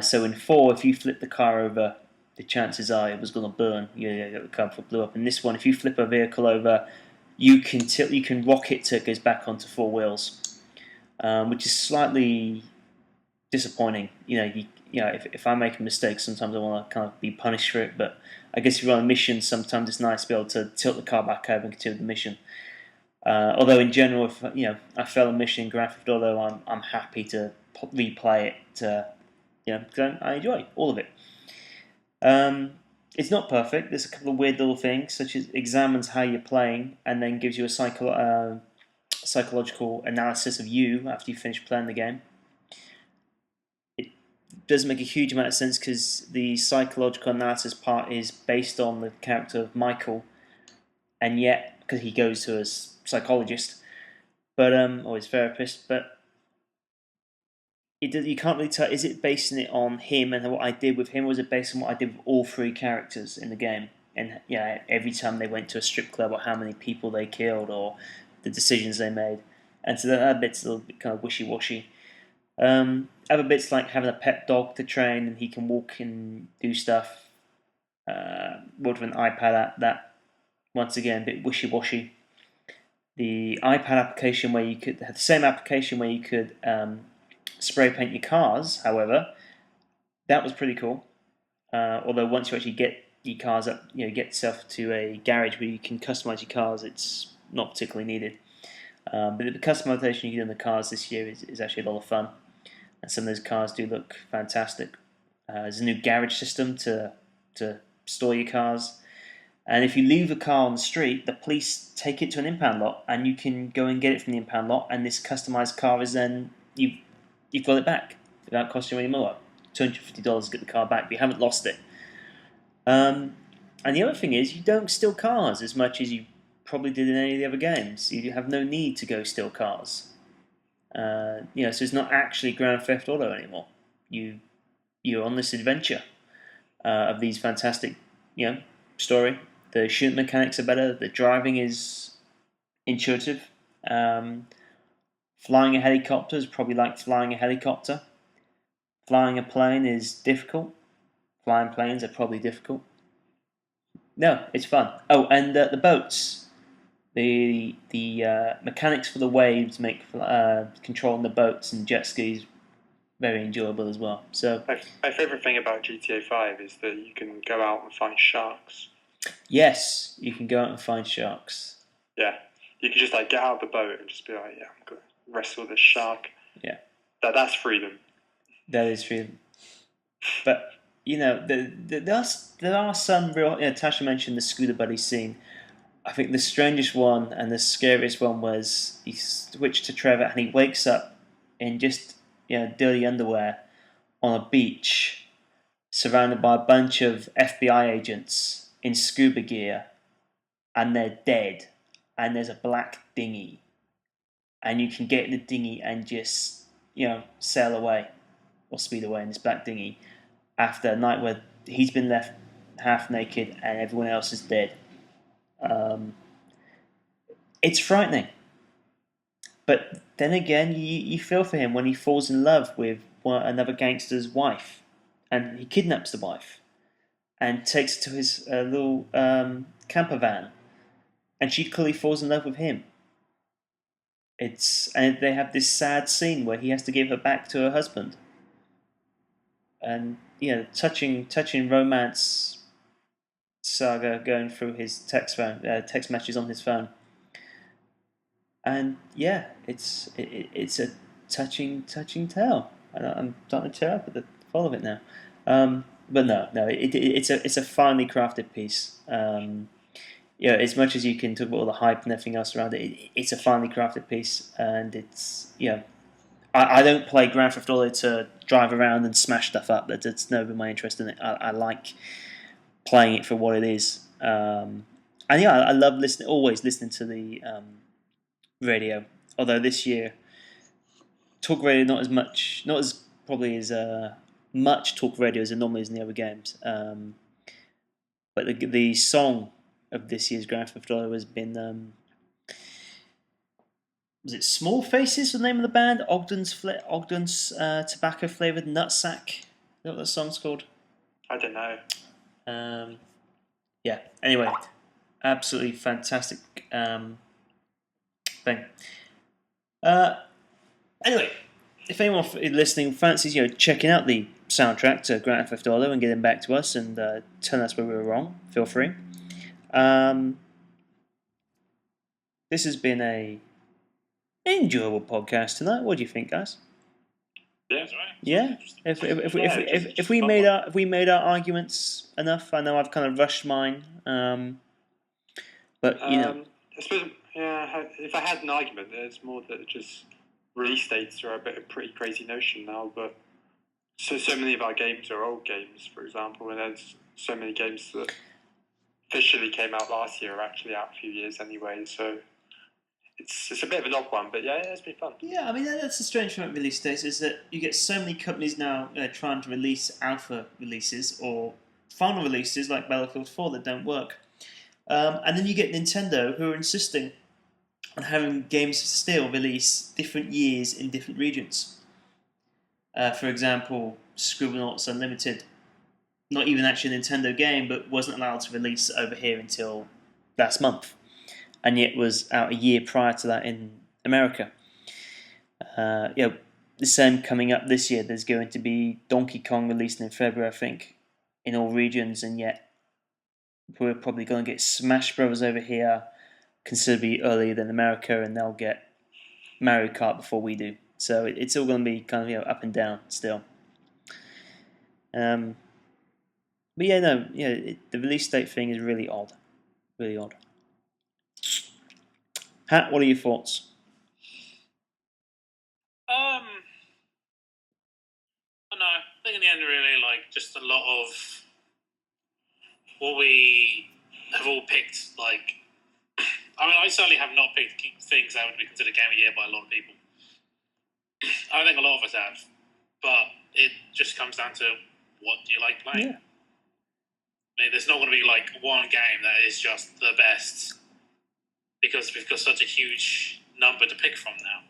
So in 4, if you flip the car over, the chances are it was going to burn. The car blew up. In this one, if you flip a vehicle over, you can rock it till it goes back onto 4 wheels, which is slightly disappointing. If I make a mistake, sometimes I want to kind of be punished for it. But I guess if you're on a mission, sometimes it's nice to be able to tilt the car back over and continue the mission. Although in general, if I fail a mission in Grand Theft Auto, I'm happy to replay it. Because I enjoy all of it. It's not perfect. There's a couple of weird little things, such as examines how you're playing and then gives you a psychological analysis of you after you finish playing the game. It doesn't make a huge amount of sense because the psychological analysis part is based on the character of Michael, and yet because he goes to a psychologist, or his therapist, but you can't really tell. Is it basing it on him and what I did with him, or is it based on what I did with all 3 characters in the game? And every time they went to a strip club, or how many people they killed, or the decisions they made. And so that bit's a little bit kind of wishy-washy. Other bits like having a pet dog to train, and he can walk and do stuff. With an iPad app, that once again a bit wishy-washy. The iPad application where you could have the same application where you could spray paint your cars, however, that was pretty cool. Although once you actually get your cars up, get yourself to a garage where you can customize your cars, it's not particularly needed. But the customization you can do in the cars this year is actually a lot of fun, and some of those cars do look fantastic. There's a new garage system to store your cars, and if you leave a car on the street, the police take it to an impound lot, and you can go and get it from the impound lot, and this customized car is then you've got it back without costing you any more. $250 to get the car back, but you haven't lost it. And the other thing is, you don't steal cars as much as you probably did in any of the other games. You have no need to go steal cars. So it's not actually Grand Theft Auto anymore. You're on this adventure of these fantastic, story. The shooting mechanics are better. The driving is intuitive. Flying a helicopter is probably like flying a helicopter. Flying a plane is difficult. Flying planes are probably difficult. No, it's fun. Oh, and the boats. The mechanics for the waves make controlling the boats and jet skis very enjoyable as well. So my favourite thing about GTA 5 is that you can go out and find sharks. Yes, you can go out and find sharks. Yeah, you can just get out of the boat and just be like, I'm going to wrestle this shark. Yeah, that's freedom. That is freedom. But there are some real. Tasha mentioned the scooter buddy scene. I think the strangest one and the scariest one was he switched to Trevor and he wakes up in just dirty underwear on a beach, surrounded by a bunch of FBI agents in scuba gear, and they're dead. And there's a black dinghy, and you can get in the dinghy and just sail away or speed away in this black dinghy after a night where he's been left half naked and everyone else is dead. It's frightening. But then again, you feel for him when he falls in love with another gangster's wife, and he kidnaps the wife and takes her to his little camper van, and she clearly falls in love with him. And they have this sad scene where he has to give her back to her husband, and touching romance saga going through his text messages on his phone. And it's a touching tale. I'm starting to tear up at the thought of it now. But no, it's a finely crafted piece. As much as you can talk about all the hype and everything else around it, it's a finely crafted piece, and it's I don't play Grand Theft Auto to drive around and smash stuff up. That's never been my interest in it. I like playing it for what it is. And I love always listening to the radio. Although this year, talk radio not as probably as much talk radio as there normally is in the other games. But the song of this year's Grand Theft Auto has been was it Small Faces? The name of the band, Ogden's tobacco flavored nutsack. Is that what that song's called? I don't know. Yeah. Anyway, absolutely fantastic thing. Anyway, if anyone listening fancies checking out the soundtrack to Grand Theft Auto and getting back to us and telling us where we were wrong, feel free. This has been a enjoyable podcast tonight. What do you think, guys? Yeah, that's right. Yeah. If we made our arguments enough, I know I've kind of rushed mine. But I suppose, if I had an argument, it's more that just release dates are a pretty crazy notion now. But so many of our games are old games, for example, and there's so many games that officially came out last year are actually out a few years anyway. So it's a bit of an odd one, but yeah, it's been fun. Yeah, I mean that's the strange thing about release dates is that you get so many companies now trying to release alpha releases or final releases like Battlefield 4 that don't work, and then you get Nintendo who are insisting on having games still release different years in different regions. For example, Scribblenauts Unlimited, not even actually a Nintendo game, but wasn't allowed to release over here until last month, and yet was out a year prior to that in America. The same coming up this year. There's going to be Donkey Kong releasing in February, I think, in all regions, and yet we're probably going to get Smash Brothers over here considerably earlier than America, and they'll get Mario Kart before we do. So it's all going to be kind of up and down still. But the release date thing is really odd. Really odd. Hat, what are your thoughts? I don't know. I think in the end, really, just a lot of what we have all picked. I certainly have not picked things that would be considered game of the year by a lot of people. I think a lot of us have, but it just comes down to what do you like playing. Yeah. I mean, there's not going to be one game that is just the best because we've got such a huge number to pick from now.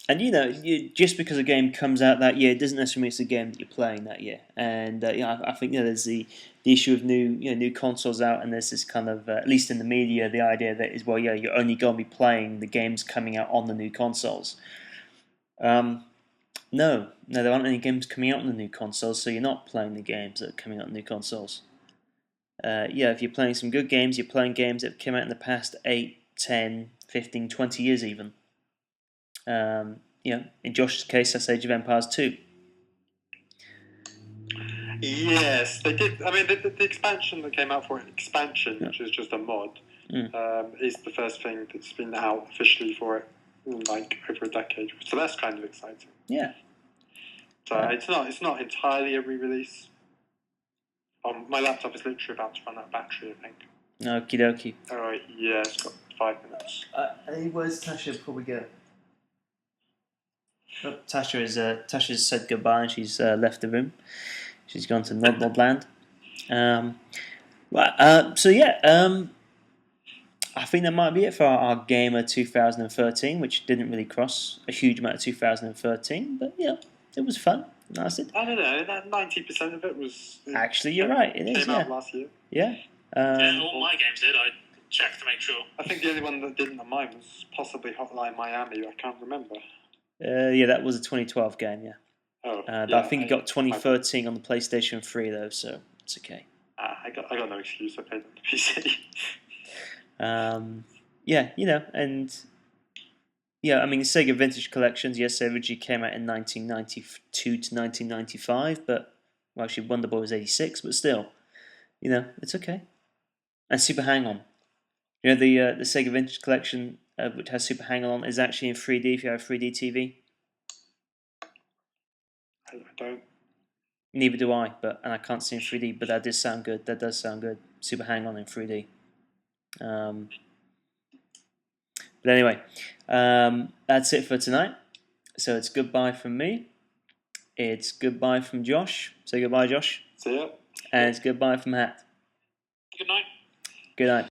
And just because a game comes out that year, it doesn't necessarily mean it's the game that you're playing that year. And I think there's the issue of new consoles out, and there's this kind of at least in the media, the idea that is you're only going to be playing the games coming out on the new consoles. No, there aren't any games coming out on the new consoles, so you're not playing the games that are coming out on new consoles. If you're playing some good games, you're playing games that came out in the past 8, 10, 15, 20 years even. In Josh's case, that's Age of Empires 2. Yes, they did. I mean, the expansion that came out for it, which is just a mod, is the first thing that's been out officially for it in over a decade. So that's kind of exciting. Yeah. So it's not entirely a re-release. My laptop is literally about to run out of battery, I think. Okie dokie. Alright, yeah, it's got 5 minutes. Where's Tasha before we go? Oh, Tasha's said goodbye and she's left the room. She's gone to Nodland. I think that might be it for our Gamer 2013, which didn't really cross a huge amount of 2013, but it was fun. Nice. I don't know, that 90% of it was... Actually, you're right, it is, came out last year. Yeah. All my games did. I checked to make sure. I think the only one that didn't on mine was possibly Hotline Miami. I can't remember. That was a 2012 game, yeah. Oh, I think it got 2013 on the PlayStation 3 though, so it's okay. I got no excuse. I played on the PC. I mean, the Sega Vintage Collections, yes, they originally came out in 1992 to 1995, but actually Wonder Boy was 86, but still, it's okay. And Super Hang-On, the Sega Vintage Collection, which has Super Hang-On, is actually in 3D if you have a 3D TV. I don't. Neither do I, and I can't see in 3D, but that does sound good. That does sound good. Super Hang-On in 3D. But anyway, that's it for tonight. So it's goodbye from me. It's goodbye from Josh. Say goodbye, Josh. See ya. And it's goodbye from Hat. Good night. Good night.